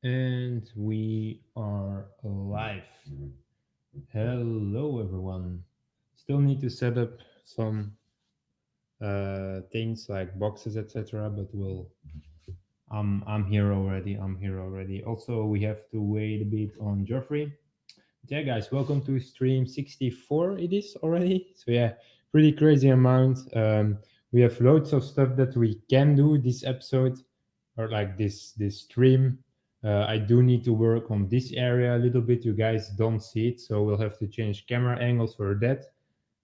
And we are live. Hello, everyone. Still need to set up some things like boxes, etc. But I'm here already. I'm here already. Also, we have to wait a bit on Geoffrey. Yeah, guys, welcome to stream 64. It is already. So yeah, pretty crazy amount. We have loads of stuff that we can do this episode, or like this stream. I do need to work on this area a little bit. You guys don't see it, so we'll have to change camera angles for that.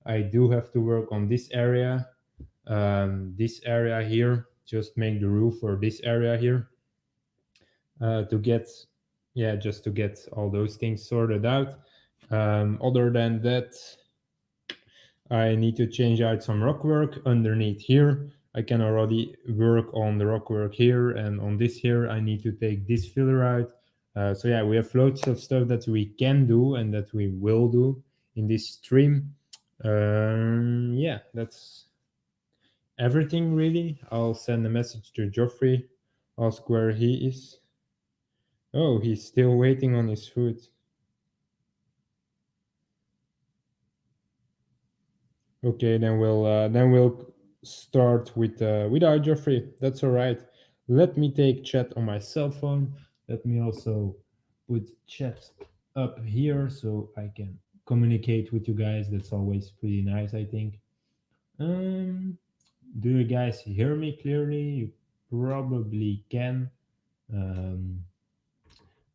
I do have to work on this area here. Just make the roof for this area here to get, yeah, just to get all those things sorted out. Other than that, I need to change out some rock work underneath here. I can already work on the rock work here, and on this here I need to take this filler out. So yeah, we have loads of stuff that we can do and that we will do in this stream. Yeah, that's everything really. I'll send a message to Geoffrey, ask where he is. Oh, he's still waiting on his food. Okay, then we'll start with our Geoffrey. That's all right. Let me take chat on my cell phone. Let me also put chat up here so I can communicate with you guys. That's always pretty nice, I think. Um, do you guys hear me clearly? You probably can. Um,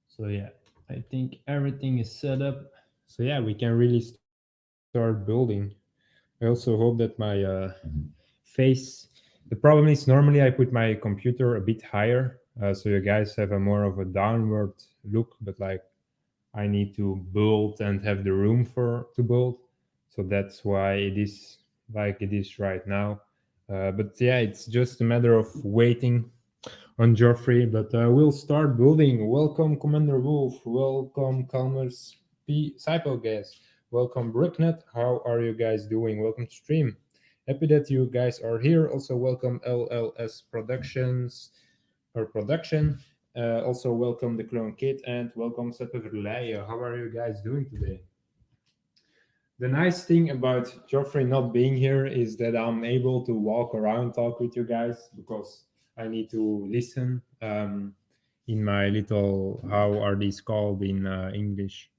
so yeah, I think everything is set up. So yeah, we can really start building. I also hope that my face. The problem is normally I put my computer a bit higher, so you guys have a more of a downward look. But like I need to build and have the room for to build, so that's why it is like it is right now. But yeah, it's just a matter of waiting on Geoffrey. But we'll start building. Welcome, Commander Wolf. Welcome, Calmers P. Cypelgas. Welcome, Brooknet. How are you guys doing? Welcome to stream. Happy that you guys are here. Also, welcome LLS Productions or Production. Also, welcome the Clone Kid and welcome Sepeverleije. How are you guys doing today? The nice thing about Geoffrey not being here is that I'm able to walk around, talk with you guys because I need to listen in my little, how are these called in English?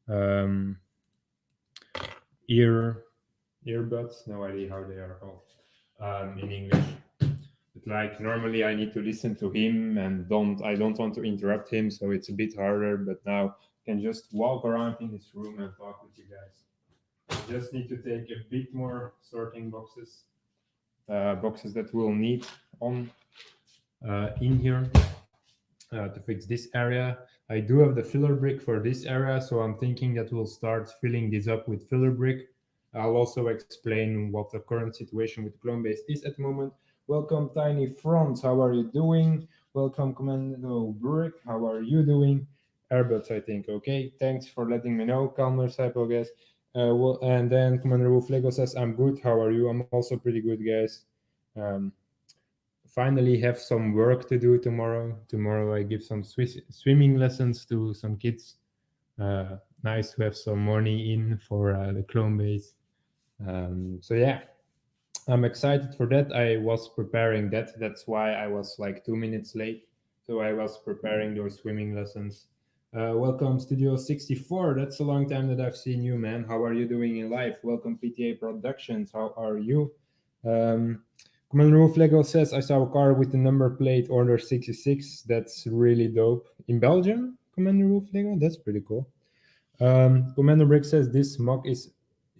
Um, ear earbuds, no idea how they are called in English. But like normally I need to listen to him and I don't want to interrupt him, so it's a bit harder. But now I can just walk around in this room and talk with you guys. I just need to take a bit more sorting boxes, boxes that we'll need on in here to fix this area. I do have the filler brick for this area, so I'm thinking that we'll start filling this up with filler brick. I'll also explain what the current situation with clone base is at the moment. Welcome, Tiny Franz. How are you doing? Welcome, Commando Brick. How are you doing? Airbuds, I think. Okay, thanks for letting me know. Calmer Cypo, guys. Well, and then Commander Wolf Lego says, I'm good. How are you? I'm also pretty good, guys. Um, Finally have some work to do tomorrow. Tomorrow I give some swimming lessons to some kids. Nice to have some money in for the clone base. So yeah, I'm excited for that. I was preparing that. That's why I was like 2 minutes late. So I was preparing those swimming lessons. Welcome, Studio 64. That's a long time that I've seen you, man. How are you doing in life? Welcome, PTA Productions. How are you? Um, Commander Roof Lego says, I saw a car with the number plate order 66. That's really dope. In Belgium, Commander Roof Lego? That's pretty cool. Commander Brick says, this mock is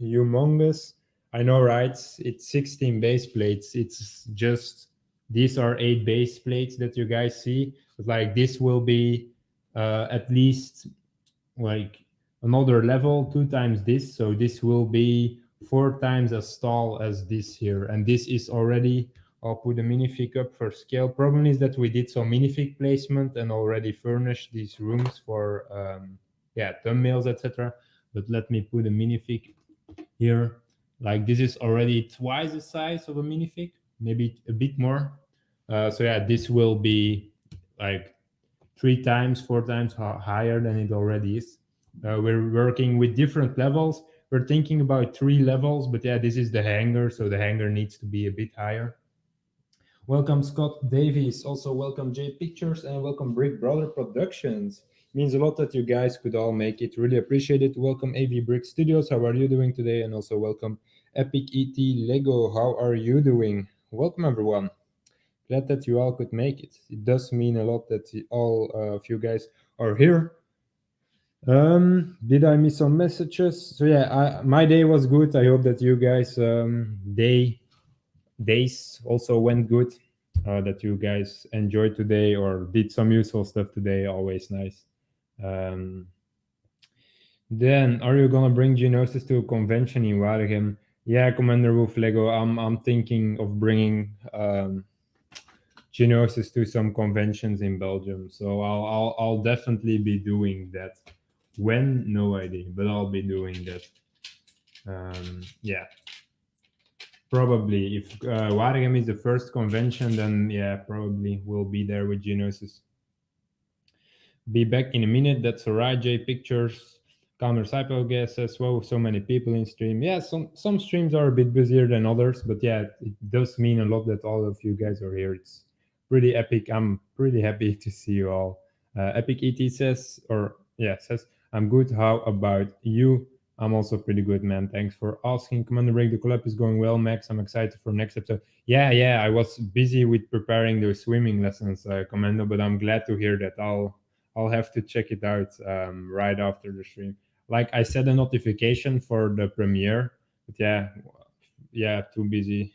humongous. I know, right? It's 16 base plates. It's just, these are 8 base plates that you guys see. But like this will be at least like another level, 2 times this. So this will be 4 times as tall as this here. And this is already, I'll put a minifig up for scale. Problem is that we did some minifig placement and already furnished these rooms for yeah, thumbnails, etc. But let me put a minifig here. Like this is already twice the size of a minifig, maybe a bit more. So yeah, this will be like 3 times, 4 times higher than it already is. We're working with different levels. We're thinking about 3 levels, but yeah, this is the hanger, so the hanger needs to be a bit higher. Welcome Scott Davies, also welcome J Pictures, and welcome Brick Brother Productions. Means a lot that you guys could all make it. Really appreciate it. Welcome AV Brick Studios. How are you doing today? And also welcome Epic ET Lego. How are you doing? Welcome everyone. Glad that you all could make it. It does mean a lot that all of you guys are here. Did I miss some messages? So yeah, my day was good. I hope that you guys days also went good. That you guys enjoyed today or did some useful stuff today. Always nice. Um, then, are you gonna bring Genosis to a convention in Waregem? Yeah, Commander Wolf Lego. I'm thinking of bringing Genosis to some conventions in Belgium. So I'll definitely be doing that. When? No idea, but I'll be doing that. Yeah, probably if Waregem is the first convention, then yeah, probably we'll be there with Genosis. Be back in a minute. That's alright. J Pictures. Counter Cypher guest says, "Whoa, so many people in stream." Yeah, some streams are a bit busier than others, but yeah, it does mean a lot that all of you guys are here. It's pretty epic. I'm pretty happy to see you all. Epic ET says, or yeah, says, "I'm good. How about you?" I'm also pretty good, man. Thanks for asking. Commander Break, the collab is going well, Max. I'm excited for next episode. Yeah. I was busy with preparing those swimming lessons, Commando, but I'm glad to hear that. I'll have to check it out right after the stream. Like I set a notification for the premiere, but yeah, too busy.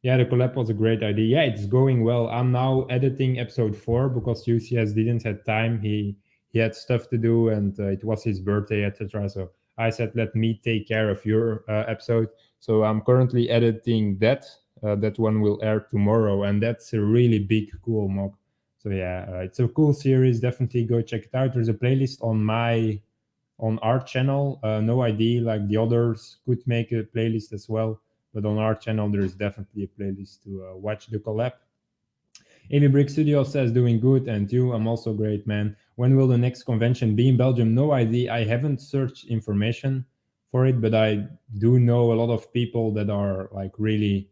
Yeah, the collab was a great idea. Yeah, it's going well. I'm now editing episode 4 because UCS didn't have time. He had stuff to do and it was his birthday, etc. So I said, let me take care of your episode. So I'm currently editing that. That one will air tomorrow, and that's a really big, cool mock. So yeah, it's a cool series. Definitely go check it out. There's a playlist on our channel. No idea, like the others could make a playlist as well, but on our channel there is definitely a playlist to watch the collab. AV Brick Studio says doing good, and you, I'm also great, man. When will the next convention be in Belgium? No idea. I haven't searched information for it, but I do know a lot of people that are like really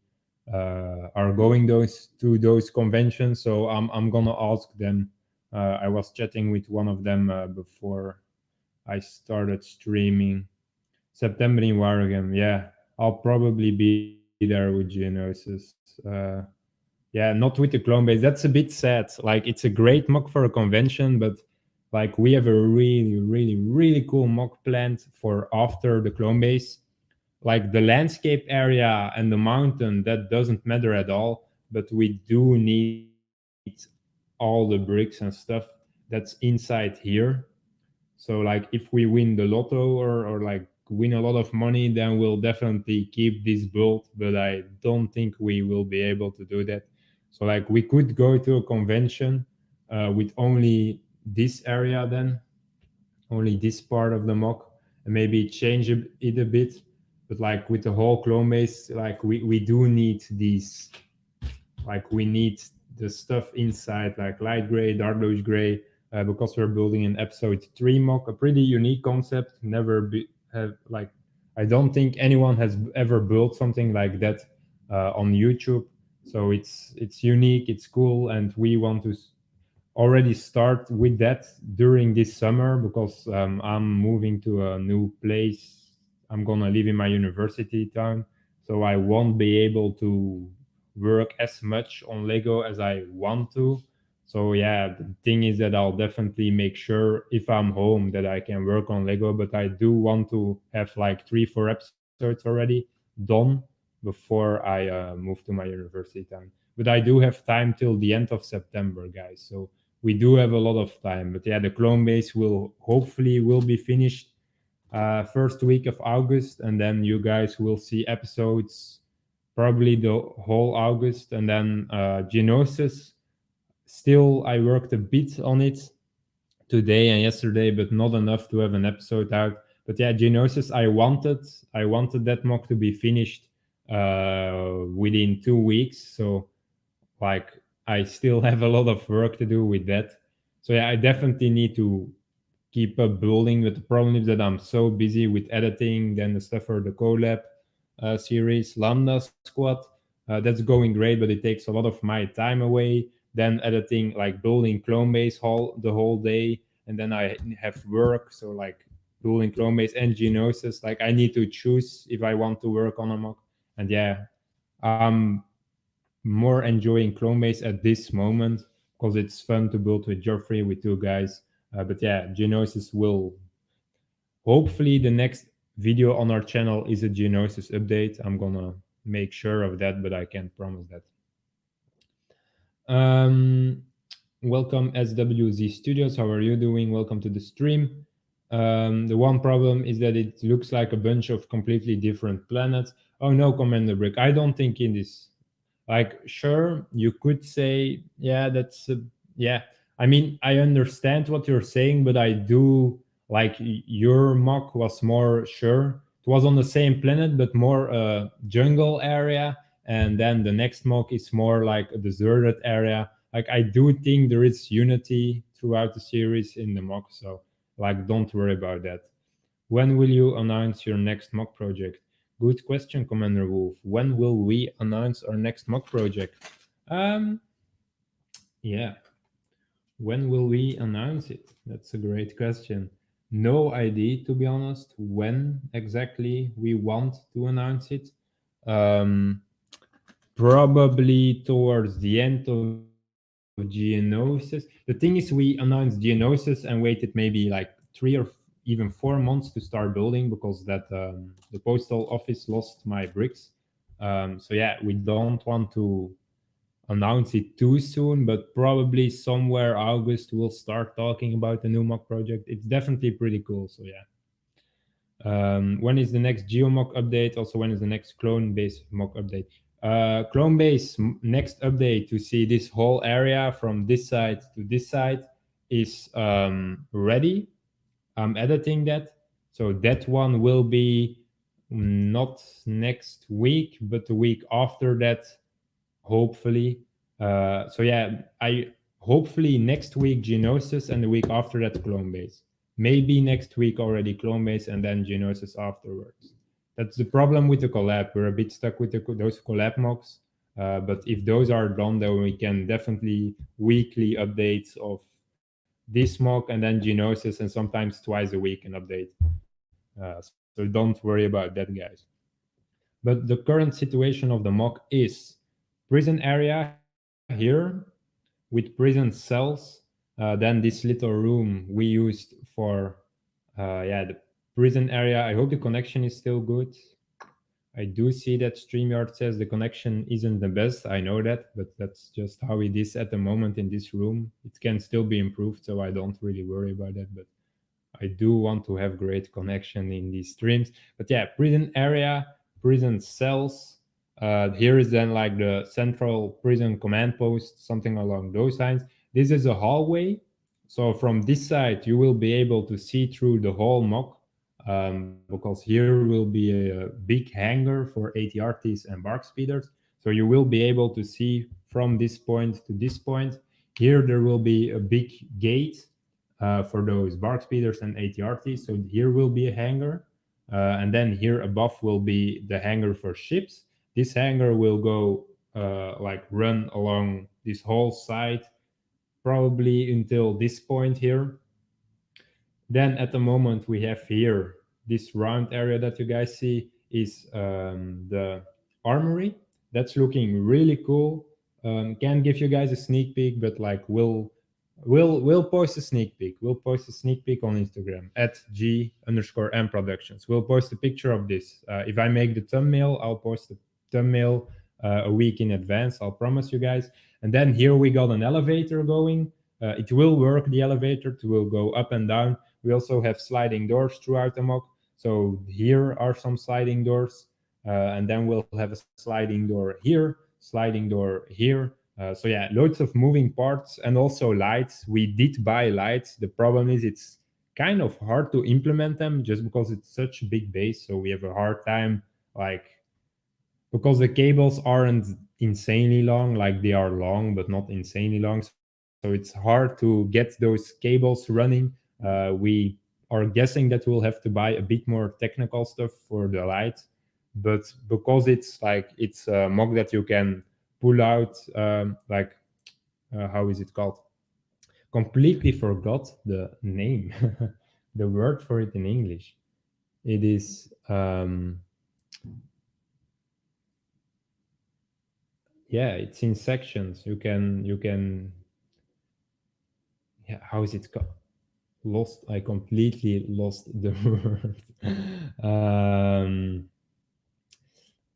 are going those conventions. So I'm gonna ask them. I was chatting with one of them before I started streaming. September in Waregem. Yeah, I'll probably be there with Geonosis. Yeah, not with the clone base. That's a bit sad. Like, it's a great mock for a convention, but like we have a really cool mock planned for after the clone base. Like the landscape area and the mountain, that doesn't matter at all. But we do need all the bricks and stuff that's inside here. So like if we win the lotto or like win a lot of money, then we'll definitely keep this build. But I don't think we will be able to do that. So like we could go to a convention with only this area, then only this part of the mock, and maybe change it a bit. But like with the whole clone base, like we do need these, like we need the stuff inside, like light gray, dark bluish gray, because we're building an episode 3 mock, a pretty unique concept. Never have, like, I don't think anyone has ever built something like that on YouTube. So it's unique, it's cool, and we want to already start with that during this summer because I'm moving to a new place. I'm gonna live in my university town, so I won't be able to work as much on Lego as I want to. So yeah, the thing is that I'll definitely make sure if I'm home that I can work on Lego, but I do want to have like 3-4 episodes already done before I move to my university town. But I do have time till the end of September, guys. So we do have a lot of time. But yeah, the clone base will be finished first week of August, and then you guys will see episodes probably the whole August, and then Genosis. Still, I worked a bit on it today and yesterday, but not enough to have an episode out. But yeah, Genosis, I wanted that mock to be finished within 2 weeks. So like I still have a lot of work to do with that. So yeah, I definitely need to keep up building. But the problem is that I'm so busy with editing, then the stuff for the collab series, Lambda Squad. That's going great, but it takes a lot of my time away. Then editing, like building clone base the whole day, and then I have work. So like building clone base and genosis, like I need to choose if I want to work on a mock. And yeah, I'm more enjoying clone base at this moment because it's fun to build with Joffrey with two guys. But yeah, Genosis will hopefully the next video on our channel is a Genosis update. I'm gonna make sure of that, but I can't promise that. Um, Welcome SWZ Studios. How are you doing? Welcome to the stream. The one problem is that it looks like a bunch of completely different planets. Oh no, Commander Brick. I don't think it is. Like, sure, you could say, yeah, that's, yeah. I mean, I understand what you're saying, but I do like your mock was more sure. It was on the same planet, but more jungle area. And then the next mock is more like a deserted area. Like, I do think there is unity throughout the series in the mock. So, like, don't worry about that. When will you announce your next mock project? Good question, Commander Wolf. When will we announce our next mock project? Um, yeah. When will we announce it? That's a great question. No idea, to be honest, when exactly we want to announce it. Um, Probably towards the end of Geonosis. The thing is, we announced Geonosis and waited maybe like 3 or even 4 months to start building because the postal office lost my bricks. So yeah, we don't want to announce it too soon, but probably somewhere August we'll start talking about the new mock project. It's definitely pretty cool. So yeah. When is the next geomock update? Also, when is the next clone base mock update? Clone base next update to see this whole area from this side to this side is ready. I'm editing that. So that one will be not next week, but the week after that, hopefully. So yeah, I hopefully next week Genosis and the week after that clone base. Maybe next week already clone base and then Genosis afterwards. That's the problem with the collab. We're a bit stuck with those collab mocks. But if those are done, then we can definitely weekly updates of this mock and then Genosis and sometimes twice a week an update. So don't worry about that, guys. But the current situation of the mock is prison area here with prison cells. Then this little room we used for yeah, the prison area. I hope the connection is still good. I do see that StreamYard says the connection isn't the best. I know that, but that's just how it is at the moment in this room. It can still be improved, so I don't really worry about that. But I do want to have great connection in these streams. But yeah, prison area, prison cells. Here is then like the central prison command post, something along those lines. This is a hallway. So from this side, you will be able to see through the whole mock because here will be a big hangar for ATRTs and bark speeders. So you will be able to see from this point to this point. Here there will be a big gate for those bark speeders and ATRTs. So here will be a hangar. And then here above will be the hangar for ships. This hangar will go like run along this whole side, probably until this point here. Then at the moment we have here this round area that you guys see is the armory. That's looking really cool. Can give you guys a sneak peek, but like we'll post a sneak peek. We'll post a sneak peek on Instagram at G_M Productions. We'll post a picture of this. If I make the thumbnail, I'll post the thumbnail a week in advance. I'll promise you guys. And then here we got an elevator going. It will work. The elevator will go up and down. We also have sliding doors throughout the mock. So here are some sliding doors. And then we'll have a sliding door here, sliding door here. So yeah, loads of moving parts and also lights. We did buy lights. The problem is it's kind of hard to implement them just because it's such a big base. So we have a hard time, like, because the cables aren't insanely long, like they are long, but not insanely long. So so it's hard to get those cables running. We are guessing that we'll have to buy a bit more technical stuff for the light, but because it's a mock that you can pull out, how is it called? Completely forgot the name, the word for it in English. It is yeah, it's in sections. You can yeah, how is it called? Lost. I completely lost the word. um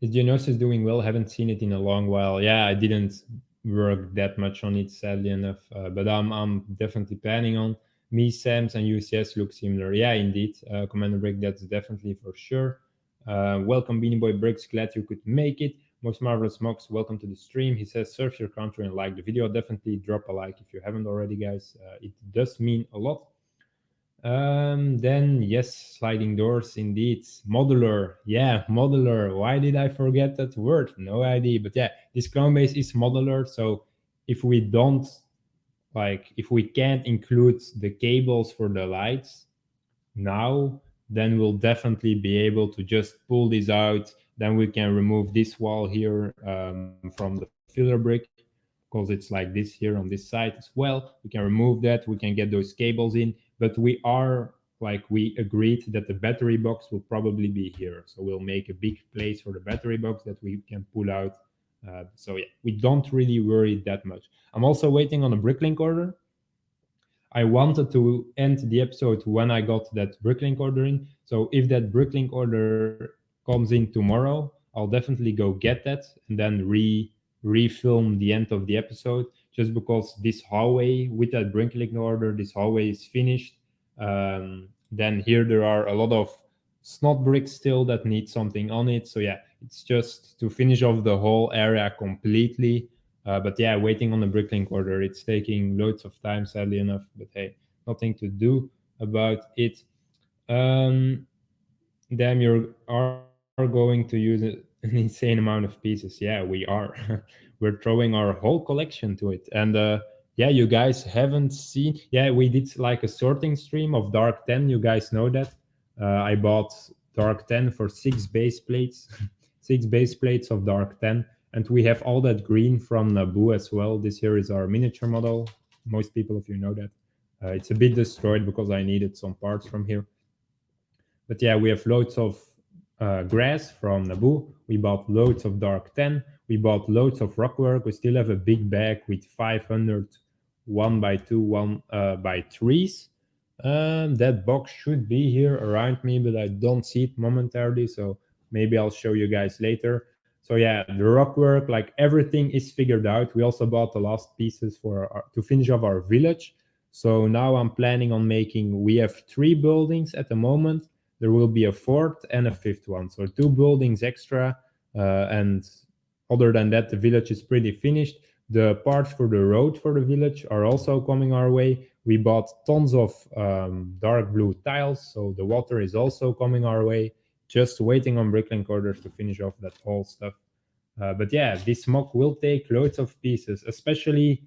the Geonosis is doing well. Haven't seen it in a long while. Yeah, I didn't work that much on it, sadly enough. But I'm definitely planning on. Me, Sam's, and UCS look similar. Yeah, indeed. Commander Break, that's definitely for sure. Welcome, Beanie Boy Bricks. Glad you could make it. Most Marvelous Mox, welcome to the stream. He says, surf your country and like the video. Definitely drop a like if you haven't already, guys. It does mean a lot. Then yes, sliding doors indeed. Modular, yeah, modular. Why did I forget that word? No idea. But yeah, this clone base is modular. So if we don't if we can't include the cables for the lights now, then we'll definitely be able to just pull this out. Then we can remove this wall here from the filler brick, because it's like this here on this side as well. We can remove that. We can get those cables in, but we are we agreed that the battery box will probably be here. So we'll make a big place for the battery box that we can pull out. So yeah, we don't really worry that much. I'm also waiting on a bricklink order. I wanted to end the episode when I got that bricklink order in. So if that bricklink order comes in tomorrow, I'll definitely go get that and then refilm the end of the episode. Just because this hallway with that bricklink order, this hallway is finished. Then here there are a lot of snot bricks still that need something on it. So yeah, it's just to finish off the whole area completely. But yeah, waiting on the bricklink order, it's taking loads of time, sadly enough. But hey, nothing to do about it. Um, Damn, you are going to use an insane amount of pieces. Yeah, we are. We're throwing our whole collection to it. And yeah, you guys haven't seen. Yeah, we did like a sorting stream of Dark 10. You guys know that. I bought Dark 10 for 6 base plates, 6 base plates of Dark 10. And we have all that green from Naboo as well. This here is our miniature model. Most people, if you know that. It's a bit destroyed because I needed some parts from here. But yeah, we have loads of grass from Naboo. We bought loads of Dark 10. We bought loads of rockwork. We still have a big bag with 500 1x2, 1x3s. That box should be here around me, but I don't see it momentarily. So maybe I'll show you guys later. So yeah, the rockwork, like everything is figured out. We also bought the last pieces to finish off our village. So now I'm planning on we have 3 buildings at the moment. There will be a 4th and a 5th one. So 2 buildings extra. And other than that, the village is pretty finished. The parts for the road for the village are also coming our way. We bought tons of dark blue tiles. So the water is also coming our way. Just waiting on bricklink orders to finish off that whole stuff. But yeah, this mock will take loads of pieces, especially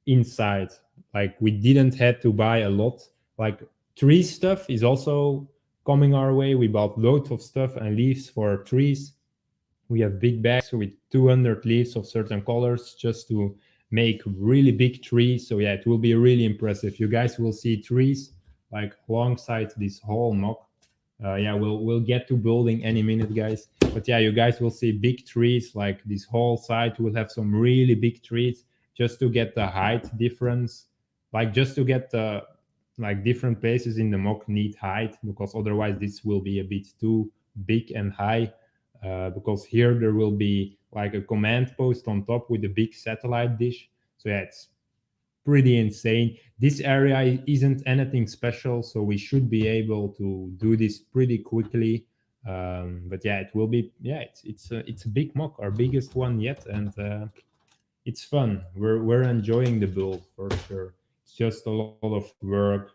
inside. Like we didn't have to buy a lot. Like tree stuff is also coming our way. We bought loads of stuff and leaves for trees. We have big bags with 200 leaves of certain colors just to make really big trees. So yeah, it will be really impressive. You guys will see trees like alongside this whole mock. Yeah, we'll get to building any minute, guys. But yeah, you guys will see big trees. Like this whole site will have some really big trees just to get the height difference. Like just to get the different places in the mock need height, because otherwise this will be a bit too big and high. Because here there will be like a command post on top with a big satellite dish. So yeah, it's pretty insane. This area isn't anything special, so we should be able to do this pretty quickly. But yeah, it will be. Yeah, it's a big mock, our biggest one yet, and it's fun. We're enjoying the build for sure. It's just a lot of work,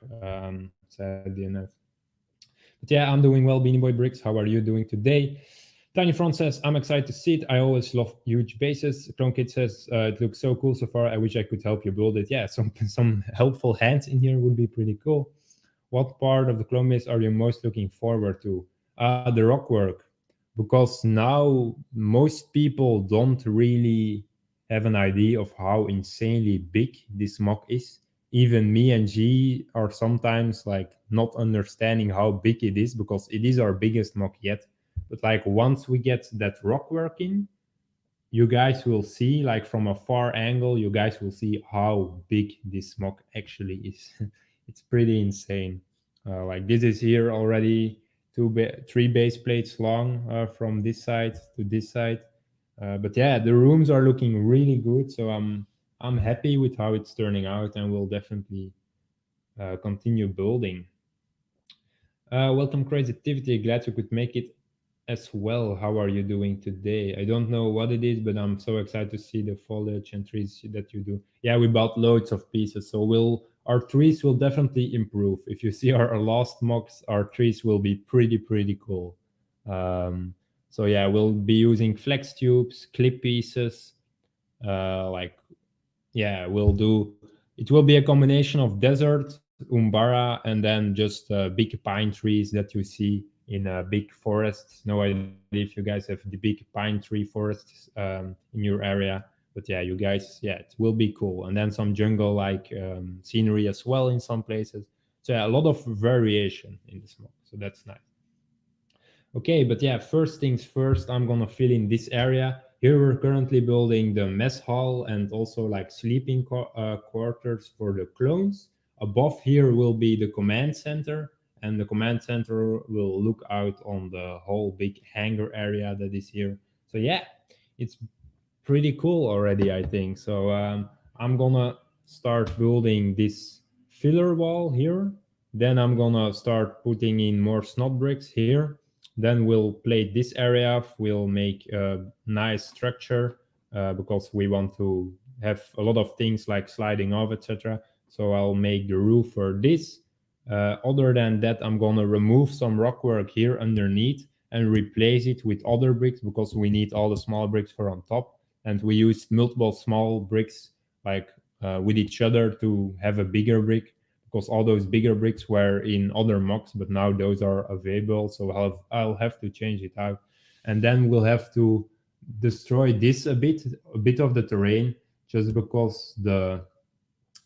sadly enough. But yeah, I'm doing well, Beanie Boy Bricks. How are you doing today? Tiny Front says, I'm excited to see it. I always love huge bases. Clone Kid says, it looks so cool so far. I wish I could help you build it. Yeah, some helpful hands in here would be pretty cool. What part of the clone base are you most looking forward to? The rock work. Because now most people don't really have an idea of how insanely big this mock is. Even me and G are sometimes like not understanding how big it is because it is our biggest mock yet. But like once we get that rock work in, you guys will see like from a far angle, you guys will see how big this mock actually is. It's pretty insane. Like this is here already three base plates long from this side to this side. But yeah, the rooms are looking really good, so I'm happy with how it's turning out, and we'll definitely continue building. Welcome, Creativity. Glad you could make it as well. How are you doing today? I don't know what it is, but I'm so excited to see the foliage and trees that you do. Yeah, we bought loads of pieces, so our trees will definitely improve. If you see our last mocks, our trees will be pretty cool. Um, so yeah, we'll be using flex tubes, clip pieces, like yeah, we'll do. It will be a combination of desert, umbara, and then just big pine trees that you see in big forests. No idea if you guys have the big pine tree forests in your area, but yeah, you guys, yeah, it will be cool. And then some jungle like scenery as well in some places. So yeah, a lot of variation in the smoke. So that's nice. Okay, but yeah, first things first, I'm gonna fill in this area. Here we're currently building the mess hall and also like sleeping quarters for the clones. Above here will be the command center, and the command center will look out on the whole big hangar area that is here. So yeah, it's pretty cool already, I think. So I'm gonna start building this filler wall here. Then I'm gonna start putting in more snot bricks here. Then we'll plate this area. We'll make a nice structure because we want to have a lot of things like sliding off, etc. So I'll make the roof for this. Other than that, I'm gonna remove some rock work here underneath and replace it with other bricks because we need all the small bricks for on top, and we used multiple small bricks like with each other to have a bigger brick because all those bigger bricks were in other mocks, but now those are available, so I'll have to change it out. And then we'll have to destroy this a bit of the terrain, just because the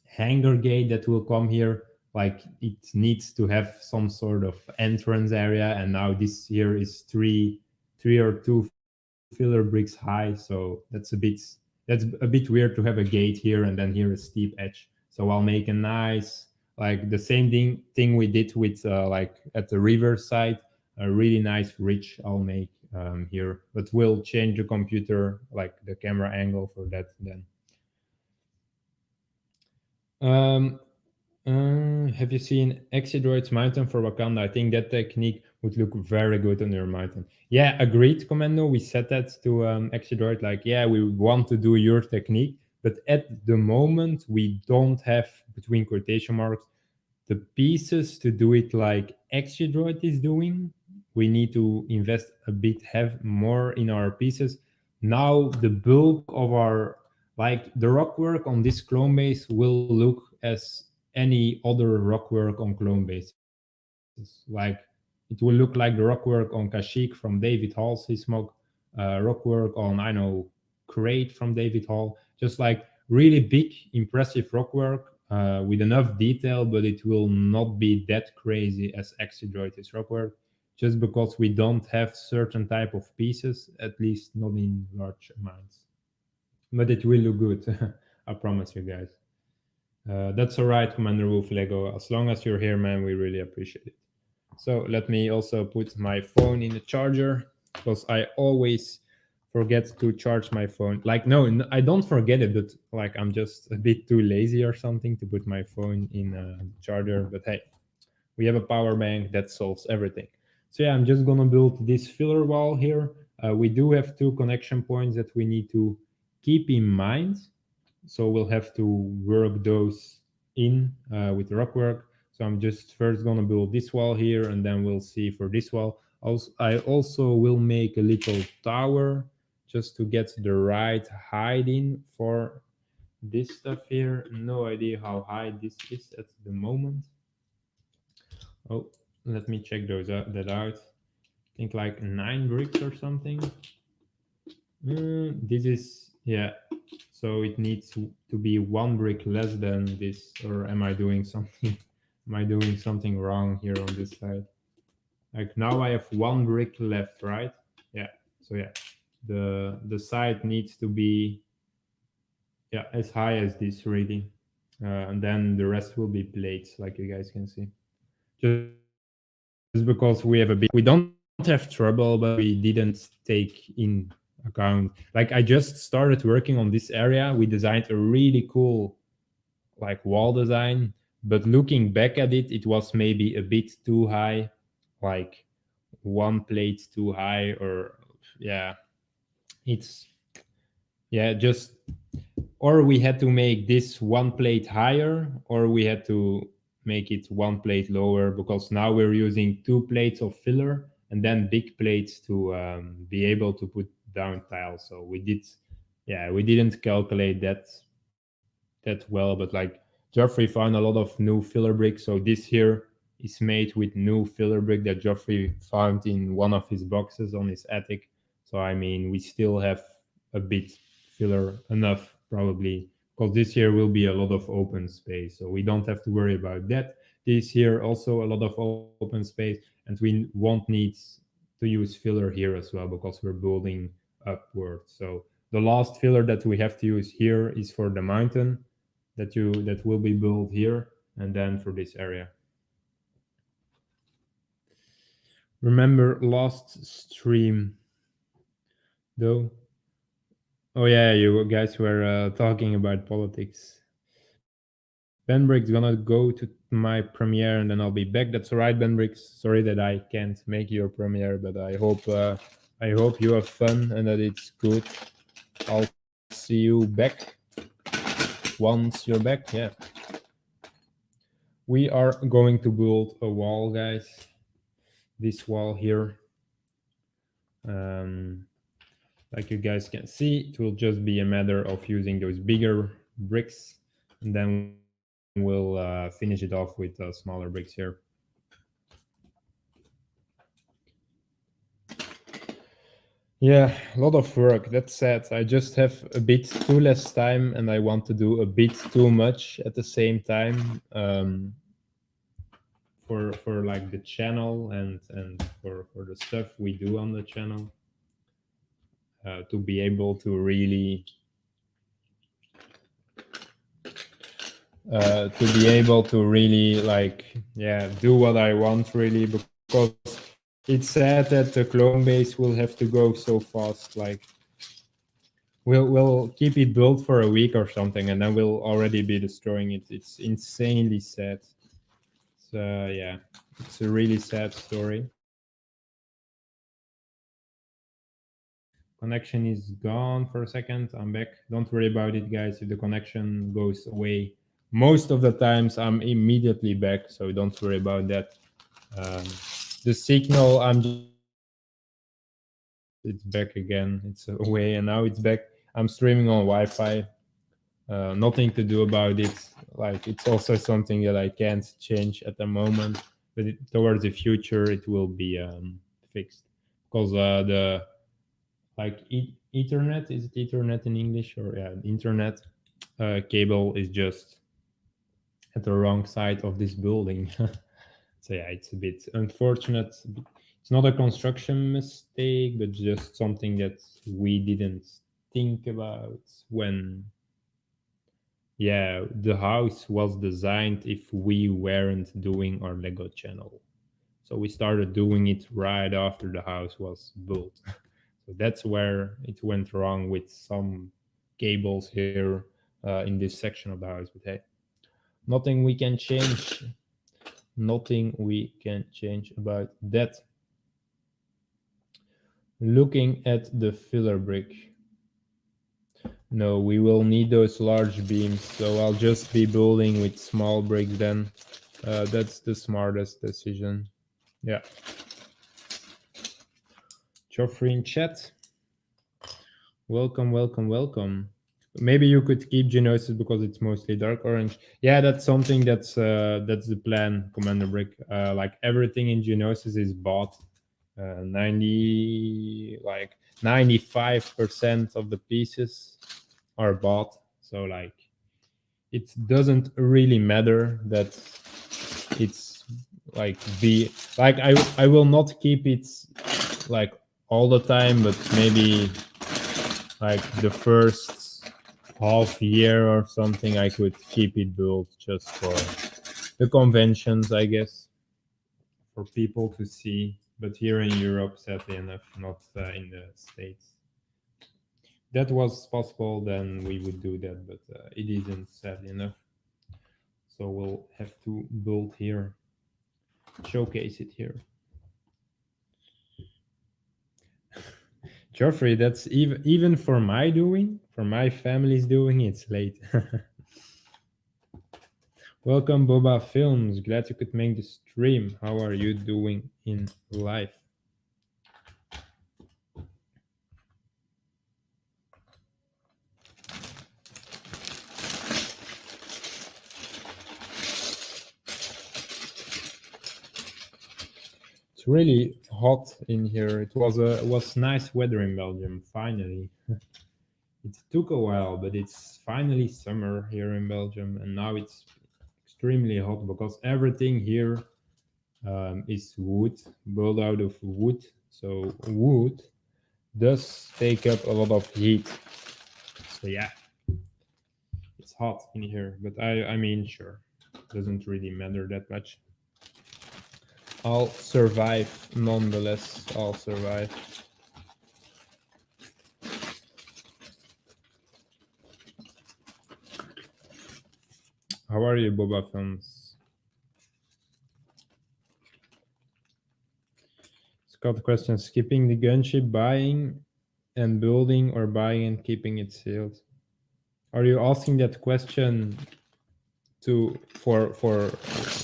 hangar gate that will come here, like it needs to have some sort of entrance area, and now this here is three or two filler bricks high, so that's a bit weird to have a gate here and then here a steep edge. So I'll make a nice, like the same thing we did with like at the river side, a really nice ridge I'll make here, but we'll change the computer, like the camera angle for that then. um have you seen Exidroid's Mountain for Wakanda? I think that technique would look very good on your mountain. Yeah, agreed, Commando. We said that to Exidroid, like, yeah, we want to do your technique, but at the moment, we don't have, between quotation marks, the pieces to do it like Exidroid is doing. We need to invest a bit have more in our pieces. Now, the bulk of our, like, the rock work on this clone base will look as any other rock work on clone bases. Like it will look like the rock work on Kashyyyk from David Hall's his smoke, rock work on, I know, Crate from David Hall. Just like really big, impressive rock work with enough detail, but it will not be that crazy as Exidroid is rock work. Just because we don't have certain type of pieces, at least not in large amounts. But it will look good, I promise you guys. That's all right, Commander Wolf Lego. As long as you're here, man, we really appreciate it. So let me also put my phone in the charger because I always forget to charge my phone. Like, no, I don't forget it, but like I'm just a bit too lazy or something to put my phone in a charger. But hey, we have a power bank that solves everything. So yeah, I'm just gonna build this filler wall here. We do have two connection points that we need to keep in mind, so we'll have to work those in with rock work. So I'm just first gonna build this wall here, and then we'll see for this wall. I also will make a little tower just to get the right height in for this stuff here. No idea how high this is at the moment. Oh, let me check that out. I think like 9 bricks or something. This is, yeah. So it needs to be 1 brick less than this, or am I doing something? Am I doing something wrong here on this side? Like now I have 1 brick left, right? Yeah. So yeah, the side needs to be, yeah, as high as this really, and then the rest will be plates, like you guys can see. Just because we have a big, we don't have trouble, but we didn't take in account. Like I just started working on this area. We designed a really cool like wall design, but looking back at it, it was maybe a bit too high, like 1 plate too high, or yeah, it's, yeah, just, or we had to make this 1 plate higher, or we had to make it 1 plate lower, because now we're using 2 plates of filler and then big plates to be able to put down tiles. So we did, yeah, we didn't calculate that well, but like Geoffrey found a lot of new filler bricks. So this here is made with new filler brick that Geoffrey found in one of his boxes on his attic. So I mean, we still have a bit filler enough probably, because this year will be a lot of open space. So we don't have to worry about that. This year also a lot of open space, and we won't need to use filler here as well because we're building upward. So the last filler that we have to use here is for the mountain that will be built here, and then for this area. Remember last stream though? Oh yeah, you guys were talking about politics. Benbrick's gonna go to my premiere and then I'll be back. That's alright, Benbrick. Sorry that I can't make your premiere, but I hope you have fun and that it's good. I'll see you back once you're back. Yeah. We are going to build a wall, guys. This wall here. Like you guys can see, it will just be a matter of using those bigger bricks, and then we'll finish it off with smaller bricks here. Yeah, a lot of work. That's sad. I just have a bit too less time, and I want to do a bit too much at the same time. For like the channel and for the stuff we do on the channel, to be able to really like, yeah, do what I want really, because it's sad that the clone base will have to go so fast. Like we'll keep it built for a week or something and then we'll already be destroying it. It's insanely sad. So yeah, it's a really sad story. Connection is gone for a second. I'm back. Don't worry about it, guys. If the connection goes away, most of the times I'm immediately back, so don't worry about that. The signal, it's back again. It's away and now it's back. I'm streaming on Wi-Fi. Nothing to do about it. Like it's also something that I can't change at the moment, but towards the future it will be fixed, because the like Ethernet, is it Ethernet in English, or yeah, internet cable is just at the wrong side of this building. So yeah, it's a bit unfortunate. It's not a construction mistake, but just something that we didn't think about when, yeah, the house was designed if we weren't doing our Lego channel. So we started doing it right after the house was built. So that's where it went wrong with some cables here in this section of the house. But hey, nothing we can change. Nothing we can change about that. Looking at the filler brick. No, we will need those large beams, so I'll just be building with small bricks then. That's the smartest decision. Yeah. Joffrey in chat. Welcome, welcome, welcome. Maybe you could keep Genosis because it's mostly dark orange. Yeah, that's something that's the plan, Commander Brick. Like everything in Genosis is bought. 95% of the pieces are bought. So like it doesn't really matter that it's like be like I will not keep it like all the time, but maybe like the first half year or something I could keep it built just for the conventions, I guess, for people to see. But here in Europe, sadly enough, not in the States. That was possible, then we would do that, but it isn't, sadly enough. So we'll have to build here, showcase it here. Geoffrey, that's even for my doing, for my family's doing, it's late. Welcome, Boba Films. Glad you could make the stream. How are you doing in life? It's really hot in here. It was nice weather in Belgium. Finally, it took a while, but it's finally summer here in Belgium, and now it's extremely hot because everything here is wood, built out of wood. So wood does take up a lot of heat. So yeah, it's hot in here, but I mean, sure, doesn't really matter that much. I'll survive nonetheless. I'll survive. How are you, Boba Films? Scott question: skipping the gunship, buying and building, or buying and keeping it sealed? Are you asking that question for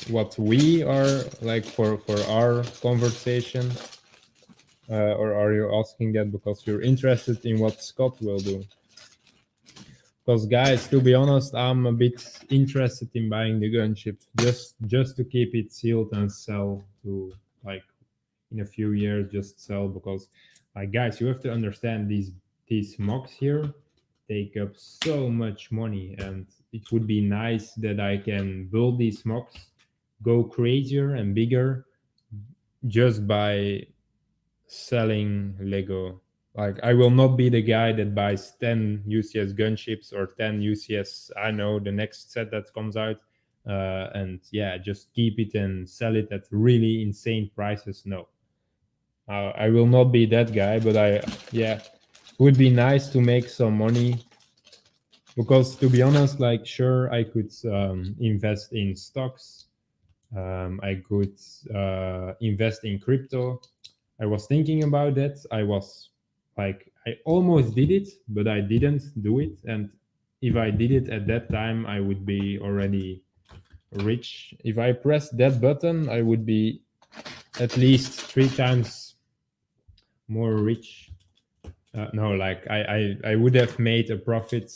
what we are like for our conversation, or are you asking that because you're interested in what Scott will do? Because guys, to be honest, I'm a bit interested in buying the gunship just to keep it sealed and sell to like in a few years, just sell because like guys, you have to understand these mocks here take up so much money, and it would be nice that I can build these mocks, go crazier and bigger just by selling Lego. Like I will not be the guy that buys 10 UCS gunships or 10 UCS, I know, the next set that comes out, and yeah, just keep it and sell it at really insane prices. No, I will not be that guy, but yeah, it would be nice to make some money because to be honest, like sure, I could invest in stocks, I could invest in crypto. I was thinking about that. I was like, I almost did it, but I didn't do it. And if I did it at that time, I would be already rich. If I pressed that button, I would be at least 3 times more rich. No, like I would have made a profit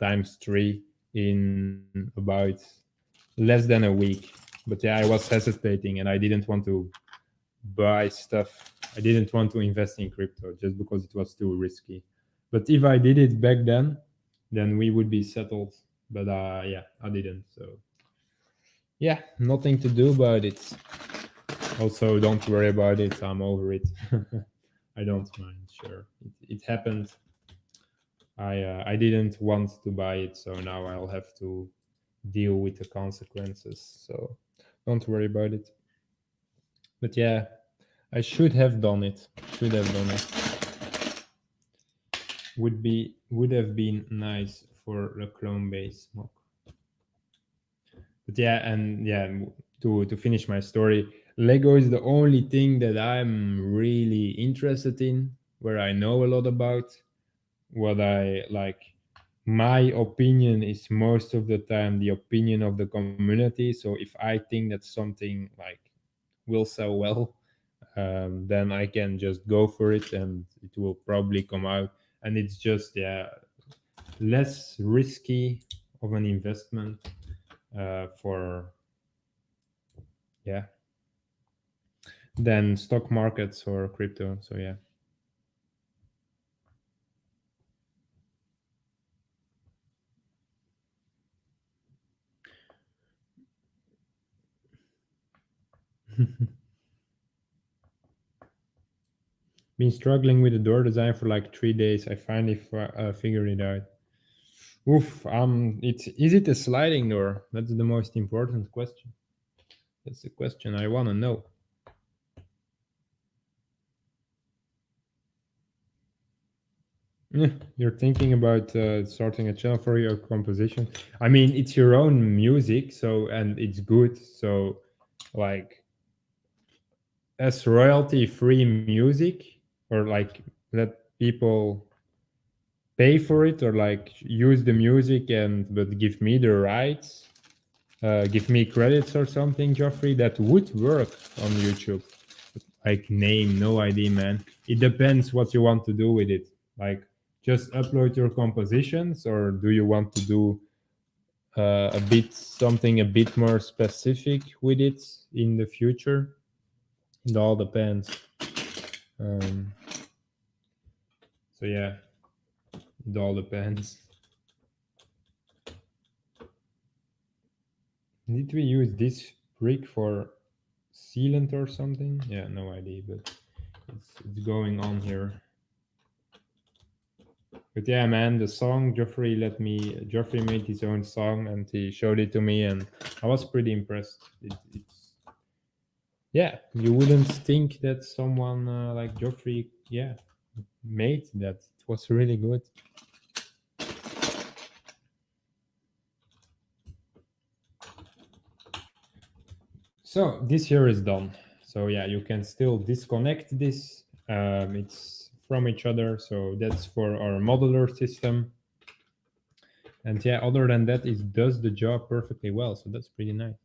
times 3 in about less than a week. But yeah, I was hesitating and I didn't want to buy stuff. I didn't want to invest in crypto just because it was too risky. But if I did it back then we would be settled. But yeah, I didn't. So yeah, nothing to do about it. Also, don't worry about it. I'm over it. I don't mind. Sure, it happened. I didn't want to buy it, so now I'll have to deal with the consequences. So don't worry about it. But yeah, I should have done it. Should have done it. Would have been nice for the clone base mock. But yeah, and yeah, to finish my story, Lego is the only thing that I'm really interested in, where I know a lot about. What I like, my opinion is most of the time the opinion of the community. So if I think that something like will sell well, then I can just go for it and it will probably come out. And it's just, yeah, less risky of an investment for, yeah, than stock markets or crypto. So, yeah. Been struggling with the door design for like 3 days. I finally figured it out. Oof. It's is it a sliding door? That's the most important question. That's the question I want to know. Yeah, you're thinking about starting a channel for your composition. I mean, it's your own music, so and it's good. So, like, as royalty-free music, or like let people pay for it, or like use the music and but give me the rights, give me credits or something, Geoffrey. That would work on YouTube. Like name, no idea, man. It depends what you want to do with it. Like just upload your compositions, or do you want to do a bit something a bit more specific with it in the future? It all depends. Um, so yeah, it all depends. Did we use this brick for sealant or something? Yeah, no idea, but it's going on here. But yeah, man, the song Geoffrey made his own song and he showed it to me, and I was pretty impressed. It's yeah, you wouldn't think that someone like Geoffrey, yeah, made that. It was really good. So this here is done. So yeah, you can still disconnect this. It's from each other, so that's for our modular system. And yeah, other than that, it does the job perfectly well. So that's pretty nice.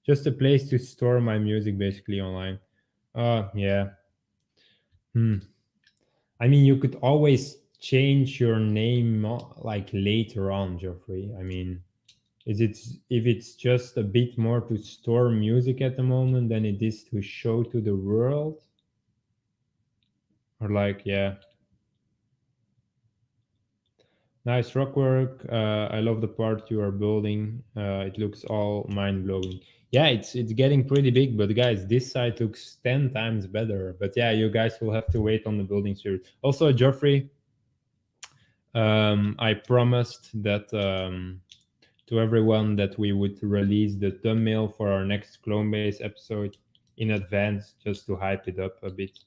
Just a place to store my music basically online. Yeah. Hmm. I mean, you could always change your name like later on, Geoffrey. I mean, is it if it's just a bit more to store music at the moment than it is to show to the world? Or like, yeah, nice rock work. I love the part you are building. It looks all mind blowing. Yeah, it's getting pretty big, but guys, this site looks 10 times better. But yeah, you guys will have to wait on the building series. Also, Geoffrey, I promised that to everyone that we would release the thumbnail for our next clone base episode in advance, just to hype it up a bit.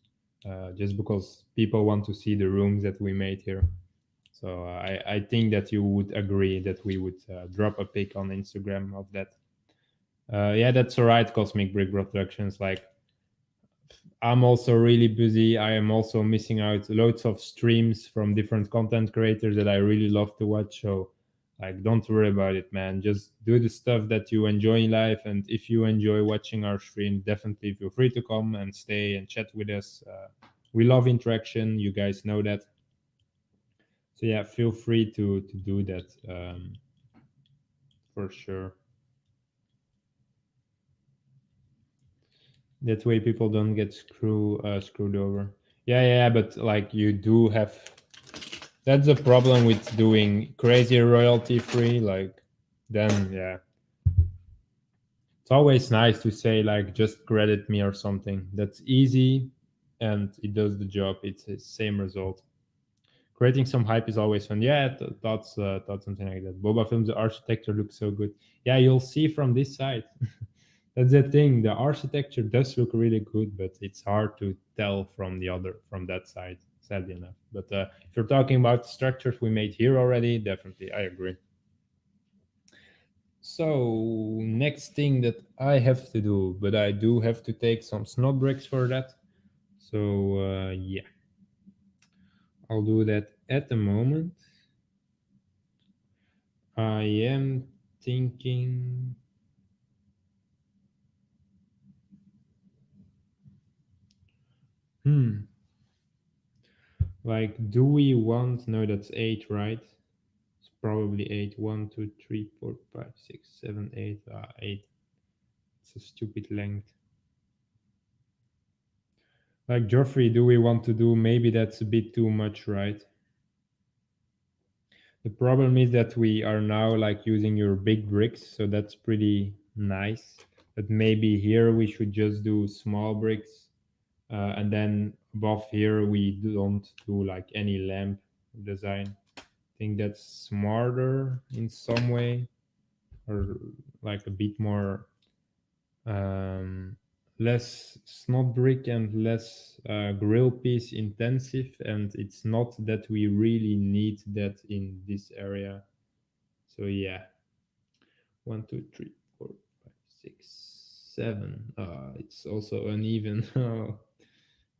Just because people want to see the rooms that we made here. So I think that you would agree that we would drop a pic on Instagram of that. Yeah, that's all right, Cosmic Brick Productions. Like, I'm also really busy. I am also missing out loads of streams from different content creators that I really love to watch. So, like, don't worry about it, man. Just do the stuff that you enjoy in life. And if you enjoy watching our stream, definitely feel free to come and stay and chat with us. We love interaction. You guys know that. So yeah, feel free to do that for sure. That way people don't get screwed over. Yeah, yeah, but like you do have that's the problem with doing crazy royalty free. Like then yeah, it's always nice to say like just credit me or something. That's easy, and it does the job. It's the same result. Creating some hype is always fun. Yeah, thought something like that. Boba Films, the architecture looks so good. Yeah, you'll see from this side. That's the thing. The architecture does look really good, but it's hard to tell from that side, sadly enough. But if you're talking about the structures we made here already, definitely, I agree. So next thing that I have to do, but I do have to take some snow breaks for that. So yeah, I'll do that at the moment. I am thinking. Like, do we want? No, that's 8, right? It's probably 8. 1, 2, 3, 4, 5, 6, 7, 8. 8. It's a stupid length. Like, Geoffrey, do we want to do? Maybe that's a bit too much, right? The problem is that we are now like using your big bricks, so that's pretty nice. But maybe here we should just do small bricks, and then above here we don't do like any lamp design. I think that's smarter in some way, or like a bit more um, less snot brick and less grill piece intensive, and it's not that we really need that in this area. So yeah, 1, 2, 3, 4, 5, 6, 7. It's also uneven. Oh,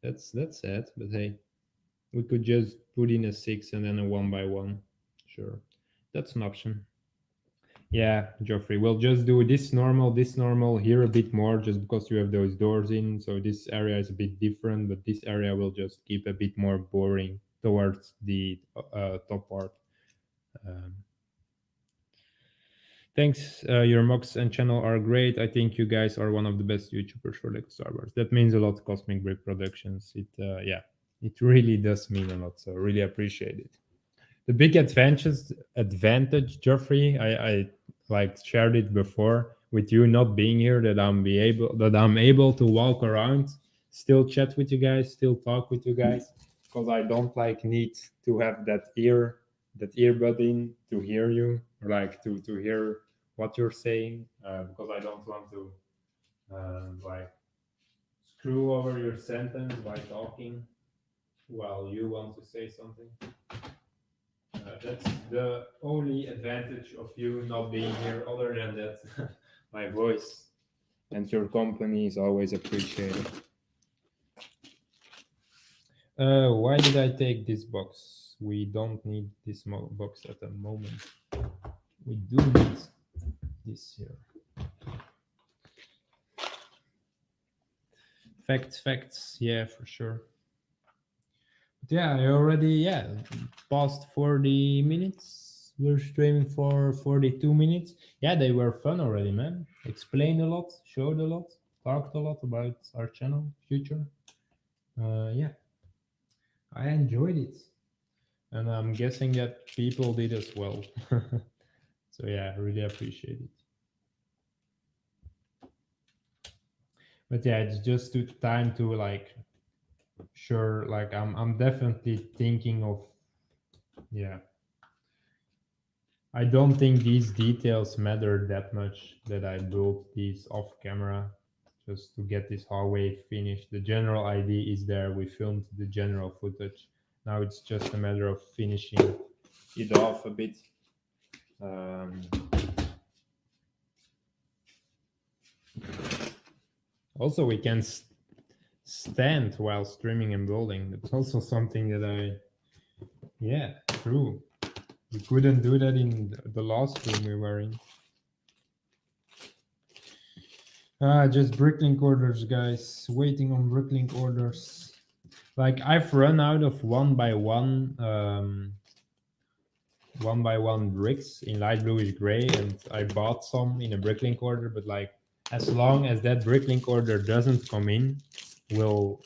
that's sad, but hey, we could just put in a 6 and then a 1 by 1. Sure, that's an option. Yeah, Geoffrey, we'll just do this normal, here a bit more, just because you have those doors in. So this area is a bit different, but this area will just keep a bit more boring towards the top part. Um, Thanks, your mocks and channel are great. I think you guys are one of the best YouTubers for Lego Star Wars. That means a lot, Cosmic Brick Productions. Yeah, it really does mean a lot. So really appreciate it. The big advantage, Geoffrey, I like shared it before with you not being here, that I'm able to walk around, still chat with you guys, still talk with you guys, because I don't like need to have that earbud in to hear you, or like to hear what you're saying, because I don't want to like screw over your sentence by talking while you want to say something. That's the only advantage of you not being here. Other than that, my voice and your company is always appreciated. Why did I take this box? We don't need this box at the moment. We do need this here. Facts. Yeah, for sure. But yeah, I already past 40 minutes. We're streaming for 42 minutes. Yeah, they were fun already, man. Explained a lot, showed a lot, talked a lot about our channel future. Yeah, I enjoyed it, and I'm guessing that people did as well. So yeah, I really appreciate it. But yeah, it's just took time to like sure, like I'm definitely thinking of, yeah, I don't think these details matter that much, that I built these off camera just to get this hallway finished. The general idea is there. We filmed the general footage. Now it's just a matter of finishing it off a bit. Also, we can stand while streaming and building. That's also something that yeah, true. We couldn't do that in the last room we were in. Just bricklink orders, guys. Waiting on bricklink orders. Like, I've run out of one by one bricks in light bluish gray, and I bought some in a bricklink order. But like, as long as that bricklink order doesn't come in, we're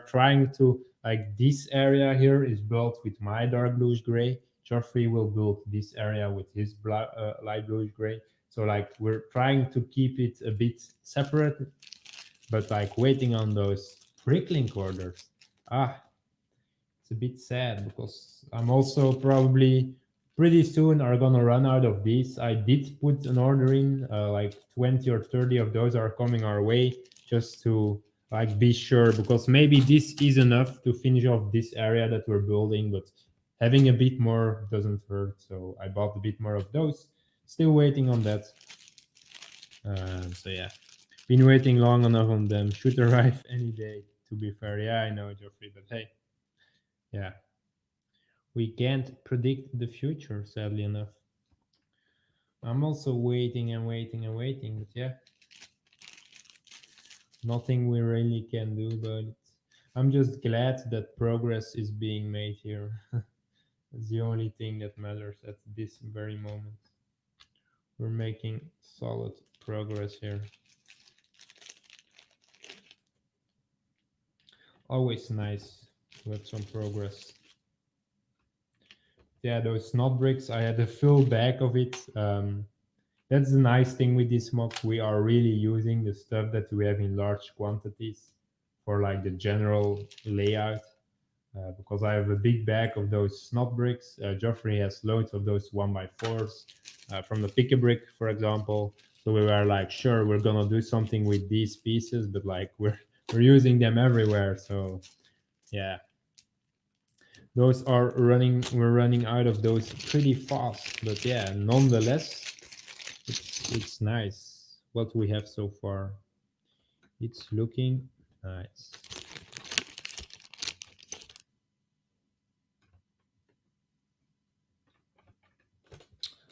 trying to, like, this area here is built with my dark bluish gray. Geoffrey will build this area with his light bluish gray. So like, we're trying to keep it a bit separate, but like waiting on those bricklink orders. It's a bit sad because I'm also probably pretty soon are gonna run out of these. I did put an order in, like 20 or 30 of those are coming our way, just to like be sure, because maybe this is enough to finish off this area that we're building, but having a bit more doesn't hurt. So I bought a bit more of those. Still waiting on that. So yeah, been waiting long enough on them. Should arrive any day. To be fair, yeah, I know, Geoffrey, but hey, yeah, we can't predict the future, sadly enough. I'm also waiting and waiting and waiting, but yeah, nothing we really can do about it. I'm just glad that progress is being made here. It's the only thing that matters at this very moment. We're making solid progress here. Always nice to have some progress. Yeah, those snot bricks, I had a full bag of it. That's the nice thing with this mod. We are really using the stuff that we have in large quantities for like the general layout. Because I have a big bag of those snot bricks. Geoffrey has loads of those 1x4s from the pick a brick, for example. So we were like, sure, we're gonna do something with these pieces, but like we're using them everywhere. So yeah, those are running. We're running out of those pretty fast, but yeah, nonetheless, it's nice what we have so far. It's looking nice.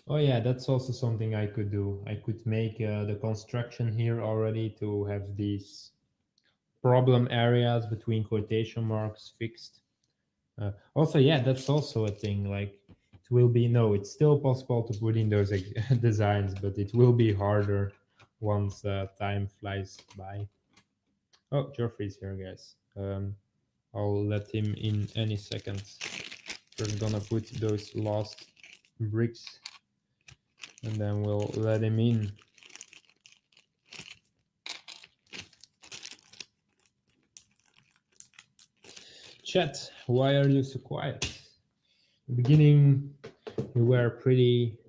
Oh yeah, that's also something I could do. I could make the construction here already to have these problem areas between quotation marks fixed. Also, yeah, that's also a thing. Like, it will be no, it's still possible to put in those designs, but it will be harder once time flies by. Oh, Geoffrey's here, guys. I'll let him in any second. We're gonna put those last bricks and then we'll let him in. Chat, why are you so quiet? In the beginning, you were pretty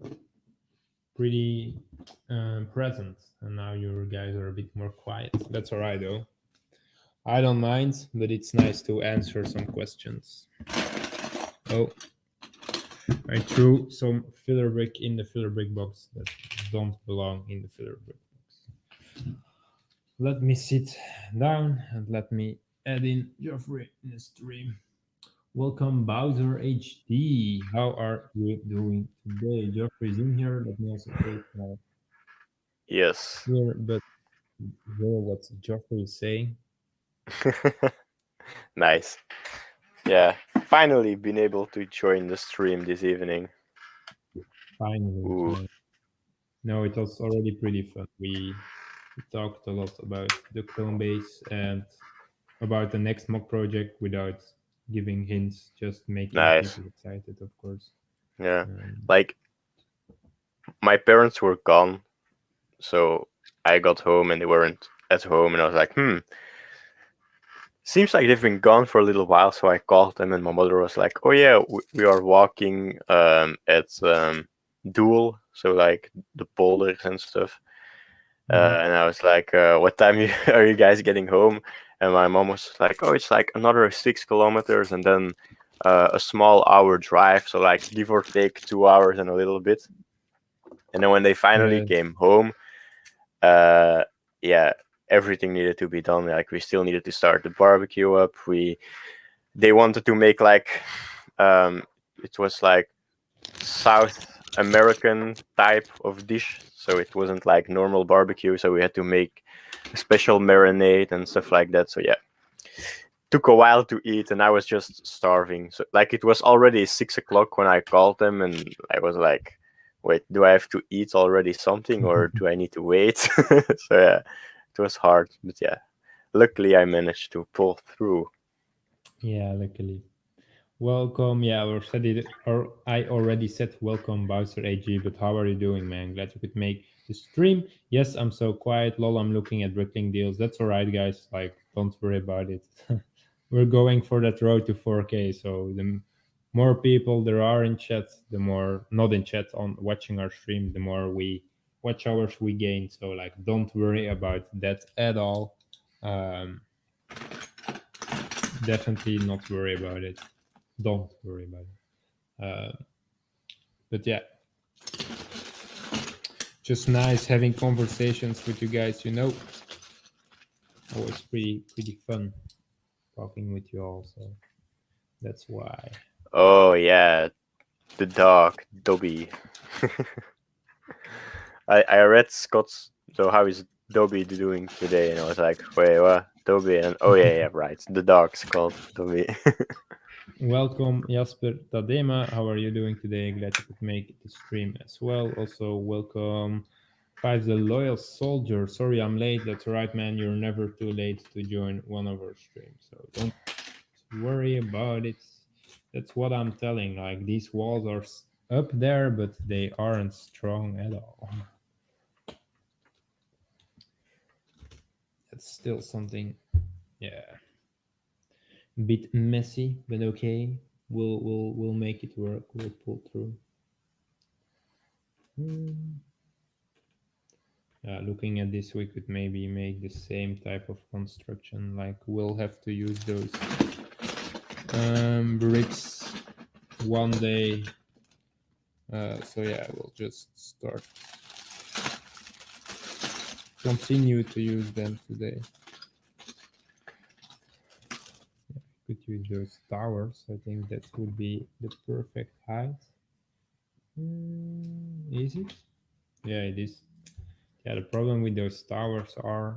present, and now you guys are a bit more quiet. That's alright though. I don't mind, but it's nice to answer some questions. Oh, I threw some filler brick in the filler brick box that don't belong in the filler brick box. Let me sit down and let me add in Geoffrey in the stream. Welcome, Bowser HD. How are you doing today? Geoffrey's in here. Let me also take my Yes. here, but hear what Geoffrey is saying. Nice. Yeah. Finally been able to join the stream this evening. Finally, Ooh. no, it was already pretty fun. We talked a lot about the clone base and about the next mock project without giving hints, just making Nice. people excited, of course. Yeah. Um, Like, my parents were gone, so I got home and they weren't at home, and I was like, seems like they've been gone for a little while. So I called them, and my mother was like, oh yeah, we are walking at Duel, so like the boulders and stuff. And I was like, what time are you guys getting home? And my mom was like, oh, it's like another 6 kilometers and then a small hour drive, so like give or take 2 hours and a little bit. And then when they finally yeah, came home, yeah, everything needed to be done. Like, we still needed to start the barbecue up. They wanted to make like it was like South American type of dish, so it wasn't like normal barbecue. So we had to make a special marinade and stuff like that. So yeah, took a while to eat, and I was just starving. So like, it was already 6 o'clock when I called them, and I was like, wait, do I have to eat already something, or do I need to wait? So yeah, it was hard, but yeah, luckily I managed to pull through. yeah, luckily. Welcome, yeah, or I already said welcome, Bowser AG, but how are you doing, man? Glad you could make the stream. Yes, I'm so quiet. Lol, I'm looking at Bricklink deals. That's all right, guys. Like, don't worry about it. We're going for that road to 4K. So the more people there are in chat, the more, not in chat, on watching our stream, the more we watch hours we gain. So like, don't worry about that at all. Um, Definitely not worry about it. Don't worry about it. But yeah, just nice having conversations with you guys. Always pretty fun talking with you all. So that's why. Oh yeah, the dog Dobby. I read Scott's. So how is Dobby doing today? And I was like, wait, what? Dobby? And oh yeah, right. The dog's called Dobby. Welcome, Jasper Tadema. How are you doing today? Glad you could make the stream as well. Also, welcome, Five the Loyal Soldier. Sorry I'm late. That's right, man. You're never too late to join one of our streams. So don't worry about it. That's what I'm telling. Like, these walls are up there, but they aren't strong at all. That's still something, yeah, a bit messy, but okay. We'll make it work. We'll pull through. Looking at this, we could maybe make the same type of construction. Like, we'll have to use those bricks one day. So yeah, we'll just continue to use them today. Could use those towers. I think that would be the perfect height. Is it? Yeah, it is. Yeah, the problem with those towers are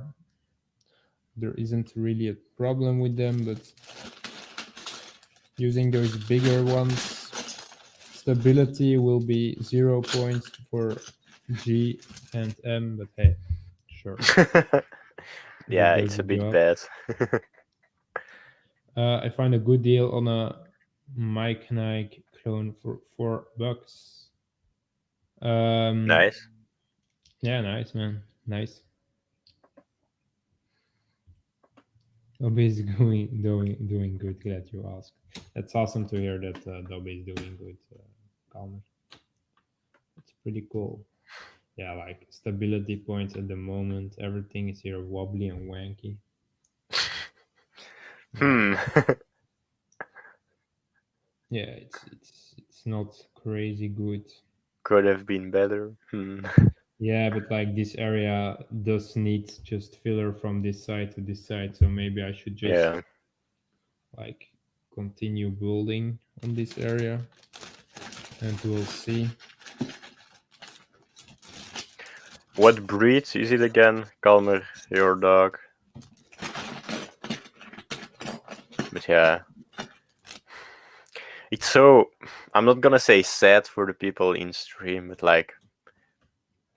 there isn't really a problem with them, but using those bigger ones, stability will be 0 points for G and M, but hey, sure. Yeah, It does it's the a bit job. bad. I find a good deal on a Mike Nike clone for $4. Nice. Yeah, nice, man. Nice. Dobby is doing good. Glad you asked. That's awesome to hear that Dobby is doing good, Calmer. It's pretty cool. Yeah, like stability points at the moment. Everything is here wobbly and wanky. Yeah, it's not crazy good. Could have been better. Yeah, but like this area does need just filler from this side to this side, so maybe I should just Yeah. like continue building on this area, and we'll see. What breed is it again, Calmer, your dog? But yeah, it's so. I'm not gonna say sad for the people in stream, but like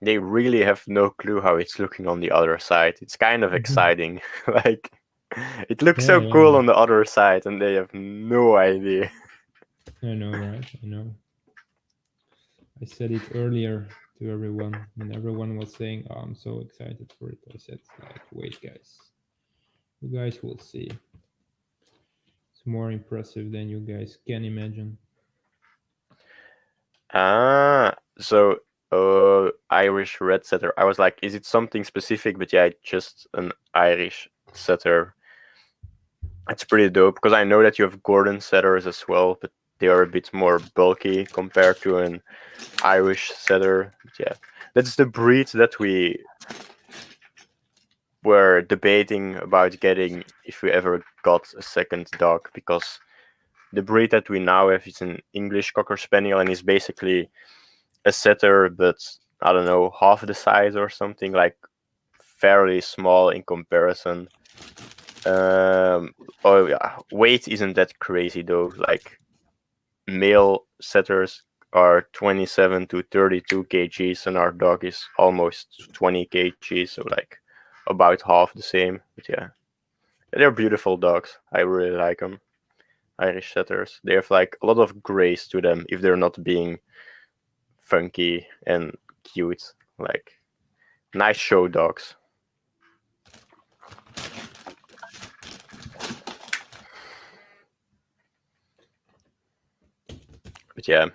they really have no clue how it's looking on the other side. It's kind of exciting. Like it looks so cool on the other side, and they have no idea. I know, right? I know. I said it earlier to everyone, and everyone was saying, "Oh, I'm so excited for it." I said, "Like, wait, guys, you guys will see. It's more impressive than you guys can imagine." So Irish red setter. I was like, is it something specific? But yeah, just an Irish setter. It's pretty dope because I know that you have Gordon setters as well, but they are a bit more bulky compared to an Irish setter. But yeah, that's the breed that we were debating about getting if we ever got a second dog, because the breed that we now have is an English Cocker Spaniel and is basically a setter, but I don't know, half the size or something, like fairly small in comparison. Oh yeah, weight isn't that crazy though. Like male setters are 27 to 32 kgs, and our dog is almost 20 kgs, so like about half the same. But yeah, they're beautiful dogs. I really like them. Irish setters. They have like a lot of grace to them if they're not being funky and cute. Like nice show dogs. But yeah.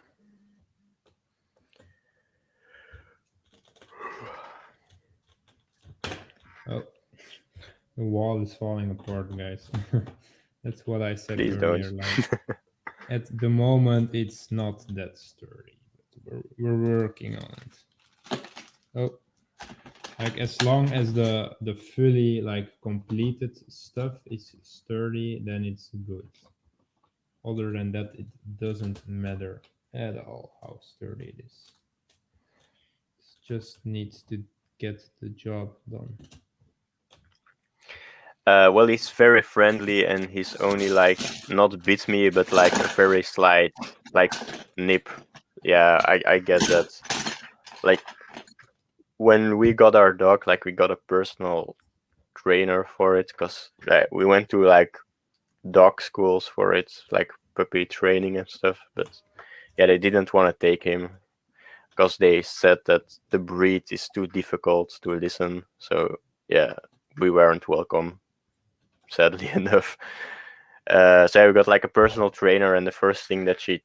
Oh, the wall is falling apart, guys. That's what I said Please earlier. don't. Like, at the moment, it's not that sturdy, but we're working on it. Oh, like as long as the fully like completed stuff is sturdy, then it's good. Other than that, it doesn't matter at all how sturdy it is. It just needs to get the job done? Well, he's very friendly and he's only like not bit me, but like a very slight like nip. Yeah, I get that. Like when we got our dog, like we got a personal trainer for it because we went to like dog schools for it, like puppy training and stuff. But yeah, they didn't want to take him because they said that the breed is too difficult to listen. So yeah, we weren't welcome, sadly enough. So we got like a personal trainer, and the first thing that she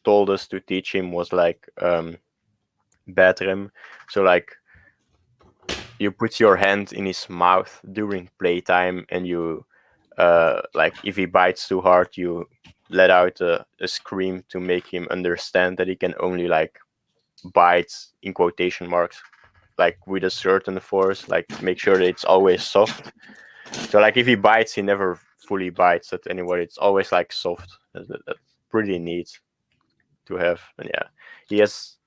told us to teach him was like bedroom. So like you put your hand in his mouth during playtime, and you like if he bites too hard, you let out a scream to make him understand that he can only like bite in quotation marks, like with a certain force, like make sure that it's always soft. So like if he bites, he never fully bites at anywhere. It's always like soft. That's pretty neat to have. And yeah, he has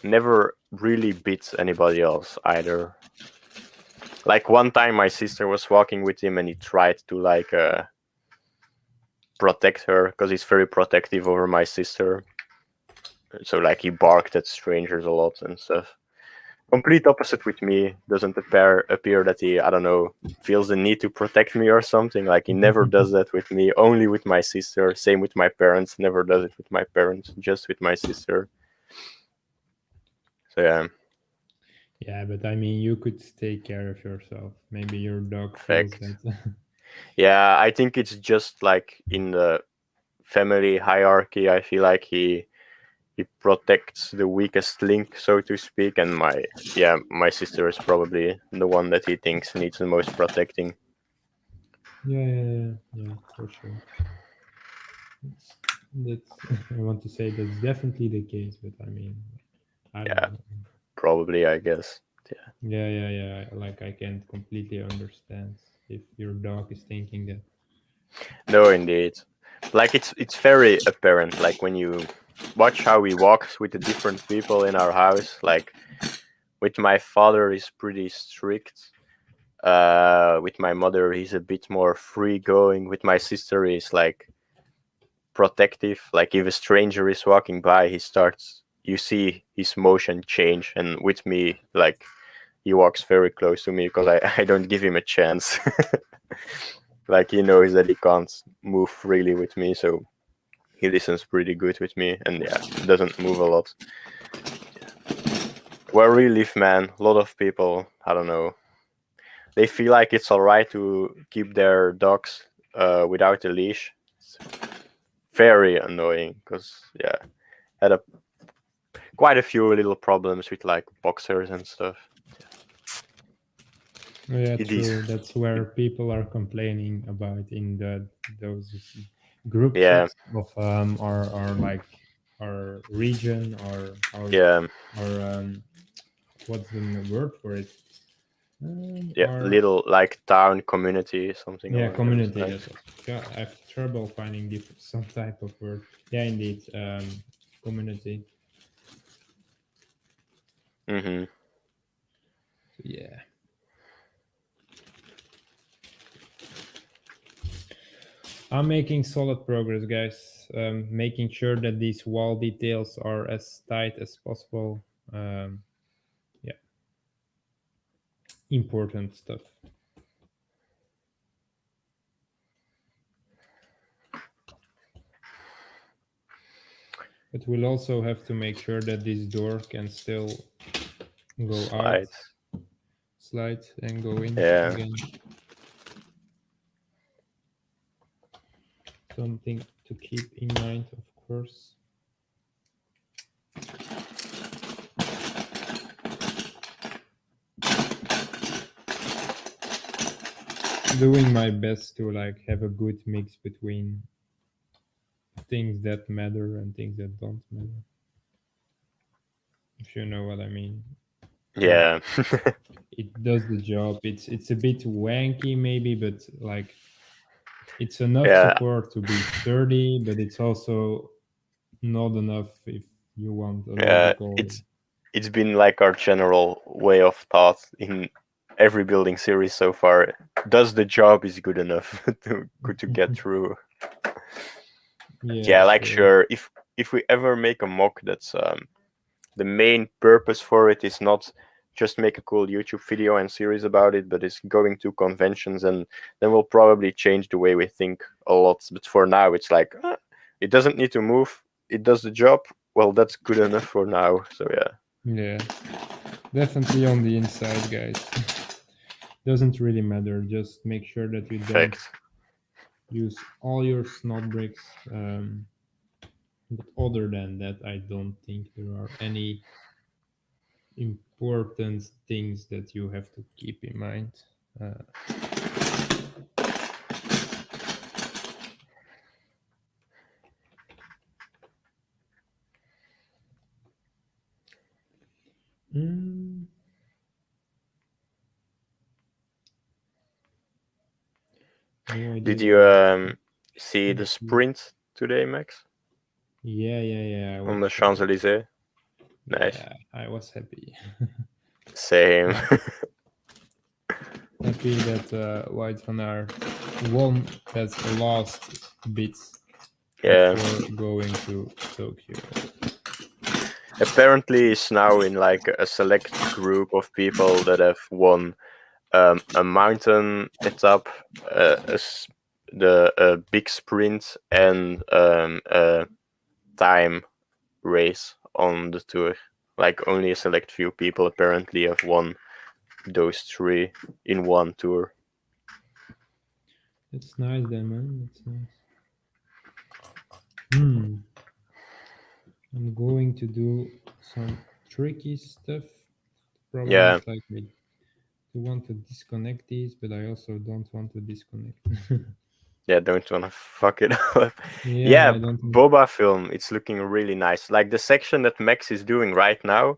never really bit anybody else either. Like one time my sister was walking with him and he tried to like protect her because he's very protective over my sister. So like he barked at strangers a lot and stuff. Complete opposite with me. Doesn't appear that he, I don't know, feels the need to protect me or something. Like he never does that with me. Only with my sister. Same with my parents. Never does it with my parents. Just with my sister. So yeah. Yeah, but I mean, you could take care of yourself. Maybe your dog feels Fact. that. Yeah, I think it's just like in the family hierarchy. I feel like he protects the weakest link, so to speak, and my sister is probably the one that he thinks needs the most protecting. Yeah, for sure. That's I want to say that's definitely the case, but I mean, I don't Yeah, know. probably, I guess. Yeah. Like I can't completely understand if your dog is thinking that. No, indeed. Like it's very apparent. Like when you watch how he walks with the different people in our house. Like with my father, he's pretty strict. With my mother, he's a bit more free going. With my sister, he's like protective. Like if a stranger is walking by, he starts. You see his motion change, and with me, like he walks very close to me because I don't give him a chance. Like he knows that he can't move freely with me, so he listens pretty good with me, and yeah, doesn't move a lot. Where we live, man, a lot of people, I don't know, they feel like it's alright to keep their dogs without a leash. It's very annoying because yeah, had quite a few little problems with like boxers and stuff. Oh, yeah, It is, true. That's where people are complaining about in those group yeah, chats of our like our region yeah, or what's the word for it? yeah, Our little like town community, something yeah along those community. lines. Yes, God, I have trouble finding some type of word. Yeah, indeed, community. Mm-hmm. Yeah. I'm making solid progress, guys. Making sure that these wall details are as tight as possible. Yeah, important stuff. But we'll also have to make sure that this door can still go out, Slides. slide, and go in Yeah. again. Something to keep in mind, of course. Doing my best to like have a good mix between things that matter and things that don't matter. If you know what I mean. Like Yeah. it does the job. It's a bit wanky maybe, but like it's enough Yeah. support to be sturdy, but it's also not enough if you want a Yeah. logical. It's it's been like our general way of thought in every building series so far. Does the job is good enough to get through? Yeah, like sure. If we ever make a mock, that's the main purpose for it is not just make a cool YouTube video and series about it, but it's going to conventions, and then we'll probably change the way we think a lot. But for now, it's like it doesn't need to move. It does the job. Well, that's good enough for now. So yeah. Yeah, definitely on the inside, guys. Doesn't really matter. Just make sure that you don't Perfect. use all your snot bricks. But other than that, I don't think there are any important things that you have to keep in mind. Mm, no idea. Did you see the sprint today, Max? Yeah. On the Champs Elysees. Nice. Yeah, I was happy. Same. Happy that White Van Aert won that last bit Yeah. before going to Tokyo. Apparently, it's now in like a select group of people that have won a mountain etap, the big sprint, and a time race on the tour. Like only a select few people apparently have won those three in one tour. That's nice then, man. That's nice. I'm going to do some tricky stuff. The problem Yeah. is like I want to disconnect these, but I also don't want to disconnect. Yeah, don't want to fuck it up. Yeah, Yeah, I don't. Boba film. It's looking really nice. Like the section that Max is doing right now.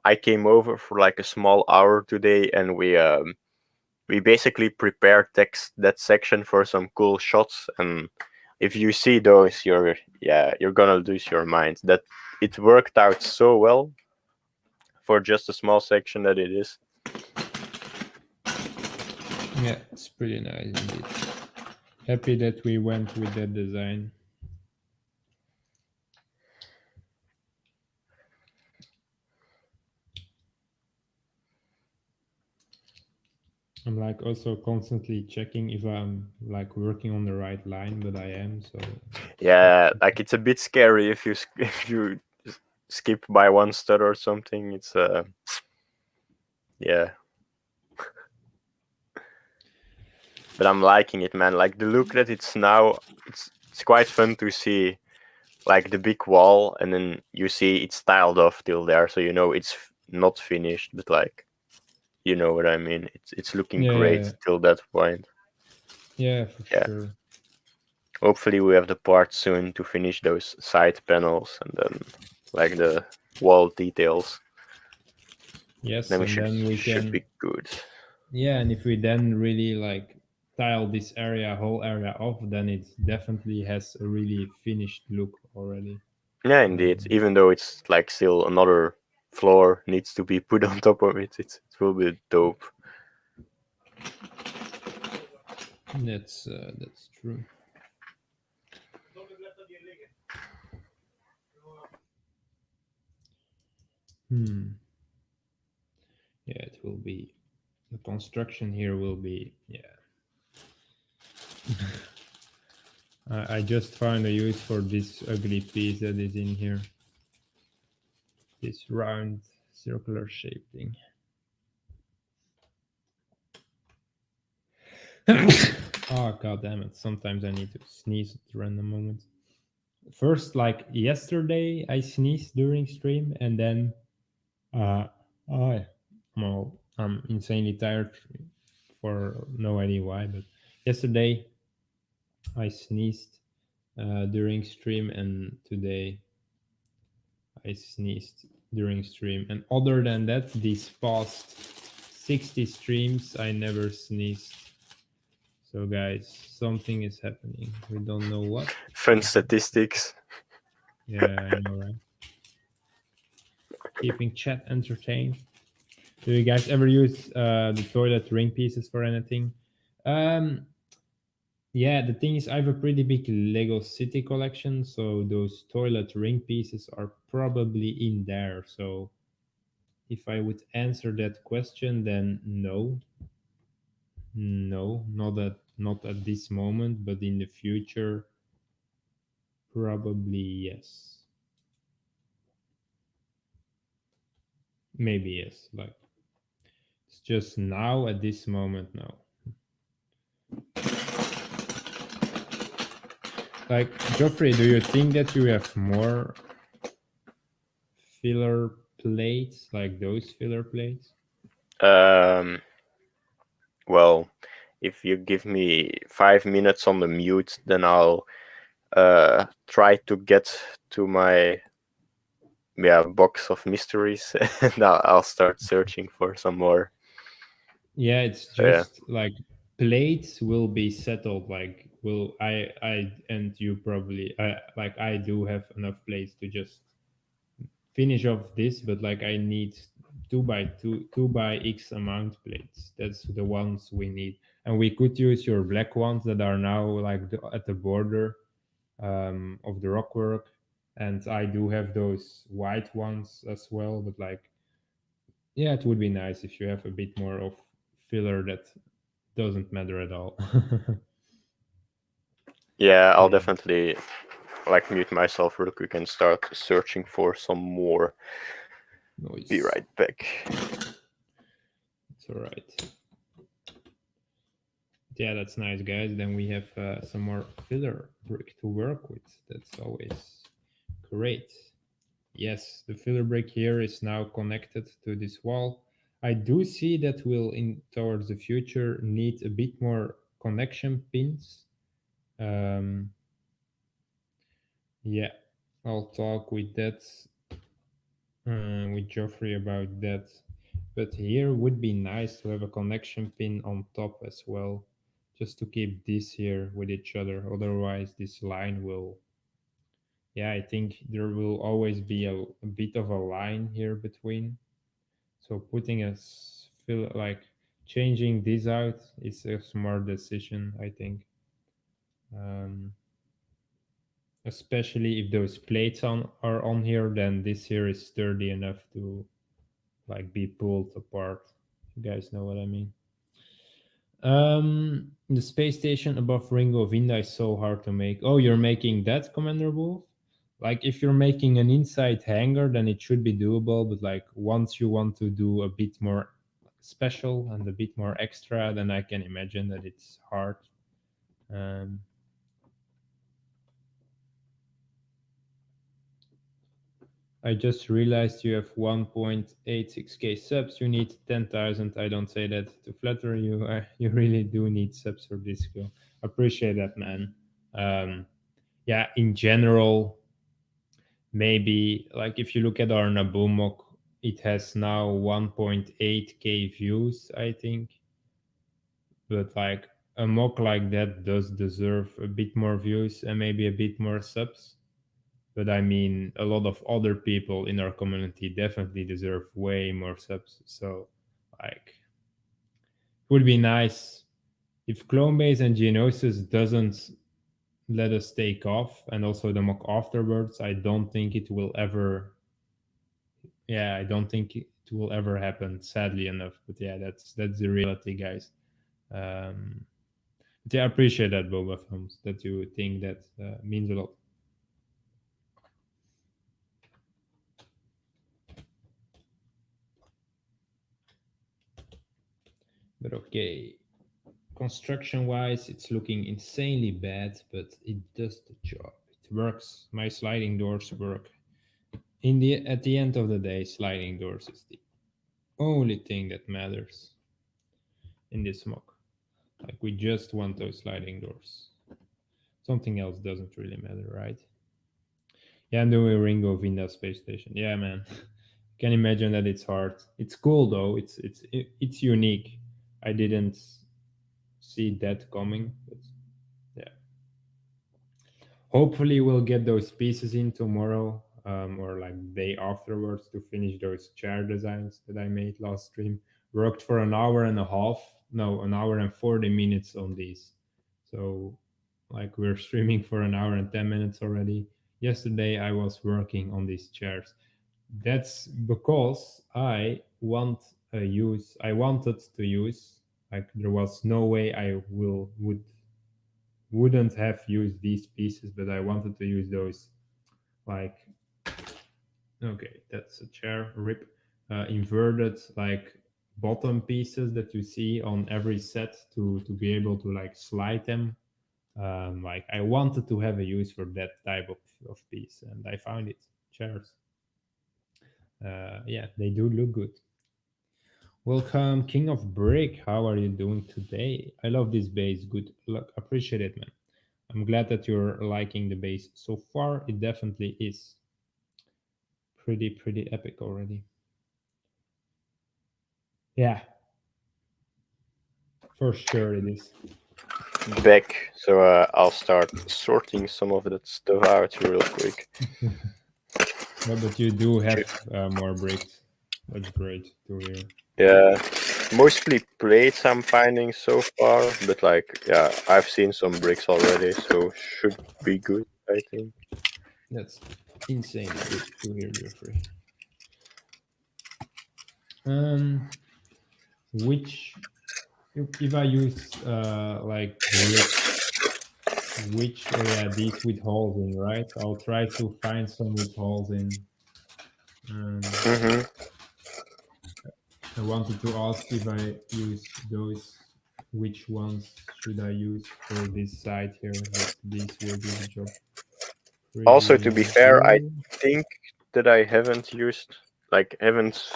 I came over for like a small hour today, and we basically prepared that section for some cool shots. And if you see those, you're gonna lose your mind. That it worked out so well for just a small section that it is. Yeah, it's pretty nice indeed. Happy that we went with that design. I'm like also constantly checking if I'm like working on the right line, but I am. So Yeah, like it's a bit scary if you if you skip by one stud or something. It's yeah. But I'm liking it, man. Like the look that it's now, it's quite fun to see, like the big wall, and then you see it's tiled off till there, so you know it's not finished. But like, you know what I mean? It's looking great till that point. Yeah, for sure. Hopefully, we have the part soon to finish those side panels and then like the wall details. Yes, Then and we should can. be good. Yeah, and if we then really like tile this whole area off, then it definitely has a really finished look already. Yeah, indeed. Even though it's like still another floor needs to be put on top of it, it will be dope. That's true. Yeah, it will be. The construction here will be. Yeah. I just found a use for this ugly piece that is in here. This round circular shape thing. Oh god damn it. Sometimes I need to sneeze at random moments. First, like yesterday, I sneezed during stream, and then I'm insanely tired for no idea why, but yesterday I sneezed during stream, and today I sneezed during stream. And other than that, these past 60 streams, I never sneezed. So, guys, something is happening. We don't know what. Fun statistics. Yeah, I know, right? keeping chat entertained. Do you guys ever use the toilet ring pieces for anything? Um, yeah, the thing is, I have a pretty big Lego City collection, so those toilet ring pieces are probably in there. So if I would answer that question, then no, no, not at this moment, but in the future, probably yes. Maybe yes. Like it's just now at this moment, no. Like Geoffrey, do you think that you have more filler plates, like those filler plates? Um, well, if you give me 5 minutes on the mute, then I'll try to get to my box of mysteries, and I'll start searching for some more. Yeah, it's So, yeah. just like plates will be settled. Like will I and you probably I do have enough plates to just finish off this, but like I need two by X amount plates. That's the ones we need, and we could use your black ones that are now like at the border of the rockwork, and I do have those white ones as well. But like, yeah, it would be nice if you have a bit more of filler that doesn't matter at all. Yeah, I'll Yeah. definitely like mute myself real quick and start searching for some more. Be Noise. right back. It's all right. Yeah, that's nice, guys. Then we have some more filler brick to work with. That's always great. Yes, the filler brick here is now connected to this wall. I do see that we'll in towards the future need a bit more connection pins. Um, yeah, I'll talk with that with Geoffrey about that. But here would be nice to have a connection pin on top as well, just to keep this here with each other. Otherwise, this line will. Yeah, I think there will always be a bit of a line here between. So putting feel like changing this out is a smart decision, I think. Um, Especially if those plates are on here, then this here is sturdy enough to like be pulled apart. You guys know what I mean. The space station above Ringo Vinda is so hard to make. Oh, you're making that, Commander Wolf? Like if you're making an inside hangar, then it should be doable. But like once you want to do a bit more special and a bit more extra, then I can imagine that it's hard. Um, I just realized you have 1.86k subs. You need 10,000. I don't say that to flatter you. You really do need subs for this skill. Appreciate that, man. Yeah, in general, maybe like if you look at our Naboo mock, it has now 1.8k views, I think. But like a mock like that does deserve a bit more views and maybe a bit more subs. But I mean, a lot of other people in our community definitely deserve way more subs. So, like, it would be nice if Clonebase and Geonosis doesn't let us take off, and also the mock afterwards. I don't think it will ever. Yeah, I don't think it will ever happen. Sadly enough, but yeah, that's the reality, guys. Um, but yeah, I appreciate that, Boba Films, that you think that means a lot. But okay, construction wise, it's looking insanely bad, but it does the job. It works. My sliding doors work. At the end of the day, sliding doors is the only thing that matters in this mock. Like we just want those sliding doors. Something else doesn't really matter, right? Yeah, and then we Ringo Vinda space station. Yeah, man. Can imagine that it's hard. It's cool though. It's unique. I didn't see that coming, but yeah. Hopefully we'll get those pieces in tomorrow. or like day afterwards to finish those chair designs that I made last stream. Worked for an hour and a half, no, an hour and 40 minutes on these. So like we're streaming for an hour and 10 minutes already. Yesterday I was working on these chairs. That's because I wanted to use, like there was no way I wouldn't have used these pieces, but I wanted to use those, like, okay, that's a chair rip, inverted like bottom pieces that you see on every set to be able to like slide them. Like I wanted to have a use for that type of piece, and I found it. Chairs. Yeah, they do look good. Welcome, King of Brick. How are you doing today? I love this base. Good luck. Appreciate it, man. I'm glad that you're liking the base so far. It definitely is pretty epic already. Yeah, for sure it is. Back, so I'll start sorting some of that stuff out real quick. Yeah, but you do have more bricks. That's great to hear. Yeah, mostly plates I'm finding so far, but like, yeah, I've seen some bricks already, so should be good, I think. That's insane good to hear, Jeffrey. Which if I use like bricks, which these with holes in, right? I'll try to find some with holes in. Mm-hmm. I wanted to ask if I use those, which ones should I use for this side here? Like these will do the job. Also, to be fair, I Good. think that I haven't used, like, haven't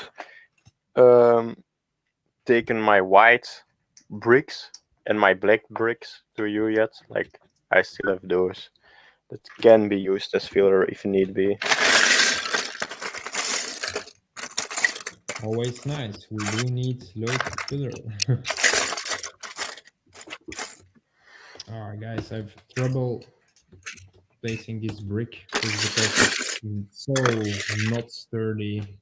taken my white bricks and my black bricks to you yet. Like, I still have those that can be used as filler if need be. Always nice. We do need loads of filler. Alright guys, I've trouble placing this brick just because it's so not sturdy,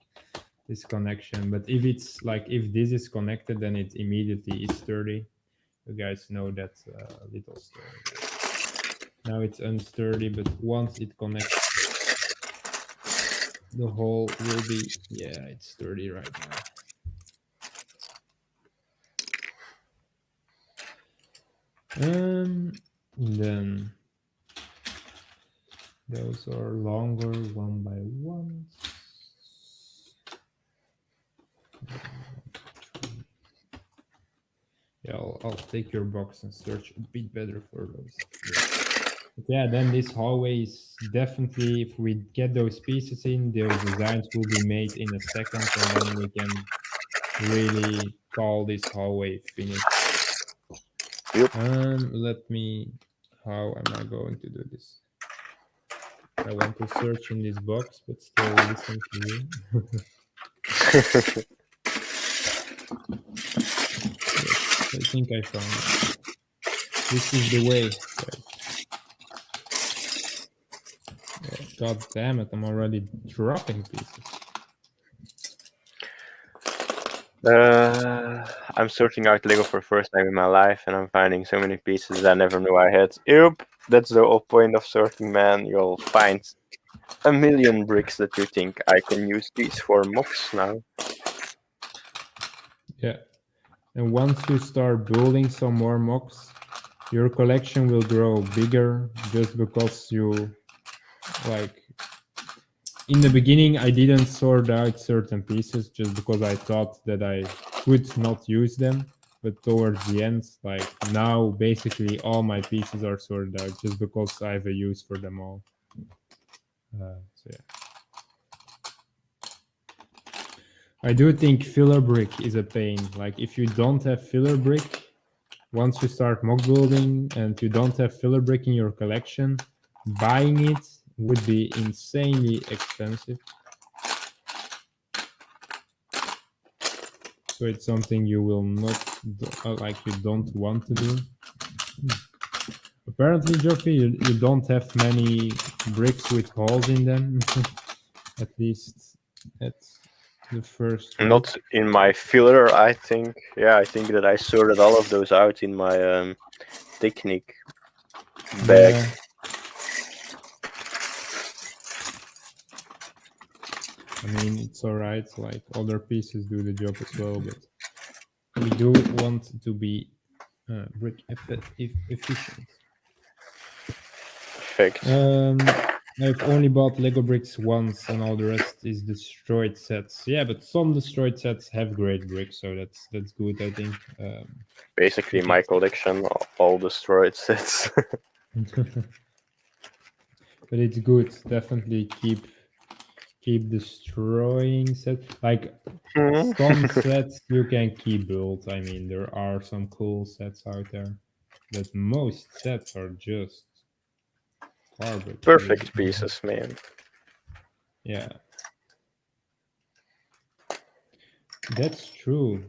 this connection. But if it's like, if this is connected, then it immediately is sturdy. You guys know that little story. Now it's unsturdy, but once it connects, the hole will be, yeah, it's sturdy right now. Then those are longer one by one. Yeah, I'll take your box and search a bit better for those. But yeah, then this hallway is definitely, if we get those pieces in, those designs will be made in a second, and then we can really call this hallway finished. Yep. Let me, how am I going to do this? I want to search in this box, but still listen to you. Yes, I think I found it. This is the way. Oh, God damn it, I'm already dropping pieces. I'm sorting out Lego for the first time in my life, and I'm finding so many pieces I never knew I had. Yep, that's the whole point of sorting, man. You'll find a million bricks that you think I can use these for mocks now. Yeah, and once you start building some more mocks, your collection will grow bigger, just because you, like, in the beginning I didn't sort out certain pieces just because I thought that I could not use them, but towards the end, like now basically all my pieces are sorted out just because I have a use for them all. So yeah, I do think filler brick is a pain. Like if you don't have filler brick, once you start mock building and you don't have filler brick in your collection, buying it would be insanely expensive. So it's something you will not do, like you don't want to do. Apparently, Joffy, you don't have many bricks with holes in them. at least at the first Not in my filler, I think. Yeah, I think that I sorted all of those out in my technique bag. Yeah. I mean, it's all right. Like other pieces do the job as well, but we do want to be brick efficient. Perfect. I've only bought Lego bricks once, and all the rest is destroyed sets. Yeah, but some destroyed sets have great bricks, so that's good, I think. Basically, okay. my collection, all destroyed sets. But it's good. Definitely keep destroying sets. Like some sets you can keep built. I mean, there are some cool sets out there, but most sets are just garbage. Perfect pieces, man. Yeah, that's true.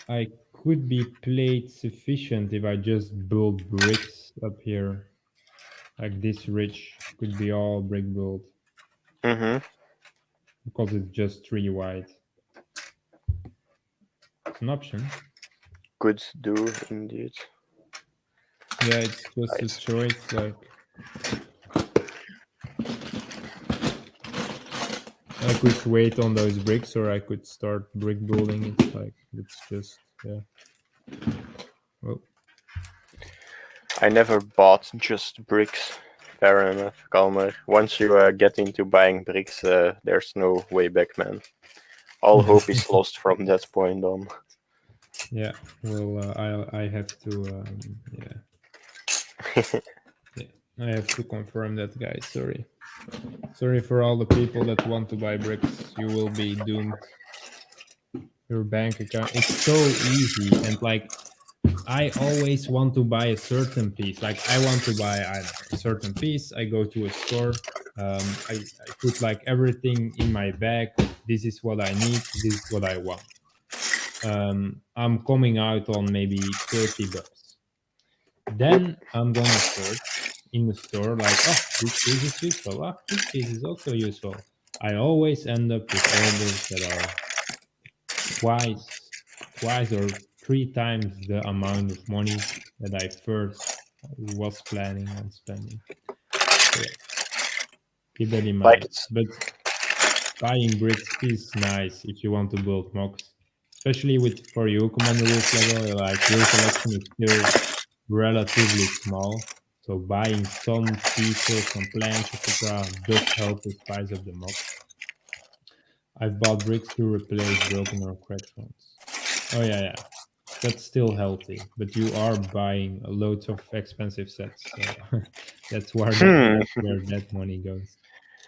I could be plate sufficient if I just build bricks up here. Like this ridge could be all brick built because it's just 3 wide. It's an option. Could do indeed. Yeah, it's just Nice. a choice. Like I could wait on those bricks, or I could start brick building. It's like it's just yeah. Well, I never bought just bricks. Fair enough, Kalmer. Once you get into buying bricks, there's no way back, man. All hope is lost from that point on. yeah. Well, I have to yeah. Yeah, I have to confirm that, guys. Sorry for all the people that want to buy bricks. You will be doomed. Your bank account. It's so easy, and like I always want to buy a certain piece. Like I want to buy a certain piece. I go to a store. I put like everything in my bag. This is what I need. This is what I want. I'm coming out on maybe $30. Then I'm gonna search in the store like, oh, this piece is useful. Ah, this piece is also useful. I always end up with orders that are twice or 3 times the amount of money that I first was planning on spending. So yeah, keep that in mind. But buying bricks is nice if you want to build mocks, especially with for you Commander Wolf level. Like your collection is still relatively small, so buying some pieces, some planks, etc., does help the size of the mocks. I've bought bricks to replace broken or cracked ones. Oh yeah, that's still healthy, but you are buying loads of expensive sets, so that's where that money goes.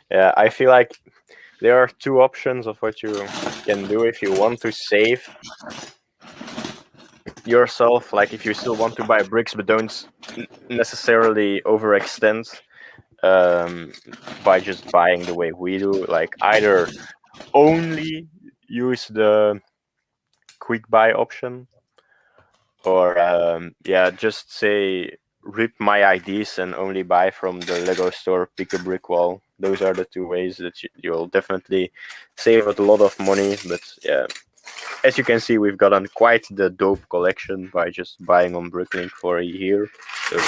Yeah, I feel like there are two options of what you can do if you want to save yourself. Like if you still want to buy bricks, but don't necessarily overextend by just buying the way we do. Like either only use the quick buy option, or just say rip my IDs and only buy from the Lego store, pick a brick wall. Those are the two ways that you'll definitely save a lot of money. But yeah, as you can see, we've gotten quite the dope collection by just buying on Bricklink for a year. So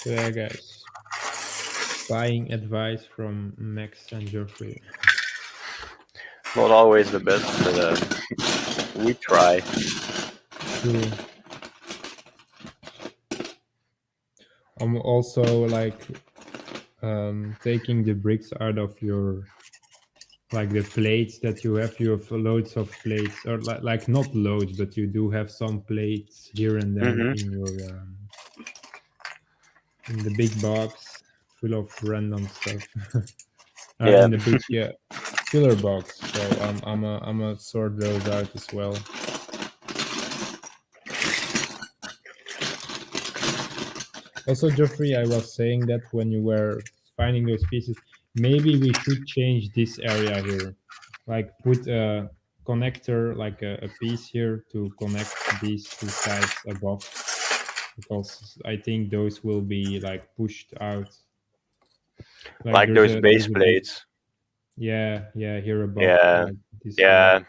So yeah, guys, buying advice from Max and Geoffrey. not always the best, but we try. True. I'm also like taking the bricks out of your like the plates that you have. You have loads of plates, or like not loads, but you do have some plates here and there in your in the big box full of random stuff. In the big filler box. So I'm gonna sort those out as well. Also, Geoffrey, I was saying that when you were finding those pieces, maybe we should change this area here. Like put a connector, like a piece here to connect these two sides above, because I think those will be like pushed out. Like Like those base there's a big, plates. yeah, here above, Yeah, like this way. yeah.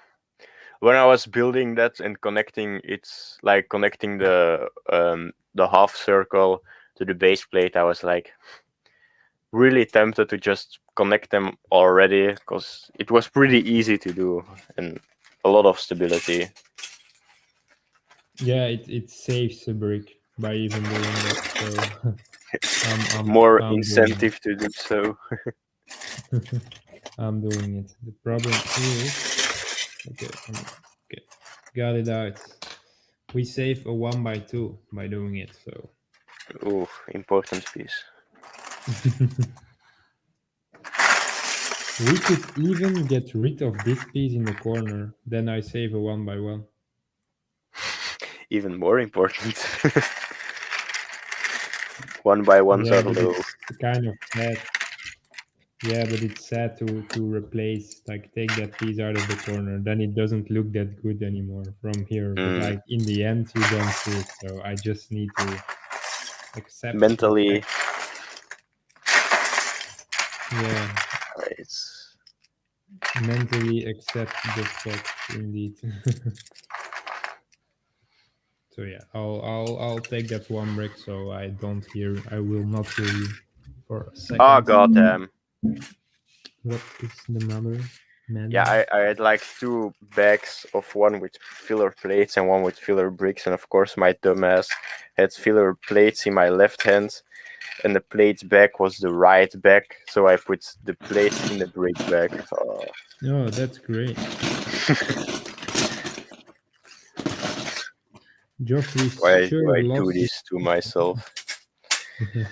When I was building that and connecting, it's like connecting the half circle to the base plate. I was like really tempted to just connect them already because it was pretty easy to do and a lot of stability. Yeah, it saves a brick by even doing that. So More I'm doing incentive to do so. it. I'm doing it. The problem is, okay, okay, got it out. We save a 1 by 2 by doing it. So Ooh, important piece. we could even get rid of this piece in the corner. Then I save a 1 by 1. Even more important. One by ones Yeah, are but low. it's kind of sad. Yeah, but it's sad to replace, like take that piece out of the corner. Then it doesn't look that good anymore from here. But Mm, like in the end, you don't see it. So I just need to accept the mentally, fact. Yeah, it's mentally accept the fact indeed. So yeah, I'll take that 1 brick so I will not hear you for a oh second. goddamn. What is the matter, Yeah, man? I had like 2 bags of one with filler plates and one with filler bricks, and of course my dumbass had filler plates in my left hand, and the plates bag was the right bag, so I put the plates in the brick bag. Oh. Oh, that's great. Joffrey Why sure do I do loves this to myself? it.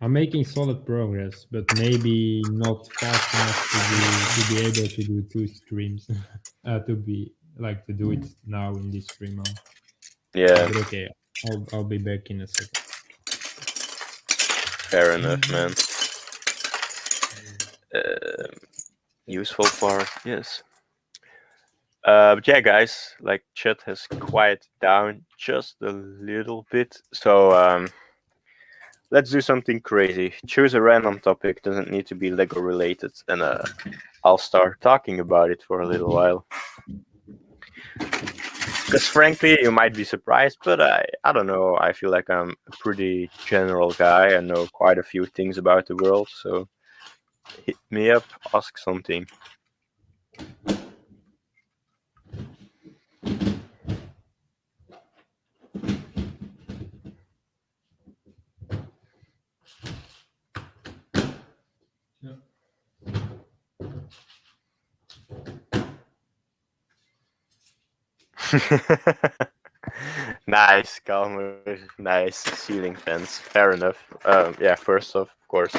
I'm making solid progress, but maybe not fast enough to be able to do 2 streams. To be like to do it now in this stream mode. Yeah, But okay, I'll be back in a second. fair enough, man. Useful part, yes. But yeah, guys, like chat has quieted down just a little bit, so let's do something crazy. Choose a random topic, doesn't need to be Lego related, and I'll start talking about it for a little while. Because frankly, you might be surprised, but I don't know. I feel like I'm a pretty general guy. I know quite a few things about the world, so hit me up, ask something. Yeah. Nice, Calmer. Nice ceiling fans. Fair enough. Yeah, first off, of course.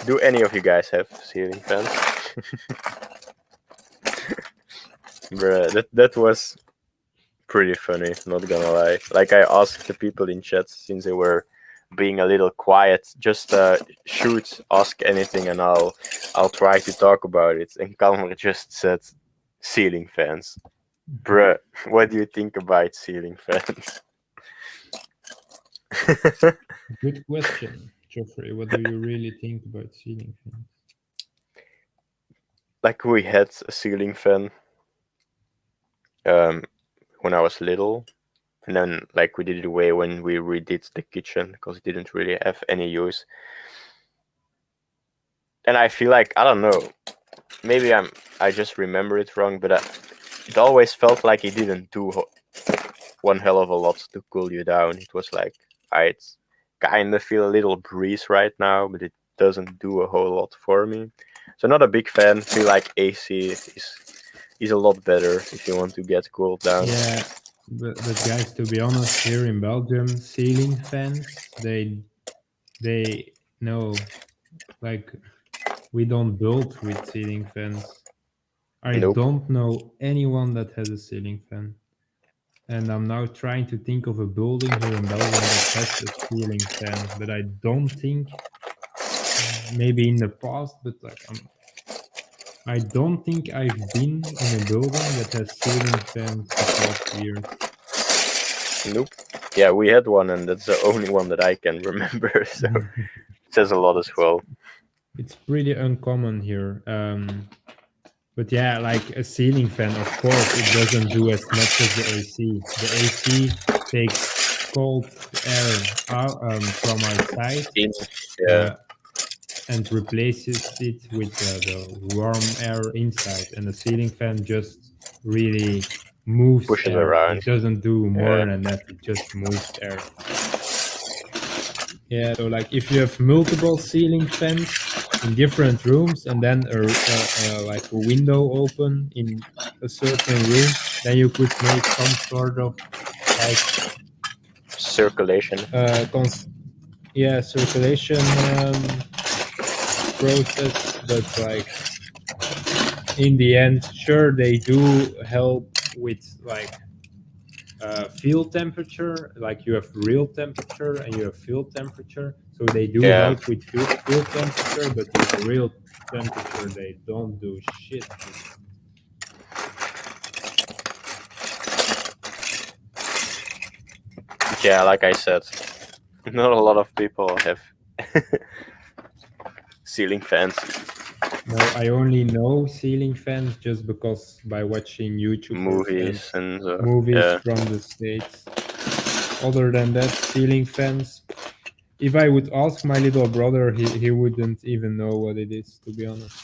Do any of you guys have ceiling fans? Bruh, that was pretty funny, not gonna lie. Like I asked the people in chat since they were being a little quiet, just shoot, ask anything and I'll try to talk about it. And Calmer just said ceiling fans. Bruh, what do you think about ceiling fans? Good question, Geoffrey. What do you really think about ceiling fans? Like we had a ceiling fan um, when I was little, and then like we did it away when we redid the kitchen because it didn't really have any use. And I feel like I don't know, maybe I just remember it wrong, but it always felt like it didn't do one hell of a lot to cool you down. It was like I kind of feel a little breeze right now, but it doesn't do a whole lot for me. So not a big fan. Feel like AC is a lot better if you want to get cooled down. Yeah, but guys, to be honest, here in Belgium, ceiling fans, they no, like we don't build with ceiling fans. I Nope. don't know anyone that has a ceiling fan. and I'm now trying to think of a building here in Belgium that has a ceiling fan, but I don't think, maybe in the past, but like I don't think I've been in a building that has ceiling fans the past years. Nope. Yeah, we had one, and that's the only one that I can remember. So it says a lot as well. It's pretty uncommon here. But yeah, like a ceiling fan, of course, it doesn't do as much as the AC. The AC takes cold air out, from outside, In, yeah, uh, and replaces it with the warm air inside. And the ceiling fan just really moves pushes air. around. It doesn't do more Yeah. than that. It just moves air. Yeah, so like if you have multiple ceiling fans in different rooms and then like a window open in a certain room, then you could make some sort of like Circulation. circulation process. But like in the end, sure, they do help with like field temperature. Like you have real temperature and you have field temperature, so they do Yeah. help with field temperature, but with real temperature they don't do shit. Yeah, like I said, not a lot of people have ceiling fans. No, I only know ceiling fans just because by watching YouTubers Movies and and movies yeah. from the States. Other than that, ceiling fans, if I would ask my little brother, he wouldn't even know what it is, to be honest.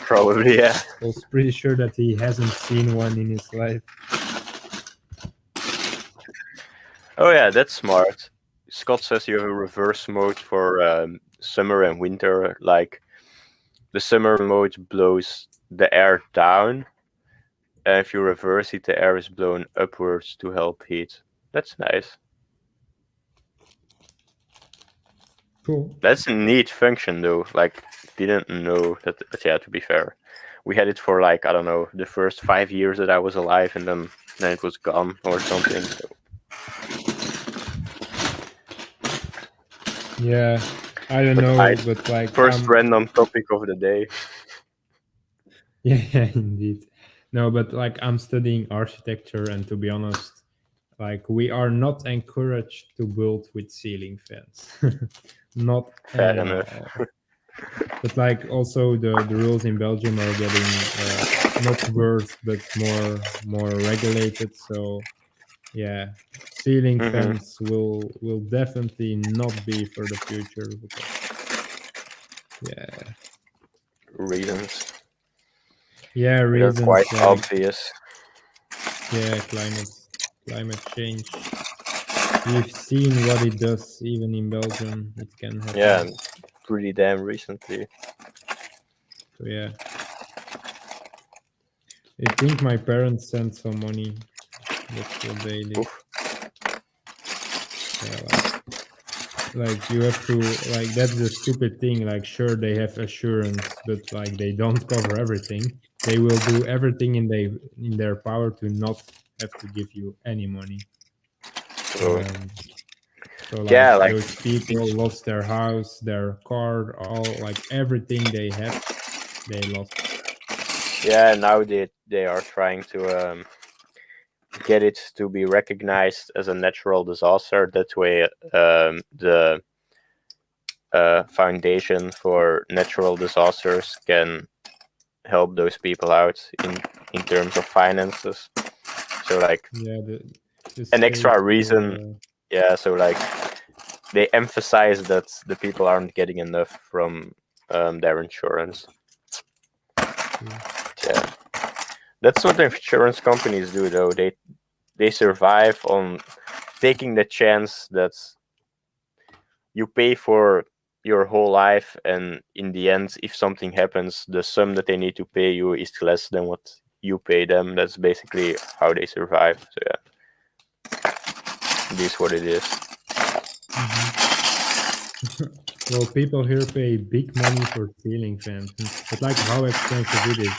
Probably, yeah. I was pretty sure that he hasn't seen one in his life. Oh yeah, that's smart. Scott says you have a reverse mode for summer and winter. Like the summer mode blows the air down, and if you reverse it, the air is blown upwards to help heat. That's nice. Cool. That's a neat function though. Like, didn't know that. But yeah, to be fair, we had it for like, I don't know, the first 5 years that I was alive, and then it was gone or something. So. Yeah, I don't But know, but like first random topic of the day. yeah, indeed. No, but like I'm studying architecture, and to be honest, like we are not encouraged to build with ceiling fans. Not Fair at enough. all. But like also the rules in Belgium are getting not worse but more regulated. So yeah, ceiling fans will definitely not be for the future because yeah. Reasons. Yeah, They're reasons quite like obvious. yeah, climate change. We've seen what it does even in Belgium. It can happen. Yeah, pretty damn recently. So yeah. I think my parents sent some money. That's what they did. Oof. Yeah, like you have to like that's the stupid thing. Like sure they have assurance, but like they don't cover everything. They will do everything in their power to not have to give you any money. So, So like yeah, like those people lost their house, their car, all like everything they had, they lost. yeah, now they are trying to get it to be recognized as a natural disaster. That way, the foundation for natural disasters can help those people out in terms of finances. So like Yeah, an extra reason. Yeah, so like they emphasize that the people aren't getting enough from their insurance. Yeah, that's what insurance companies do, though. They survive on taking the chance that you pay for your whole life, and in the end, if something happens, the sum that they need to pay you is less than what you pay them. That's basically how they survive. So yeah, it is what it is. Well, people here pay big money for ceiling fans, but like how expensive it is.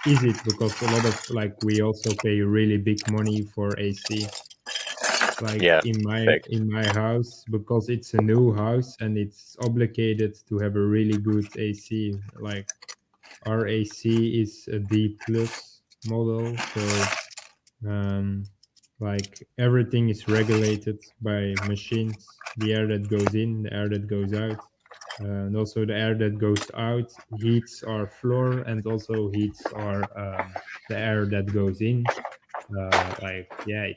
is it? Because a lot of like we also pay really big money for AC. Like Yeah, in fact. my house, because it's a new house and it's obligated to have a really good AC. Like our AC is a D plus model, so um, like everything is regulated by machines. The air that goes in, the air that goes out, and also the air that goes out heats our floor and also heats our the air that goes in. Like yeah,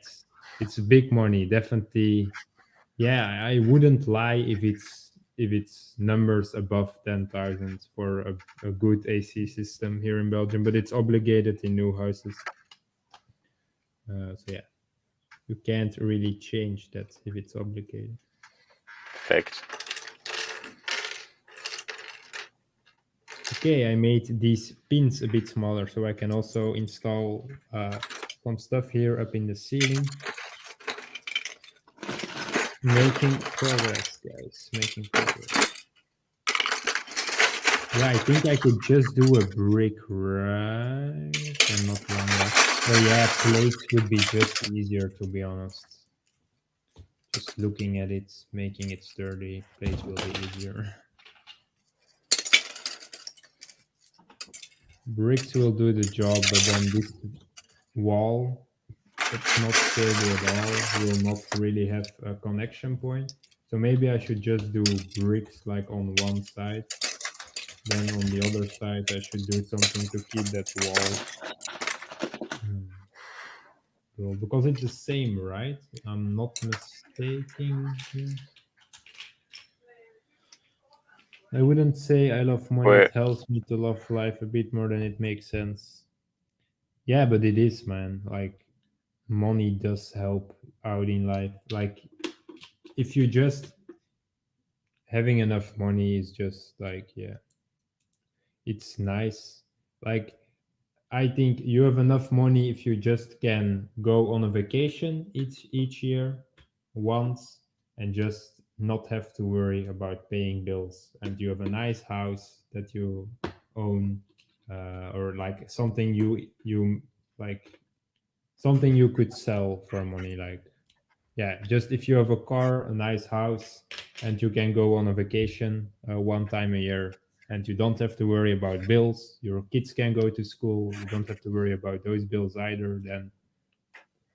it's big money, definitely. Yeah, I wouldn't lie if it's numbers above 10,000 for a good AC system here in Belgium, but it's obligated in new houses. So yeah, you can't really change that if it's obligated. Fact. Okay, I made these pins a bit smaller so I can also install some stuff here up in the ceiling. Making progress, guys. Making progress. Yeah, I think I could just do a brick, right? I'm not wrong, right? Oh yeah, plates would be just easier, to be honest. Just looking at it, making it sturdy, plates will be easier. Bricks will do the job, but then this wall that's not stable at all will not really have a connection point. So maybe I should just do bricks like on one side. Then on the other side, I should do something to keep that wall. Well, because it's the same, right? I'm not mistaking here. I wouldn't say I love money. It Wait, helps me to love life a bit more than it makes sense. Yeah, but it is, man. Like, money does help out in life. Like, if you just having enough money is just like, yeah, it's nice. Like, I think you have enough money if you just can go on a vacation each year once and just not have to worry about paying bills, and you have a nice house that you own, or like something you like something you could sell for money. Like yeah, just if you have a car, a nice house, and you can go on a vacation one time a year, and you don't have to worry about bills. Your kids can go to school. You don't have to worry about those bills either.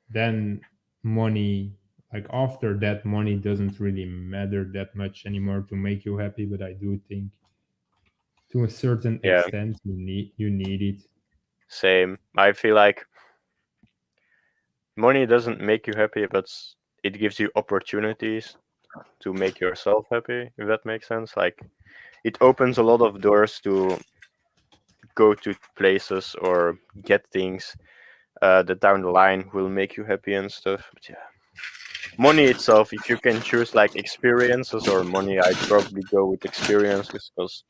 Then money, like after that, money doesn't really matter that much anymore to make you happy. But I do think to a certain yeah, extent you need it. same. I feel like money doesn't make you happy, but it gives you opportunities to make yourself happy, if that makes sense. Like, it opens a lot of doors to go to places or get things that down the line will make you happy and stuff. But yeah, money itself, if you can choose like experiences or money, I'd probably go with experiences because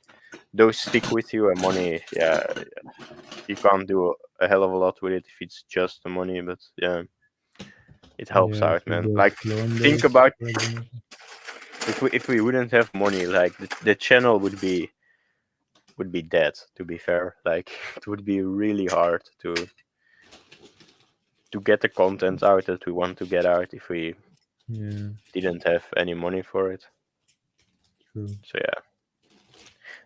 those stick with you. And money, yeah, you can't do a hell of a lot with it if it's just the money. But yeah, it helps Yeah, out, if you man. go Like, slow on think those, about probably. if we wouldn't have money, like the channel would be dead. To be fair, like it would be really hard to get the content out that we want to get out if we Yeah, didn't have any money for it. true. So yeah,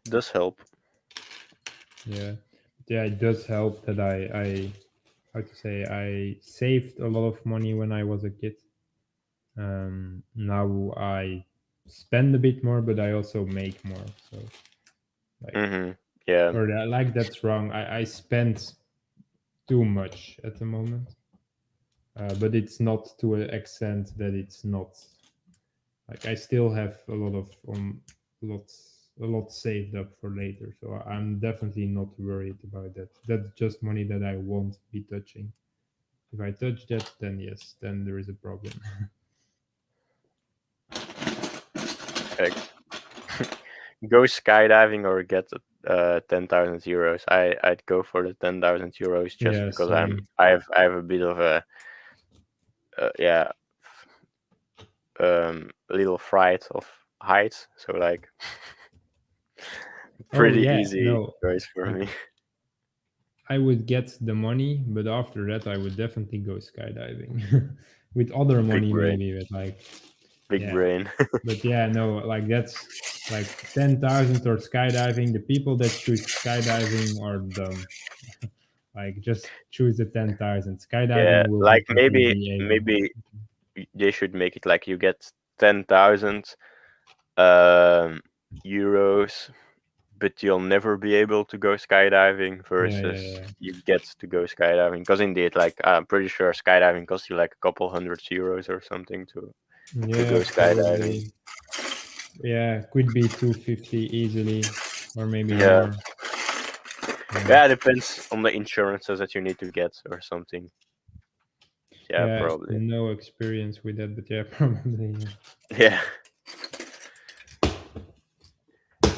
it does help. Yeah, yeah, it does help that I how to say I saved a lot of money when I was a kid. Now I spend a bit more, but I also make more. So like, Yeah, or like that's wrong. I spend too much at the moment, but it's not to an extent that it's not like I still have a lot of a lot saved up for later. So I'm definitely not worried about that. That's just money that I won't be touching. If I touch that, then yes, then there is a problem. fact. Go skydiving or get 10,000 euros. I'd go for the 10,000 euros just Yeah, because same. I have a bit of a yeah, little fright of heights. So like, Oh pretty yeah, easy no. choice for I me. I would get the money, but after that, I would definitely go skydiving with other Big money, brain. maybe. But like, Big yeah, brain. but yeah, no, like that's like 10,000 towards skydiving. The people that choose skydiving are dumb. Like, just choose the 10,000. Yeah, Skydiving will like definitely be able. maybe they should make it like you get 10,000 um, euros, but you'll never be able to go skydiving Yeah, yeah, versus yeah. you get to go skydiving. Because indeed, like I'm pretty sure skydiving costs you like a couple hundred euros or something to Yeah, go skydiving. probably. Yeah, could be 250 easily, or maybe Yeah, more. Yeah, yeah, it depends on the insurances that you need to get or something. Yeah, yeah, probably. no experience with that, but yeah, probably. Yeah.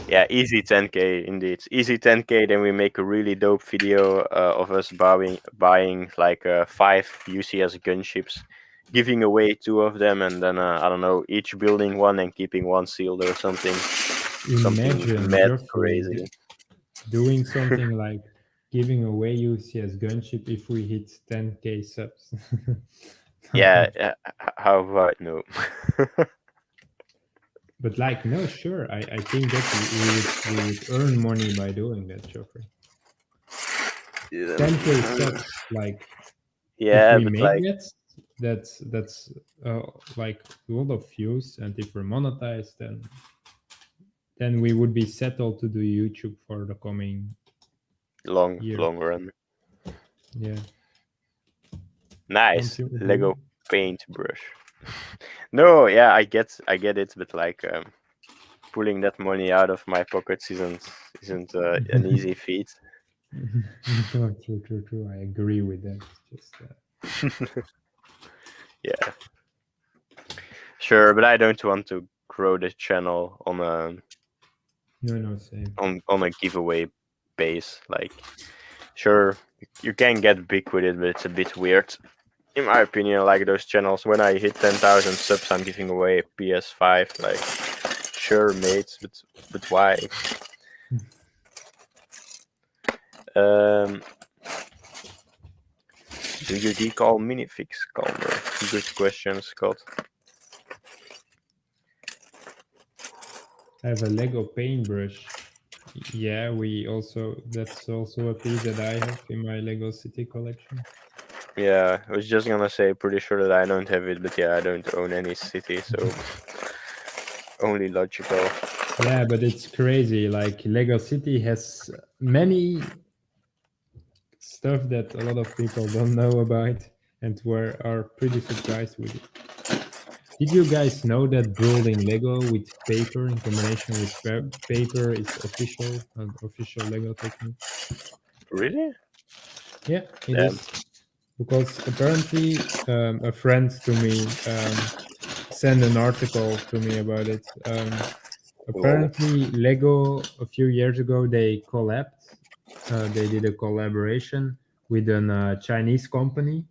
Yeah, easy 10k indeed. Easy 10k. Then we make a really dope video of us buying like 5 UCS gunships, giving away 2 of them, and then I don't know, each building one and keeping one sealed or something. Something Imagine mad Geoffrey crazy. doing something like giving away UCS gunship if we hit 10k subs. Yeah. How about no? But like, no, sure. I think that we would earn money by doing that, Geoffrey. 10k subs, like if Yeah, we but make like that, that's like a lot of views, and if we're monetized, then we would be settled to do YouTube for the coming long year. run. Yeah. Nice Don't you agree? Lego paintbrush. No, yeah, I get it, but like pulling that money out of my pockets isn't an easy feat. No, true. I agree with that. Just Yeah, sure, but I don't want to grow the channel no, same. on a giveaway base. Like, sure, you can get big with it, but it's a bit weird, in my opinion. Like those channels, when I hit 10,000 subs, I'm giving away a PS5. Like, sure, mates, but why? Um, do you decall minifix calmer? Good question, Scott. I have a Lego paintbrush. Yeah, that's also a piece that I have in my Lego City collection. Yeah, I was just gonna say, pretty sure that I don't have it, but yeah, I don't own any city, so only logical. Yeah, but it's crazy. Like, Lego City has many stuff that a lot of people don't know about and are pretty surprised with it. Did you guys know that building Lego with paper in combination with paper is an official Lego technique? Really? Yeah, it Damn. is. Because apparently, a friend to me sent an article to me about it. Lol. Apparently, Lego a few years ago they collabed. They did a collaboration with a Chinese company,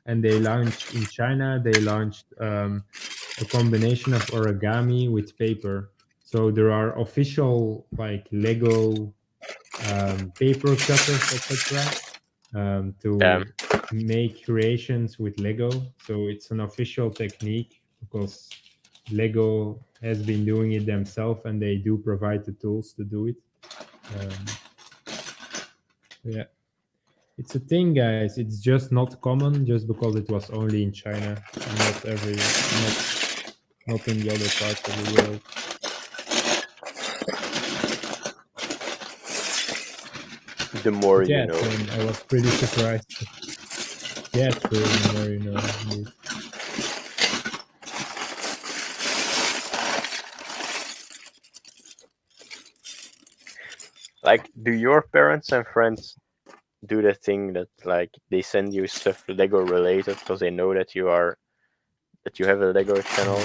and they launched in China. They launched a combination of origami with paper. So there are official like Lego paper cutters, etc., to Damn. make creations with Lego. So it's an official technique because Lego has been doing it themselves, and they do provide the tools to do it. Yeah, it's a thing, guys. It's just not common just because it was only in China, not in the other parts of the world. The more But you yeah, know. same. I was pretty surprised. Yeah, true. The more you know. Indeed. Like, do your parents and friends do the thing that like they send you stuff Lego related because they know that you have a Lego channel?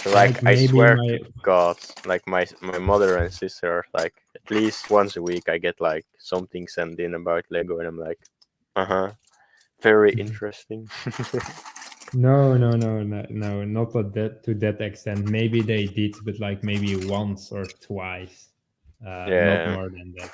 So, like, Like, I maybe swear my to God, like my mother and sister, like at least once a week, I get like something sent in about Lego, and I'm like, very interesting. no, not to that extent. Maybe they did, but like maybe once or twice, not Yeah, more than that.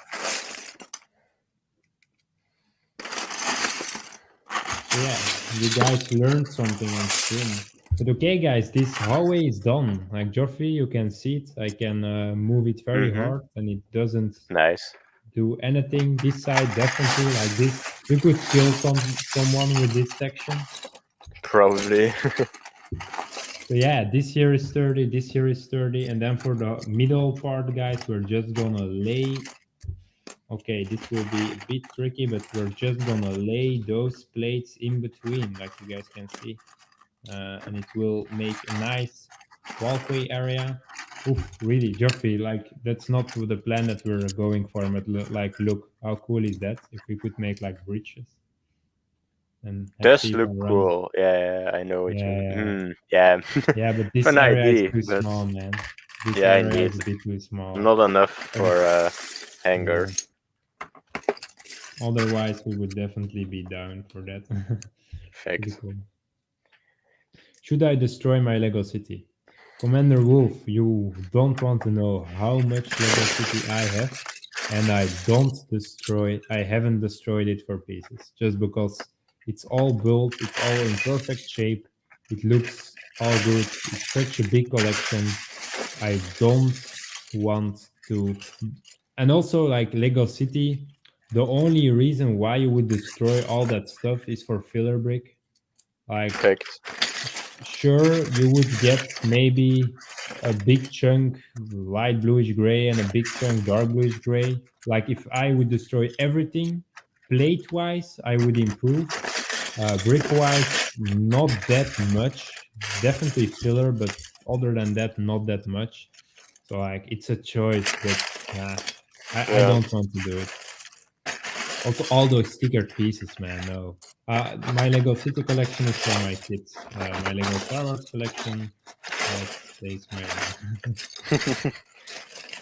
Yeah, you guys learned something on stream. But okay, guys, this hallway is done. Like Joffrey, you can see it. I can move it very hard, and it doesn't Nice. do anything. This side definitely like this. You could kill someone with this section. Probably. So yeah, this here is 30, this here is 30, and then for the middle part, guys, we're just gonna lay. Okay, this will be a bit tricky, but we're just gonna lay those plates in between, like you guys can see, and it will make a nice walkway area. Oof, really, Joffrey, like that's not the plan that we're going for, but like, look, how cool is that? If we could make like bridges and have Does people look run. cool. Yeah, I know what you Yeah, mean. Yeah. yeah, but this Fun area is idea, too but small, man. This yeah, area indeed. is a bit too small. Not enough for Yeah. hangar. Otherwise, we would definitely be down for that. Pretty Perfect. cool. Should I destroy my Lego city? Commander Wolf, you don't want to know how much Lego city I have, and I haven't destroyed it for pieces, just because it's all built, it's all in perfect shape, it looks all good, it's such a big collection. I don't want to. And also, like Lego City, the only reason why you would destroy all that stuff is for filler brick. Like, Perfect. sure, you would get maybe a big chunk light bluish gray and a big chunk dark bluish gray. Like, if I would destroy everything plate wise, I would improve. Brick wise, not that much. Definitely filler, but other than that, not that much. So like it's a choice, but nah, I Yeah. don't want to do it. Also, all those stickered pieces, man. No, my Lego City collection is for my kids. My Lego Star Wars collection that stays my own.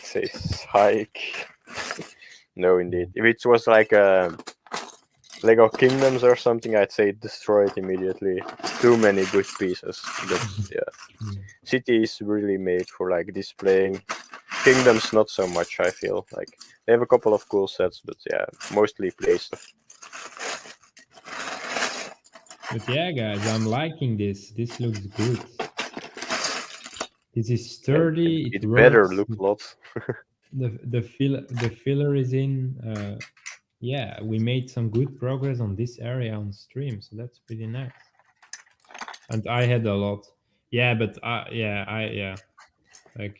Says hike. No, indeed. If it was like a Lego Kingdoms or something, I'd say destroy it immediately. Too many good pieces. But yeah, City is really made for like displaying. Kingdoms not so much. I feel like they have a couple of cool sets, but yeah, mostly play stuff. But yeah, guys, I'm liking this. This looks good. This is sturdy. It It better works. look a lot. The filler is in. Yeah, we made some good progress on this area on stream, so that's pretty nice. And I had a lot. Yeah, but yeah, like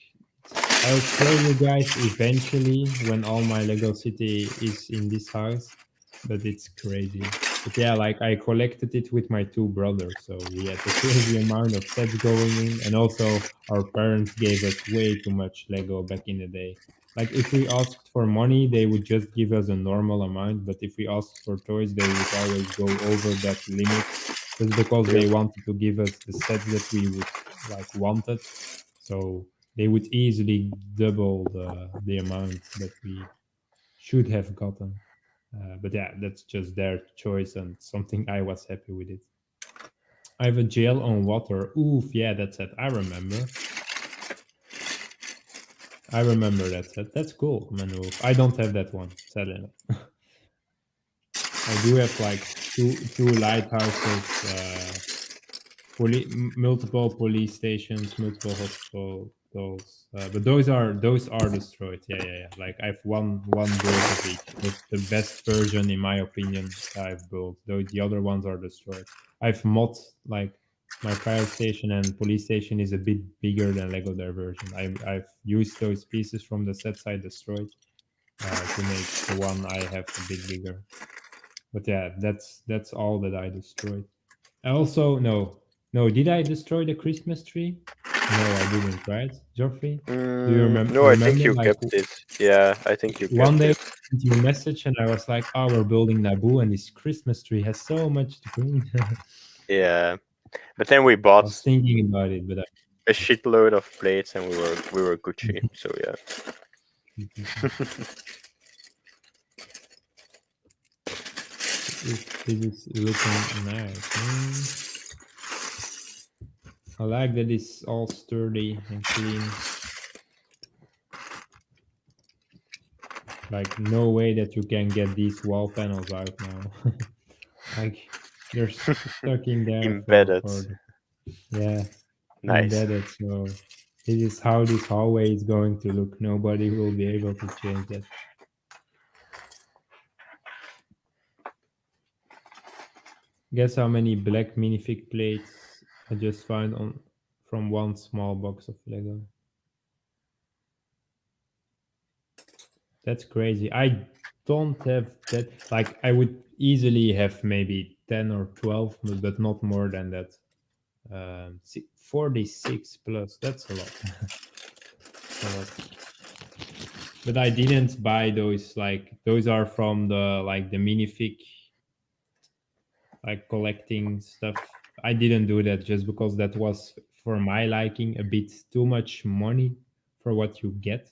I'll show you guys eventually when all my Lego City is in this house, but it's crazy. But yeah, like I collected it with my two brothers, so we had a crazy amount of sets going in, and also our parents gave us way too much Lego back in the day. Like if we asked for money, they would just give us a normal amount, but if we asked for toys, they would always go over that limit just because they Yep. wanted to give us the sets that we would like wanted. So they would easily double the amount that we should have gotten. But yeah, that's just their choice and something I was happy with it. I have a gel on water. Oof, yeah, that's it. I remember. I remember that set. That's cool, Commander Wolf. I don't have that one, sadly. I do have like two lighthouses, multiple police stations, multiple hospitals, but those are destroyed. Yeah. Like I've one build of each. That's the best version, in my opinion. I've built. Though the other ones are destroyed. I've mod like my fire station and police station is a bit bigger than Lego their version. I've used those pieces from the sets I destroyed to make the one I have a bit bigger. But yeah, that's all that I destroyed. I also no. Did I destroy the Christmas tree? No, I didn't. Right, Geoffrey? Do you No, I think remember? you Like kept it. Yeah, I think you one kept day, I it. sent you a message, and I was like, "Oh, we're building Naboo, and this Christmas tree has so much to clean." Yeah, but then we I bought was thinking about it, but a shitload of plates, and we were Gucci. So yeah. this is looking nice. I like that it's all sturdy and clean. Like no way that you can get these wall panels out now. Like They're stuck in there Embedded. Nice. embedded. So this is how this hallway is going to look. Nobody will be able to change that. Guess how many black minifig plates I just found on from one small box of Lego. That's crazy. I don't have that. Like I would easily have maybe 10 or 12, but not more than that. 46 plus. That's a lot. That's a lot. But I didn't buy those. Like those are from the minifig, like collecting stuff. I didn't do that just because that was for my liking a bit too much money for what you get.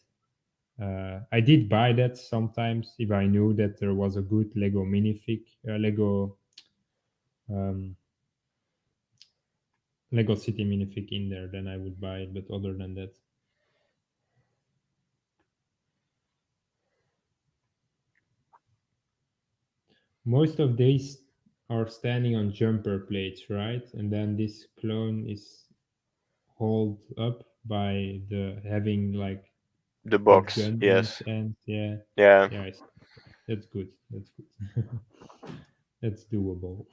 I did buy that sometimes if I knew that there was a good Lego minifig, um, Lego City minifig in there, then I would buy it. But other than that, most of these are standing on jumper plates, right? And then this clone is hauled up by the having like The the box. gun on Yes. its end. Yeah, Yeah. yeah, that's good. That's good. That's doable.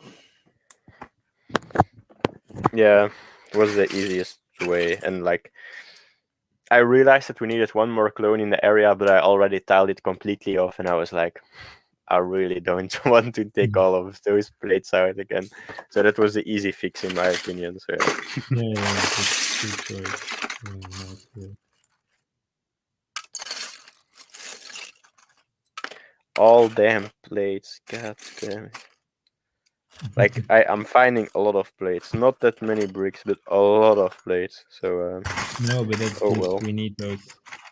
Yeah. It was the easiest way, and like I realized that we needed one more clone in the area, but I already tiled it completely off, and I was like, I really don't want to take all of those plates out again. So that was the easy fix in my opinion. So Yeah, that's good choice. Yeah, nice work. all damn plates, god damn it. Like I'm finding a lot of plates, not that many bricks, but a lot of plates. So No, but that's oh good. well. We need those.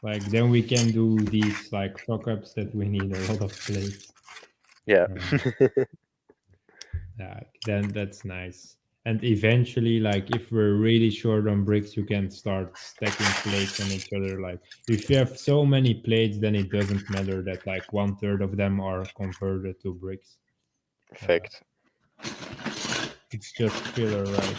Like then we can do these like fuck-ups that we need a lot of plates. Yeah. Yeah, then that's nice. And eventually, like if we're really short on bricks, you can start stacking plates on each other. Like if you have so many plates, then it doesn't matter that like 1/3 of them are converted to bricks. Perfect. It's just filler, right?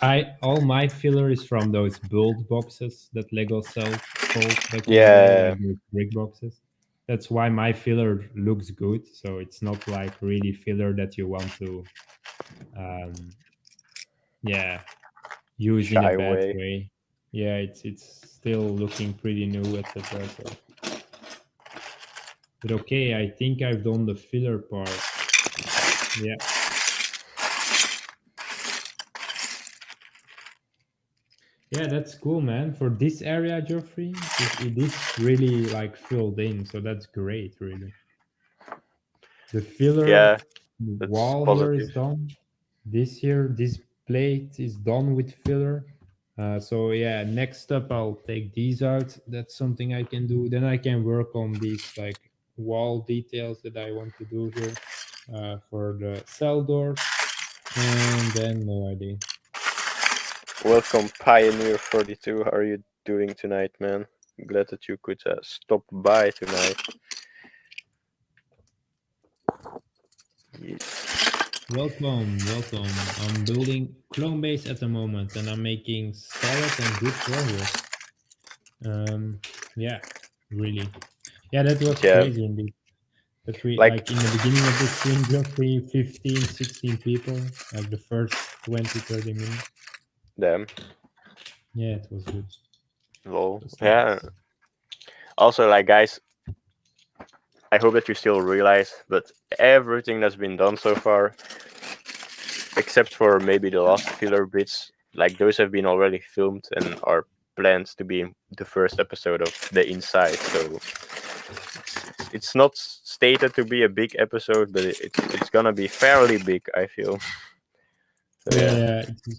Like all my filler is from those build boxes that Lego sold back in the day, Yeah. like those brick boxes. That's why my filler looks good. So it's not like really filler that you want to, um, yeah, use in a Shy bad way. way. Yeah, it's still looking pretty new, etc. So, but okay, I think I've done the filler part. Yeah. Yeah, that's cool, man. For this area, Geoffrey, it is really like filled in, so that's great, really. The Yeah, filler that's wall here is positive. done. This plate is done with filler. So yeah, next up I'll take these out. That's something I can do. Then I can work on these like wall details that I want to do here for the cell doors. And then no idea. Welcome, Pioneer 42. How are you doing tonight, man? Glad that you could stop by tonight. Welcome, welcome. I'm building clone base at the moment and I'm making solid and good progress. Yeah, really. Yeah, that was Yeah, crazy indeed. That we like like in the beginning of the stream, Geoffrey, 15, 16 people, like the first 20, 30 minutes. them. Yeah, it was good. Lol. It was Yeah. nice. Also, like guys, I hope that you still realize, but everything that's been done so far, except for maybe the last filler bits, like those have been already filmed and are planned to be in the first episode of The Inside. So it's not stated to be a big episode, but it's gonna be fairly big, I feel. So Yeah, yeah. yeah.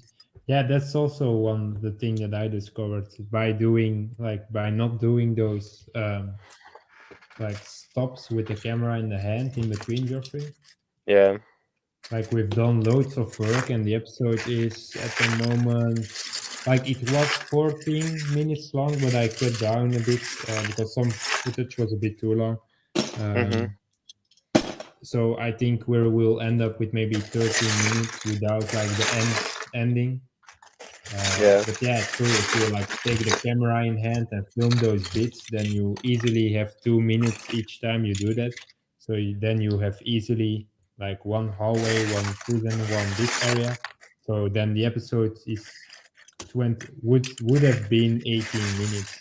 Yeah, that's also one the thing that I discovered by doing like by not doing those like stops with the camera in the hand in between, Geoffrey. Yeah. Like we've done loads of work and the episode is at the moment like it was 14 minutes long, but I cut down a bit because some footage was a bit too long. Mm-hmm. um, so I think we will end up with maybe 13 minutes without like the ending. Yeah. But yeah, true. If you like take the camera in hand and film those bits, then you easily have 2 minutes each time you do that. So then you have easily like one hallway, one prison, one this area. So then the episode is 20 would have been 18 minutes.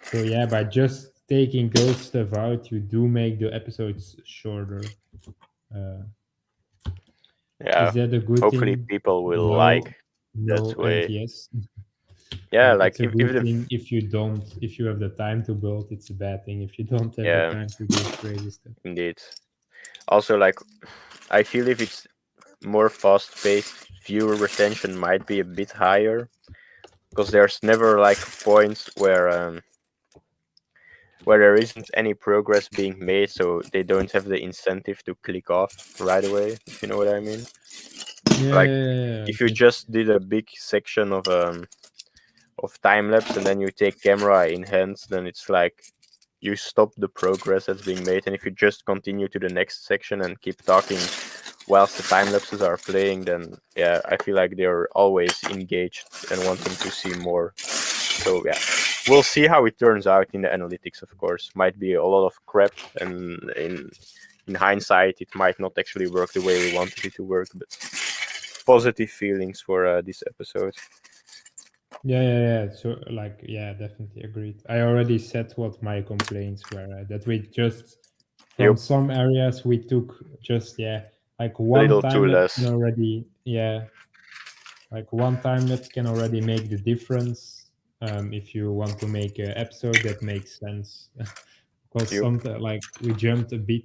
So yeah, by just taking those stuff out, you do make the episodes shorter. Uh, Yeah. is that a good Hopefully thing? people will No, like that no, and way. yes. Yeah, Like like it's a if good the thing if you don't, if you have the time to build. It's a bad thing if you don't have the yeah, time to do crazy stuff. indeed. Also, like I feel if it's more fast paced, viewer retention might be a bit higher because there's never like points where there isn't any progress being made, so they don't have the incentive to click off right away. If you know what I mean. Yeah, Like yeah, if you just did a big section of time lapse and then you take camera in hands, then it's like you stop the progress that's being made, and if you just continue to the next section and keep talking whilst the time lapses are playing, then yeah, I feel like they're always engaged and wanting to see more. So yeah, we'll see how it turns out in the analytics. Of course, might be a lot of crap, and in hindsight, it might not actually work the way we wanted it to work. But positive feelings for this episode. yeah. So like, yeah, definitely agreed. I already said what my complaints were. That we just from Yep, some areas we took just like a one little time too lapse can less. already like one time lapse can already make the difference. If you want to make an episode that makes sense, because Yep. sometimes like we jumped a bit,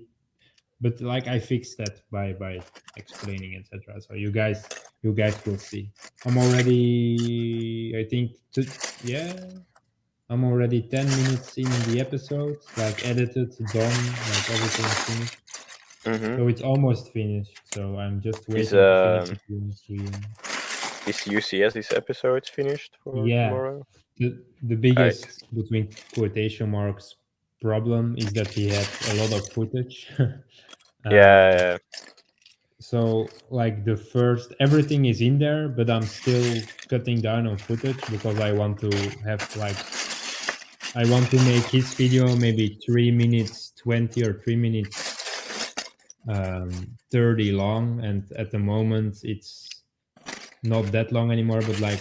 but like I fixed that by explaining, etc. So you guys will see. I'm already, I think, I'm already 10 minutes in the episode, like edited, done, like everything finished. Mm-hmm. So it's almost finished. So I'm just Is waiting to finish um the Queen. is UCS's episode finished for Yeah, tomorrow? the I biggest between quotation marks problem is that he had a lot of footage. um, yeah, so like the first everything is in there, but I'm still cutting down on footage because I want to have like I want to make his video maybe 3 minutes 20 or 3 minutes 30 long, and at the moment it's not that long anymore. But like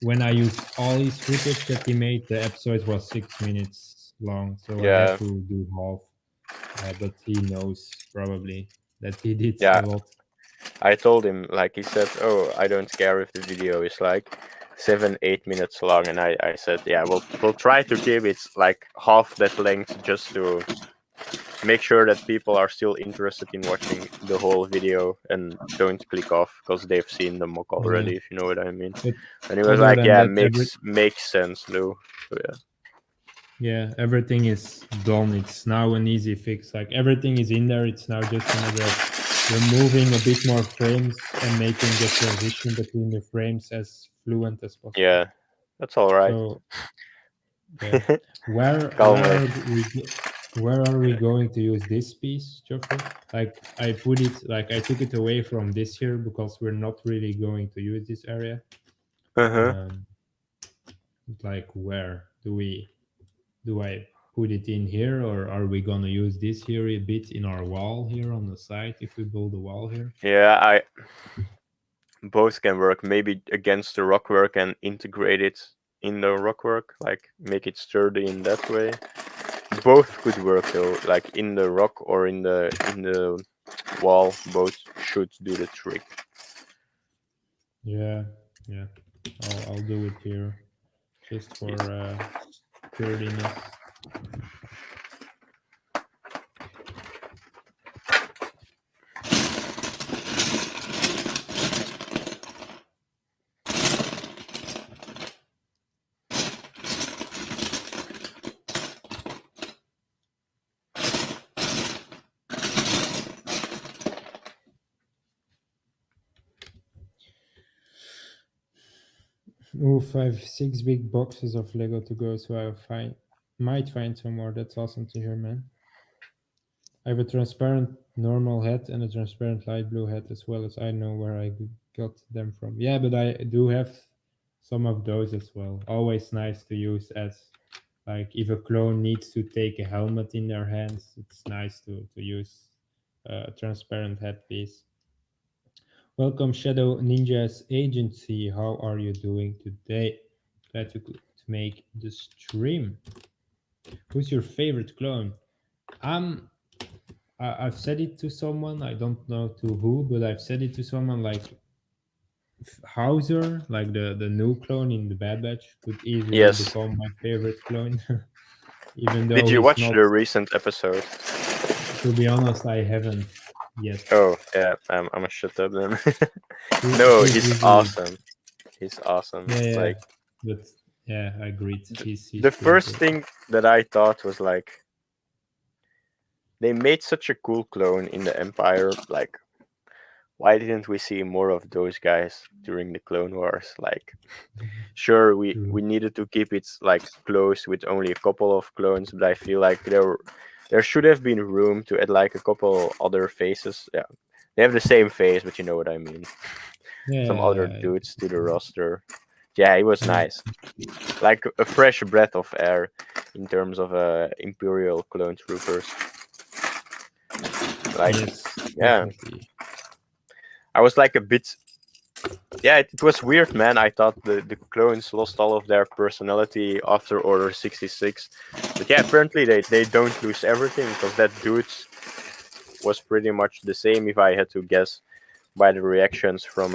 when I used all his footage that he made, the episode was 6 minutes long, so I had yeah, to do half. But he knows probably that he did a yeah. lot. I told him, like, he said, "Oh, I don't care if the video is like 7, 8 minutes long," and I said, "Yeah, we'll try to keep it like half that length just to make sure that people are still interested in watching the whole video and don't click off because they've seen the mock Yeah, already, if you know what I mean." but And he was other like, than "Yeah, that, makes sense, Lou." So yeah, everything is done. It's now an easy fix. Like everything is in there. It's now just a matter of removing a bit more frames and making the transition between the frames as fluent as possible. yeah, that's all right. So yeah, where Calm. where are we where are we going to use this piece, Geoffrey? Like I put it, like I took it away from this here because we're not really going to use this area. Uh-huh. Um, like where do I put it in here, or are we gonna use this here a bit in our wall here on the side if we build a wall here? Yeah, I both can work. Maybe against the rockwork and integrate it in the rockwork, like make it sturdy in that way. Both could work though, like in the rock or in the wall. Both should do the trick. Yeah, yeah. I'll do it here just for sturdiness. Oof, I have 6 big boxes of Lego to go, so might find some more. That's awesome to hear, man. I have a transparent normal hat and a transparent light blue hat as well, as I know where I got them from. Yeah, but I do have some of those as well. Always nice to use as like if a clone needs to take a helmet in their hands, it's nice to use a transparent headpiece. Welcome, Shadow Ninja's agency. How are you doing today? Glad to make the stream. Who's your favorite clone? Um, I've said it to someone. I don't know to who, but I've said it to someone like Hauser, like the new clone in the Bad Batch, could easily Yes. become my favorite clone, even Did though you he's watch not. the recent episode? To be honest, I haven't yet. Oh yeah, I'm gonna shut up then. No, He's he's usually, awesome. He's awesome. yeah, yeah, Like but yeah, I agreed. the He's pretty first cool. thing that I thought was like they made such a cool clone in the Empire. Like, why didn't we see more of those guys during the Clone Wars? Like, sure, True. we needed to keep it like close with only a couple of clones, but I feel like there should have been room to add like a couple other faces. Yeah, they have the same face, but you know what I mean. Some other Yeah, dudes to the roster. Yeah, it was yeah, nice. Like a fresh breath of air in terms of Imperial clone troopers. Like, yes, yeah, definitely. I was like a bit. Yeah, it was weird, man. I thought the clones lost all of their personality after Order 66. But yeah, apparently they don't lose everything because that dude was pretty much the same if I had to guess by the reactions from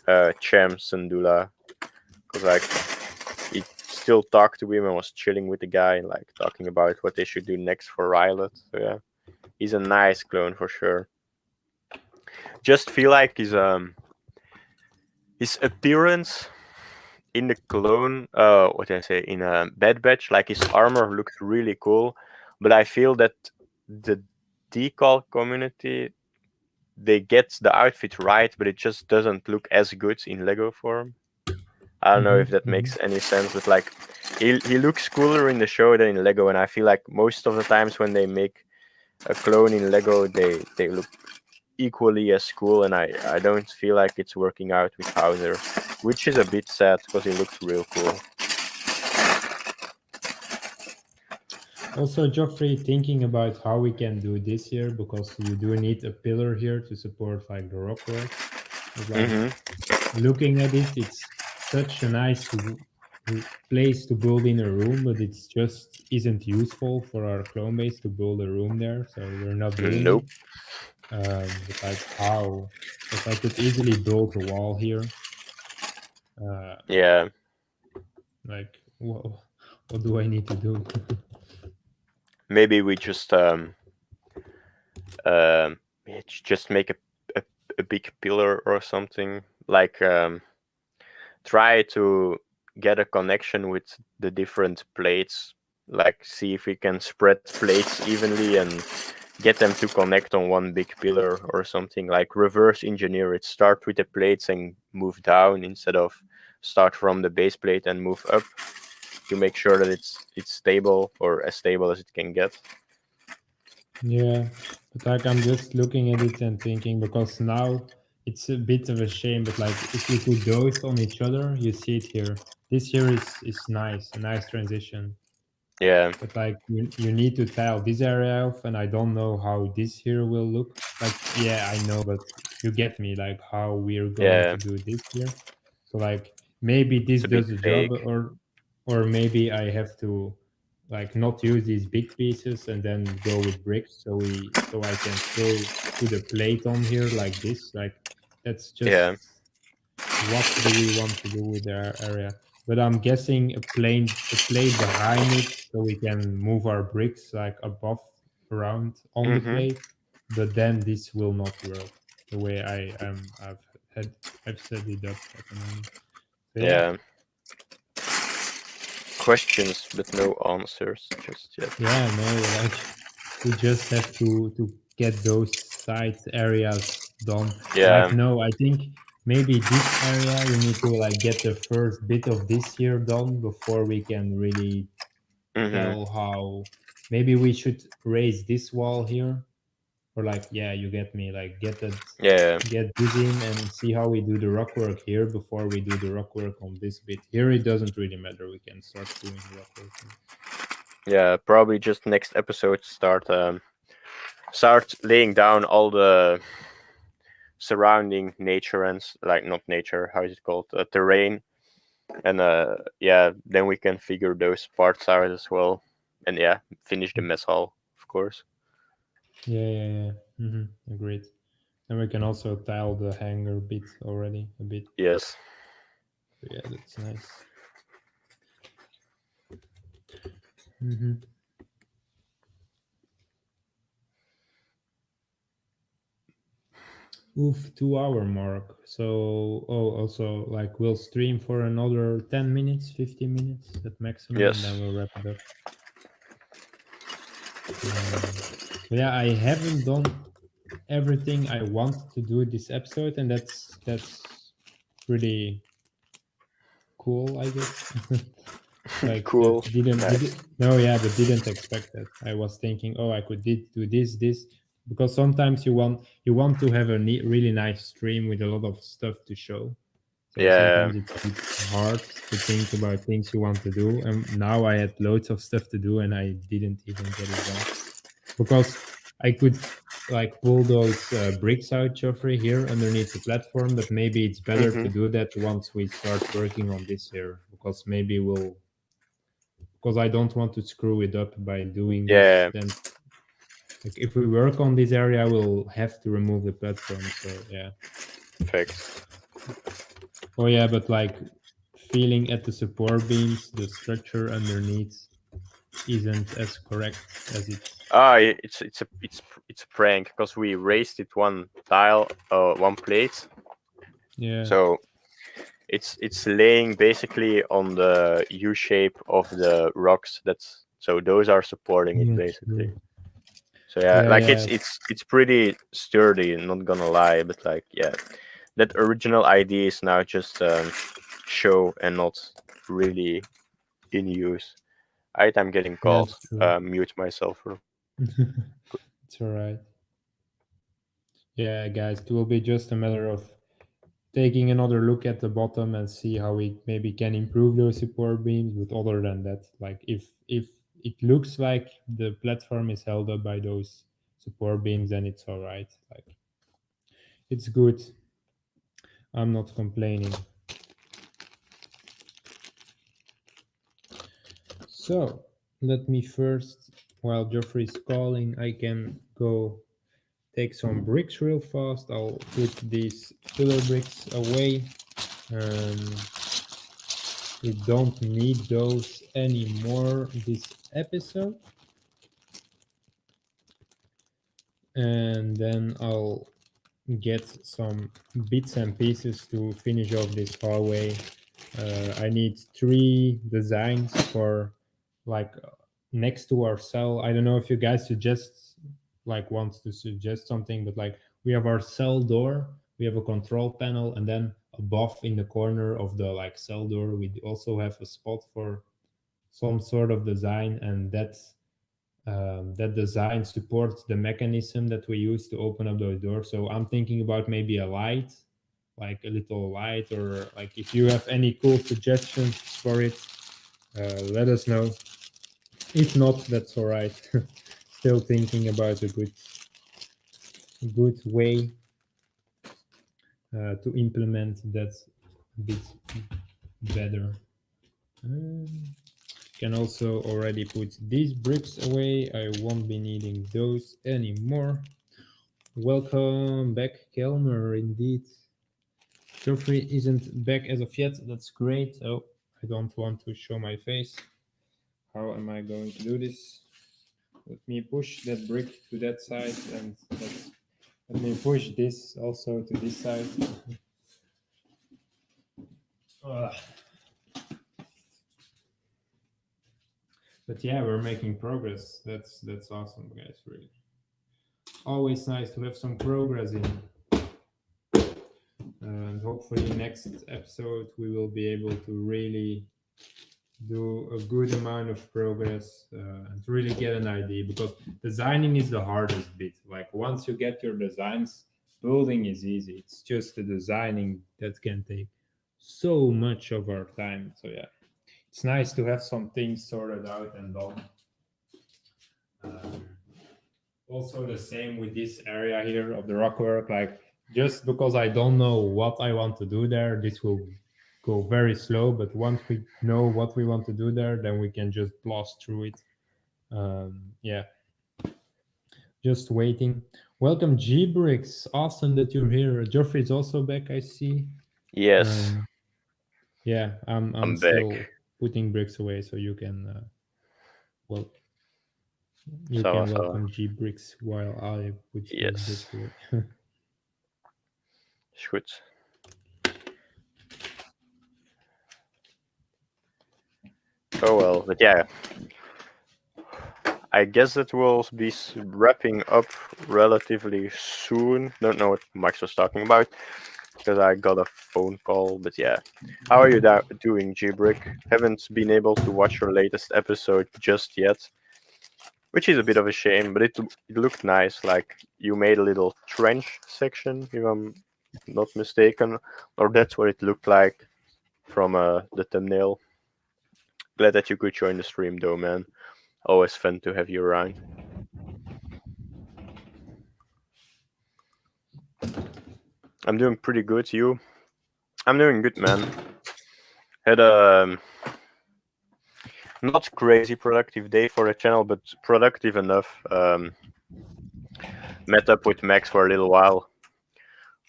Chem Sandula. Because like he still talked to him and was chilling with the guy and like talking about what they should do next for Rylet. So yeah, he's a nice clone for sure. Just feel like his appearance in the clone, what did I say, in a Bad Batch, like his armor looks really cool, but I feel that the decal community they get the outfit right, but it just doesn't look as good in Lego form. I don't know if that Mm-hmm. makes any sense, but like he looks cooler in the show than in Lego, and I feel like most of the times when they make a clone in Lego, they look equally as cool, and I don't feel like it's working out with Hauser, which is a bit sad because he looks real cool. Also, Geoffrey, thinking about how we can do this here, because you do need a pillar here to support like the rockwork. But like Mm-hmm. looking at it, it's such a nice place to build in a room, but it's just isn't useful for our clone base to build a room there, so we're not doing it. Nope. But like how? Because I could easily build a wall here. Uh, Yeah, like what do I need to do? maybe we um just make a, a big pillar or something. Like try to get a connection with the different plates. Like see if we can spread plates evenly and get them to connect on one big pillar or something. Like reverse engineer it. Start with the plates and move down instead of start from the base plate and move up to make sure that it's stable or as stable as it can get. Yeah, but like I'm just looking at it and thinking because now it's a bit of a shame, but like if you put those on each other, you see it here. This here is nice, a nice transition. Yeah, But like you need to tile this area off, and I don't know how this here will look. Like yeah, I know, but you get me. Like how we're going yeah. to do this here. So like maybe It's this a bit does the job, vague. or maybe I have to like not use these big pieces and then go with bricks. So I can still put a plate on here like this. Like that's Yeah. just what do we want to do with our area? But I'm guessing a plate behind it so we can move our bricks like above around on the Mm-hmm. plate. But then this will not work the way had I've set it up at the moment. So yeah, Yeah. Questions but no answers just yet. yeah, no, like we just have to get those side areas done. Like Yeah. no, I think maybe this area we need to like get the first bit of this here done before we can really Mm-hmm. tell how. maybe we should raise this wall here, or like, yeah, you get me, like Yeah, get this in and see how we do the rock work here before we do the rock work on this bit. Here it doesn't really matter, we can start doing rock work. yeah. Probably just next episode start laying down all the surrounding nature and like not nature. How is it called? Terrain. And yeah, then we can figure those parts out as well. And yeah, finish the mess hall, of course. Yeah. Agreed. And we can also tile the hangar bit already a bit. Yes. Yeah, that's nice. Mm-hmm. Oof, 2 hour mark. So, also, like, we'll stream for another 10 minutes, 15 minutes at maximum, and Yes. then we'll wrap it up. Yeah, I haven't done everything I want to do this episode, and that's pretty cool, I guess. Like, Cool. Nice. no, yeah, but didn't expect that. I was thinking, oh, I could do this, because sometimes you want to have a really nice stream with a lot of stuff to show. So Yeah. sometimes it's a bit hard to think about things you want to do. And now I had loads of stuff to do, and I didn't even get it done because I could like pull those bricks out, Geoffrey, here underneath the platform. But maybe it's better Hmm. to do that once we start working on this here, because maybe because I don't want to screw it up by doing this. Yeah. Then, like, if we work on this area, we'll have to remove the platform. So yeah. Perfect. Oh yeah, but like feeling at the support beams, the structure underneath isn't as correct as it. It's a prank because we raised it one tile, one plate. Yeah. So it's laying basically on the U shape of the rocks. So those are supporting it Yeah, basically. true. So yeah, Yeah, like yeah. it's pretty sturdy. Not gonna lie, but like yeah, that original idea is now just show and not really in use. I'm getting Yeah, called. it's true. Mute myself. It's alright. Yeah, guys, it will be just a matter of taking another look at the bottom and see how we maybe can improve those support beams. But other than that, like, if it looks like the platform is held up by those support beams, then it's alright. Like, it's good. I'm not complaining. So let me first, while Geoffrey's calling, I can go take some bricks real fast. I'll put these filler bricks away. Um, we don't need those anymore this episode. And then I'll get some bits and pieces to finish off this hallway. I need 3 designs for, like, next to our cell. I don't know if you guys want to suggest something, but like, we have our cell door, we have a control panel, and then above in the corner of the like cell door, we also have a spot for some sort of design, and that design supports the mechanism that we use to open up those doors. So I'm thinking about maybe a light, like a little light, or like, if you have any cool suggestions for it, let us know. If not, that's all right. Still thinking about a good way to implement that a bit better. Can also already put these bricks away. I won't be needing those anymore. Welcome back, Kelmer, indeed. Geoffrey isn't back as of yet. That's great. Oh, I don't want to show my face. How am I going to do this? Let me push that brick to that side, and let me push this also to this side. Ugh. But yeah, we're making progress. That's awesome, guys. Really, always nice to have some progress in. And hopefully next episode we will be able to really do a good amount of progress and really get an idea, because designing is the hardest bit. Like once you get your designs, building is easy. It's just the designing that can take so much of our time. So yeah, it's nice to have some things sorted out and done. Um, Also the same with this area here of the rockwork. Like just because I don't know what I want to do there, this will go very slow. But once we know what we want to do there, then we can just blast through it. Yeah, just waiting. Welcome, G-Bricks. Awesome that you're here. Geoffrey is also back, I see. Yes, Um, yeah, I'm I'm back. still putting bricks away, so you can well you So, can so welcome G-Bricks while I put those yes, bricks away. it's good. Oh well, but yeah, I guess it will be wrapping up relatively soon. Don't know what Max was talking about because I got a phone call. But yeah, how are you doing, Gbrick? Haven't been able to watch your latest episode just yet, which is a bit of a shame. But it looked nice. Like you made a little trench section, if I'm not mistaken, or that's what it looked like from the thumbnail. Glad that you could join the stream, though, man. Always fun to have you around. I'm doing pretty good. You? I'm doing good, man. Had a not crazy productive day for the channel, but productive enough. Met up with Max for a little while.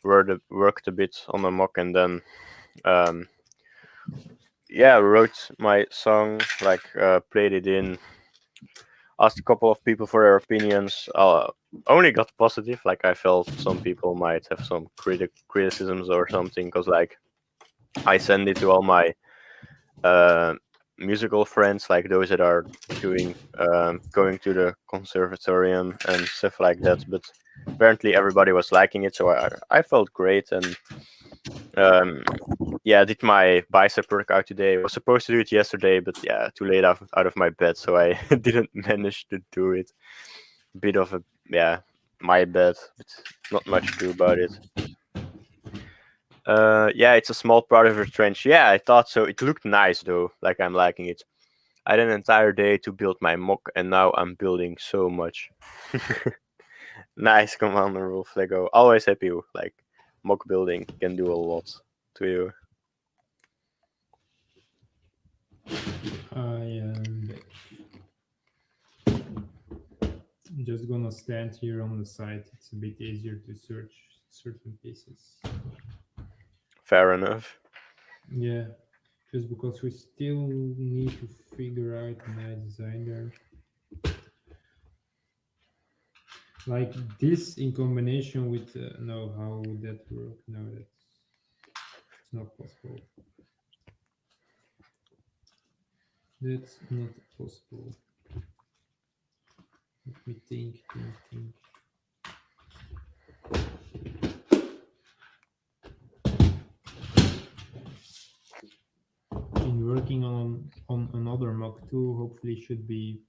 Worked a bit on the mock, and then um, yeah, wrote my song. Like played it in. Asked a couple of people for their opinions. Only got positive. Like I felt some people might have some criticisms or something, because like I send it to all my uh, musical friends, like those that are doing going to the conservatorium and stuff like that. But apparently everybody was liking it, so I felt great. And um, yeah, I did my bicep workout today. I was supposed to do it yesterday, but yeah, too late out of my bed, so I didn't manage to do it. Bit of a yeah, my bad, but not much to do about it. Yeah, it's a small part of the trench. Yeah, I thought so. It looked nice though, like I'm liking it. I had an entire day to build my mock, and now I'm building so much. Nice, Commander Wolf Lego. Always happy with like mock building can do a lot to you. I am back. I'm just gonna stand here on the side. It's a bit easier to search certain pieces. Fair enough. Yeah, just because we still need to figure out a nice design there. Like this in combination with no, how would that work? No, that's it's not possible. That's not possible. Let me think. Been working on another mock too. Hopefully, should be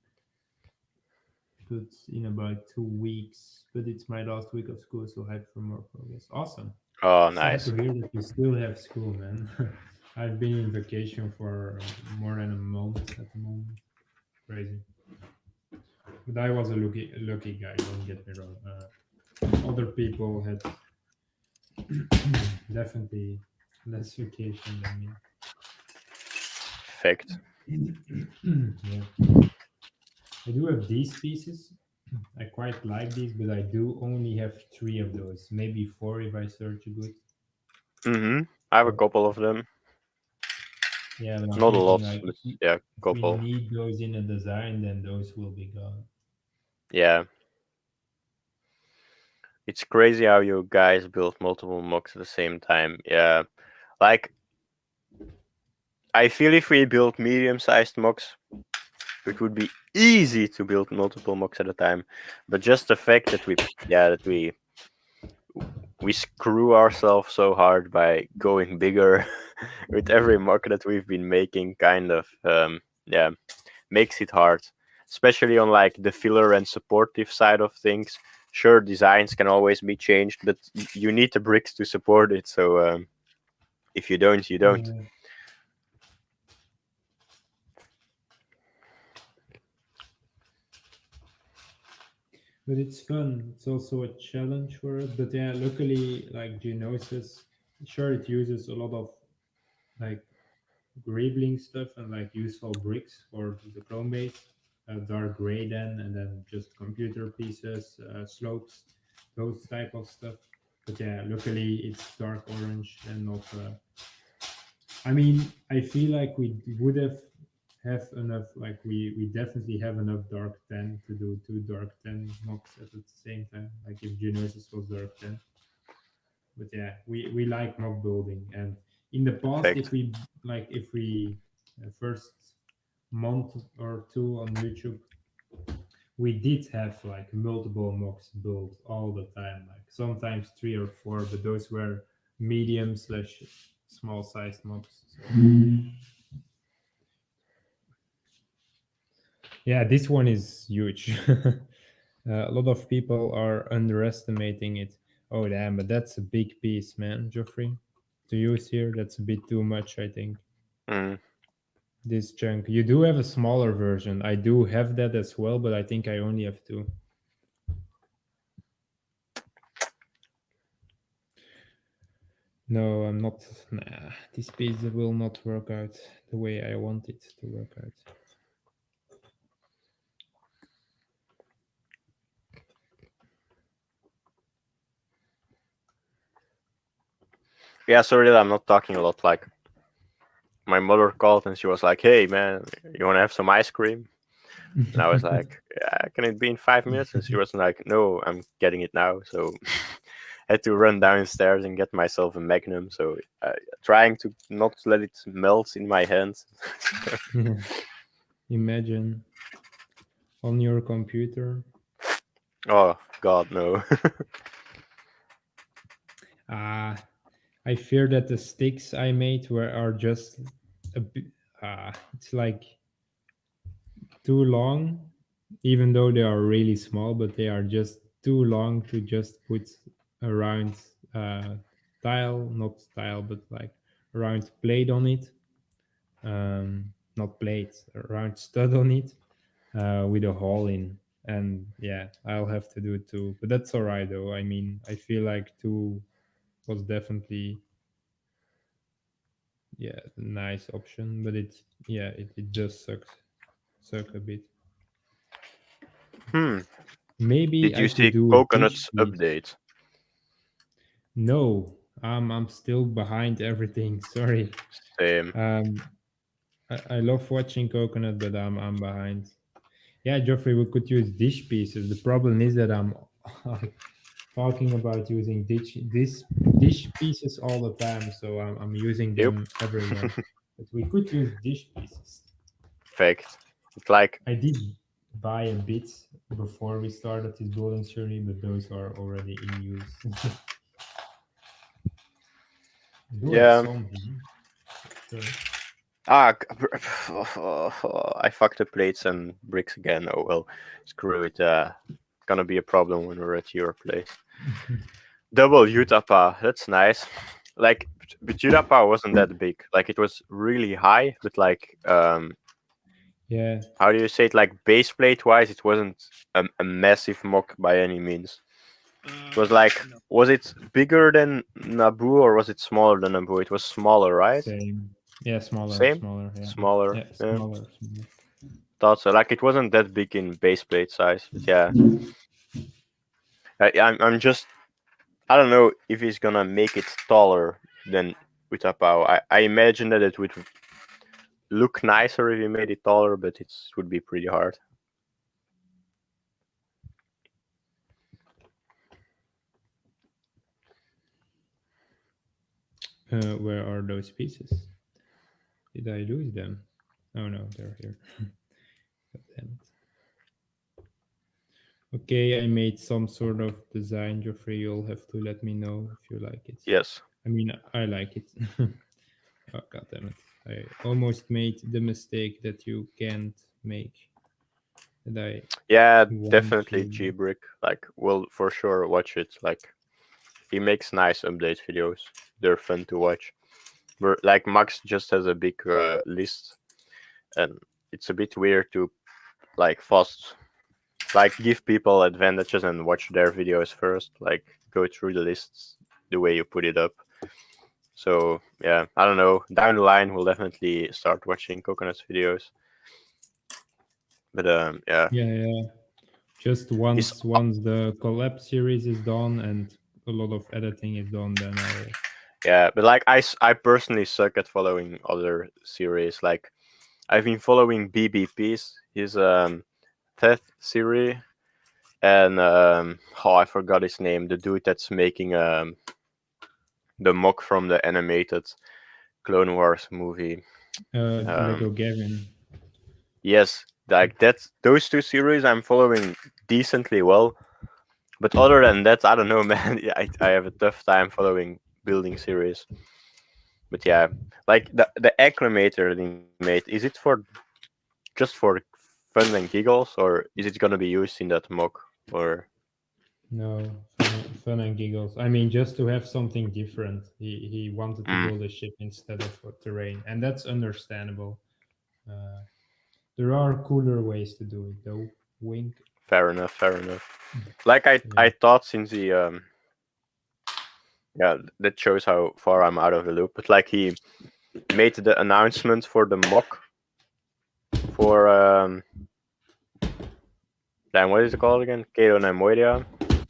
good in about 2 weeks. But it's my last week of school, so hype for more progress. Awesome. Oh, Sad nice. to hear that you still have school, man. I've been in vacation for more than a month at the moment. Crazy. But I was a lucky guy. Don't get me wrong. Other people had definitely less vacation than me. Fact. Yeah. I do have these pieces. I quite like these, but I do only have three of those. Maybe four if I search good. I have a So couple of them. yeah, but I'm Not a thinking lot, like but yeah, if we couple. need those in a design, then those will be gone. Yeah. It's crazy how you guys build multiple mocks at the same time. Yeah. Like I feel if we build medium-sized mocks, it would be easy to build multiple mocks at a time. But just the fact that we we screw ourselves so hard by going bigger with every mock that we've been making. Kind of, yeah, makes it hard, especially on like the filler and supportive side of things. Sure, designs can always be changed, but you need the bricks to support it. So if you don't, you don't. Yeah. But it's fun. It's also a challenge for us. But yeah, luckily, like Geonosis, sure, it uses a lot of like greebling stuff and like useful bricks for the chrome base, dark gray and then just computer pieces, slopes, those type of stuff. But yeah, luckily it's dark orange and not. I mean, I feel like we would have enough. Like we definitely have enough dark 10 to do two dark 10 mocks at the same time. Like if Geonosis was dark 10. But yeah, we like mock building, and in the past, Fact. if we first month or two on YouTube, we did have like multiple mocks built all the time, like sometimes three or four, but those were medium slash small sized mocks. So yeah, this one is huge. A lot of people are underestimating it. Oh damn, but that's a big piece, man, Geoffrey. To use here, that's a bit too much, I think. Mm. This chunk. You do have a smaller version. I do have that as well, but I think I only have two. No, I'm not. Nah, this piece will not work out the way I want it to work out. Yeah, sorry that I'm not talking a lot. Like my mother called and she was like, "Hey man, you want to have some ice cream?" And I was like, "Yeah, can it be in 5 minutes?" And she was like, "No, I'm getting it now." So I had to run downstairs and get myself a Magnum. So trying to not let it melt in my hands. Imagine on your computer. Oh God, no. Ah, I fear that the sticks I made are just a bit. It's like too long, even though they are really small, but they are just too long to just put around uh, tile, not tile, but like around plate on it. Not plate, around stud on it with a hole in. And yeah, I'll have to do it too. But that's all right though. I mean, I feel like two was definitely yeah a nice option, but it does suck a bit. Hmm. Maybe Did you I could see do a dish Coconut's piece. update? No, I'm still behind everything. Sorry. Same. Um, I love watching Coconut, but I'm behind. Yeah, Geoffrey, we could use dish pieces. The problem is that I'm like, talking about using dish pieces all the time, so I'm using Yep. them every month. But we could use dish pieces. Fact. It's like, I did buy a bit before we started this building journey, but those are already in use. I do have yeah. some here, sure. Ah, I fucked the plates and bricks again. Oh well, screw it. Gonna be a problem when we're at your place. Double Utapa, that's nice. Like, but Utapa wasn't that big. Like, it was really high, but like, Yeah, how do you say it? Like, base plate wise, it wasn't a massive mock by any means. It was like, no. was it bigger than Naboo or was it smaller than Naboo? It was smaller, right? Same. Yeah, smaller, Same, smaller. Yeah, smaller. yeah, Yeah, smaller. thought so. Like, it wasn't that big in base plate size, but yeah. I'm just, I don't know if he's gonna make it taller than Utapao. I imagine that it would look nicer if he made it taller, but it would be pretty hard. Where are those pieces? Did I lose them? Oh no, they're here. God damn it. Okay, I made some sort of design, Geoffrey. You'll have to let me know if you like it. Yes. I mean, I like it. Oh, God damn it. I almost made the mistake that you can't make, that I Yeah, want definitely to. G-Brick. Like, will for sure watch it. Like, he makes nice update videos. They're fun to watch. Like Max just has a big list, and it's a bit weird to like fast, like give people advantages and watch their videos first. Like go through the lists the way you put it up. So yeah, I don't know. Down the line, we'll definitely start watching Coconut's videos. But yeah, Yeah, yeah. Just he's once the collab series is done and a lot of editing is done, then I'll. yeah. But like I personally suck at following other series. Like I've been following BBP's his Theft series, and oh, I forgot his name. The dude that's making the mock from the animated Clone Wars movie. Lego Um, Gavin. yes, like that's those two series I'm following decently well. But other than that, I don't know, man. Yeah, I have a tough time following building series. But yeah, like the acclimator that he made, is it for just for fun and giggles, or is it gonna be used in that mock? Or No, fun and giggles. I mean, just to have something different. He wanted to mm, build a ship instead of a terrain, and that's understandable. Uh, there are cooler ways to do it, though. Wink. fair enough, fair enough. Like I Yeah. thought since he yeah, that shows how far I'm out of the loop. But like he made the announcement for the mock for damn, what is it called again? Kato Nemoidia.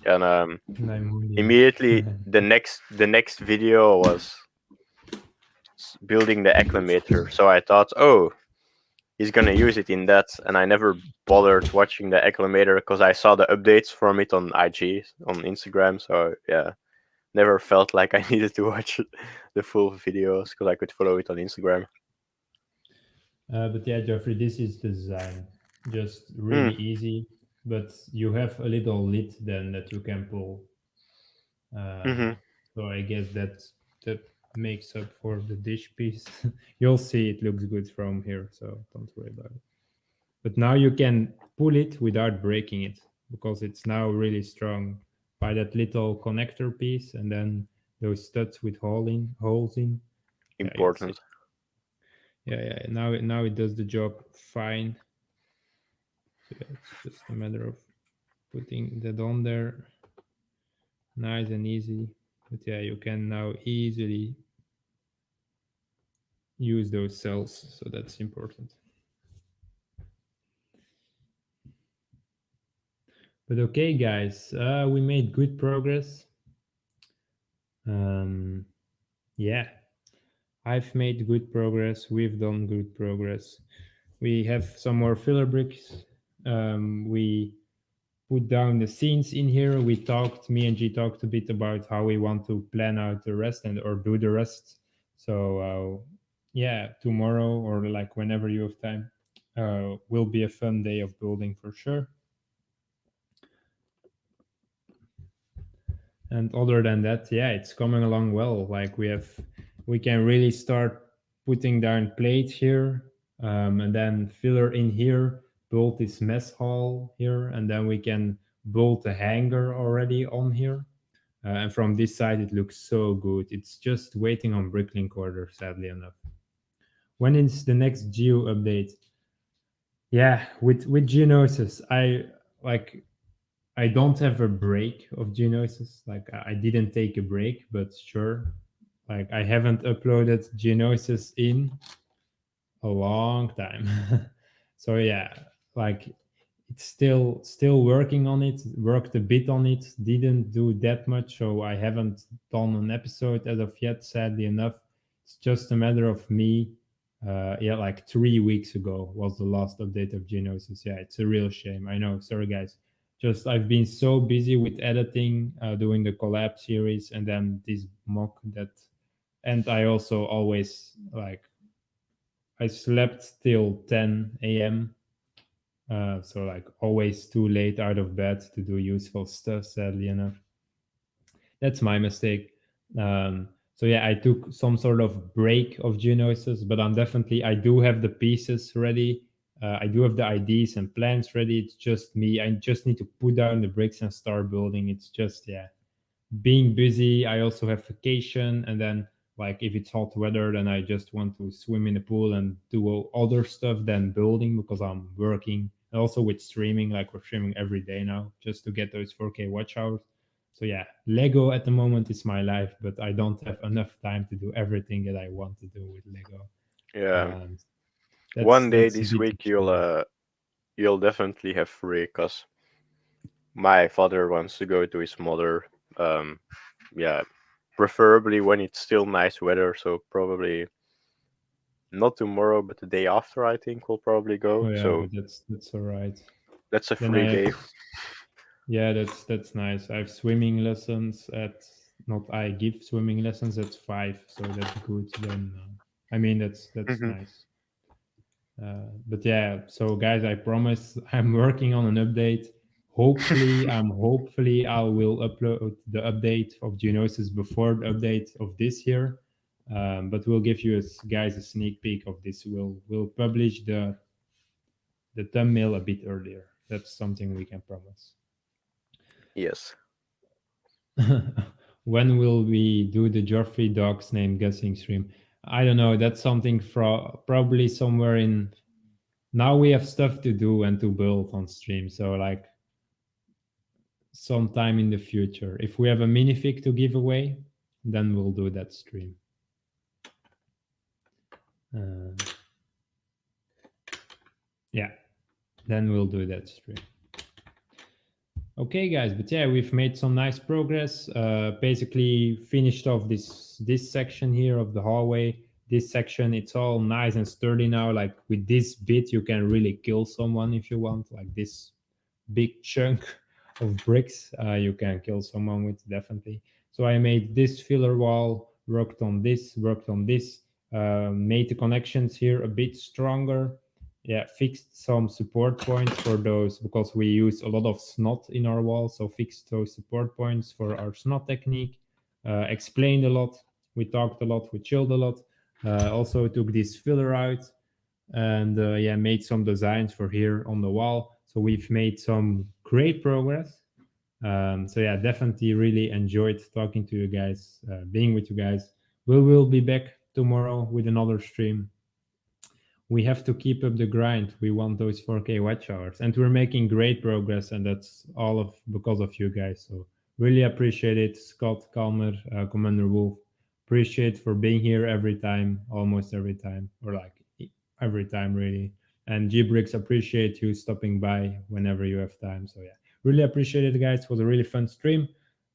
And Nymundia. immediately the next video was building the acclimator. So I thought, oh, he's gonna use it in that, and I never bothered watching the acclimator because I saw the updates from it on IG on Instagram. So yeah, never felt like I needed to watch the full videos because I could follow it on Instagram. But yeah, Geoffrey, this is the design. Just Hmm. really easy, but you have a little lid then that you can pull. Mm-hmm. So I guess that makes up for the dish piece. You'll see it looks good from here, so don't worry about it. But now you can pull it without breaking it because it's now really strong by that little connector piece and then those studs with holes in. Yeah, you'll see. Important. Yeah. Now it does the job fine. So yeah, it's just a matter of putting that on there, nice and easy. But yeah, you can now easily use those cells, so that's important. But okay, guys, we made good progress. Um, yeah, I've made good progress. We've done good progress. We have some more filler bricks. We put down the scenes in here. Me and G talked a bit about how we want to plan out the rest and or do the rest. So yeah, tomorrow or like whenever you have time, will be a fun day of building for sure. And other than that, yeah, it's coming along well. Like we can really start putting down plates here, and then filler in here, build this mess hall here, and then we can build a hangar already on here. And from this side, it looks so good. It's just waiting on Bricklink order, sadly enough. When is the next Geo update? Yeah, with Geonosis, like I don't have a break of Geonosis. Like I didn't take a break, but sure. Like I haven't uploaded Geonosis in a long time. So yeah, like it's still working on it. Worked a bit on it. Didn't do that much, so I haven't done an episode as of yet. Sadly enough, it's just a matter of me. Yeah, like 3 weeks ago was the last update of Geonosis. Yeah, it's a real shame. I know. Sorry, guys. Just I've been so busy with editing, doing the collab series, and then this mock that, and I also always like I slept till 10 a.m. So like always too late out of bed to do useful stuff, sadly enough. That's my mistake. So yeah, I took some sort of break of Geonosis, but I do have the pieces ready. I do have the ideas and plans ready. It's just me. I just need to put down the bricks and start building. It's just, yeah, being busy. I also have vacation, and then like if it's hot weather, then I just want to swim in the pool and do other stuff than building because I'm working. And also with streaming, like we're streaming every day now just to get those 4K watch hours. So yeah, Lego at the moment is my life, but I don't have enough time to do everything that I want to do with Lego. Yeah. Um, One day that's a this bit week frustrating. you'll definitely have free, cause my father wants to go to his mother. Um, yeah, preferably when it's still nice weather. So probably not tomorrow, but the day after. I think we'll probably Oh go. yeah, So but that's all right. that's a Then I free have day. Yeah, that's nice. I have swimming lessons at not I give swimming lessons at 5, so that's good. Then I mean that's Hmm. nice. But yeah, so guys, I promise I'm working on an update. Hopefully I will upload the update of Geonosis before the update of this year. But we'll give you guys a sneak peek of this. We'll publish the thumbnail a bit earlier. That's something we can promise. Yes. When will we do the Joffrey Dog's name guessing stream? I don't know. That's something probably somewhere in. Now we have stuff to do and to build on stream. So like sometime in the future, if we have a minifig to give away, then we'll do that stream. Uh, yeah, then we'll do that stream. Okay, guys, but yeah, we've made some nice progress. Basically, finished off this section here of the hallway. This section, it's all nice and sturdy now. Like with this bit, you can really kill someone if you want. Like this big chunk of bricks, you can kill someone with definitely. So I made this filler wall, worked on this, made the connections here a bit stronger. Yeah, fixed some support points for those because we use a lot of snot in our wall. So fixed those support points for our snot technique. Explained a lot. We talked a lot. We chilled a lot. Also took this filler out and yeah, made some designs for here on the wall. So we've made some great progress. So yeah, definitely really enjoyed talking to you guys, being with you guys. We will be back tomorrow with another stream. We have to keep up the grind. We want those 4K watch hours, and we're making great progress, and that's all of because of you guys. So really appreciate it, Scott, Calmer, Commander Wolf. Appreciate for being here every time, almost every time, or like every time really. And Gbrix, appreciate you stopping by whenever you have time. So yeah, really appreciate it, guys. It was a really fun stream.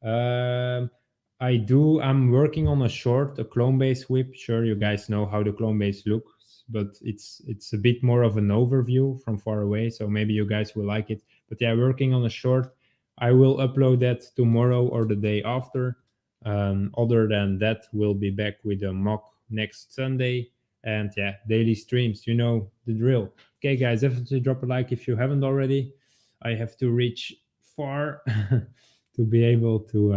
Um, I'm working on a short, a clone base whip. Sure, you guys know how the clone base looks, but it's a bit more of an overview from far away. So maybe you guys will like it. But yeah, working on a short. I will upload that tomorrow or the day after. Other than that, we'll be back with a mock next Sunday. And yeah, daily streams. You know the drill. Okay, guys, definitely drop a like if you haven't already. I have to reach far to be able to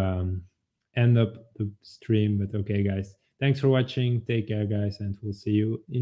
end up the stream. But okay, guys, thanks for watching. Take care, guys, and we'll see you in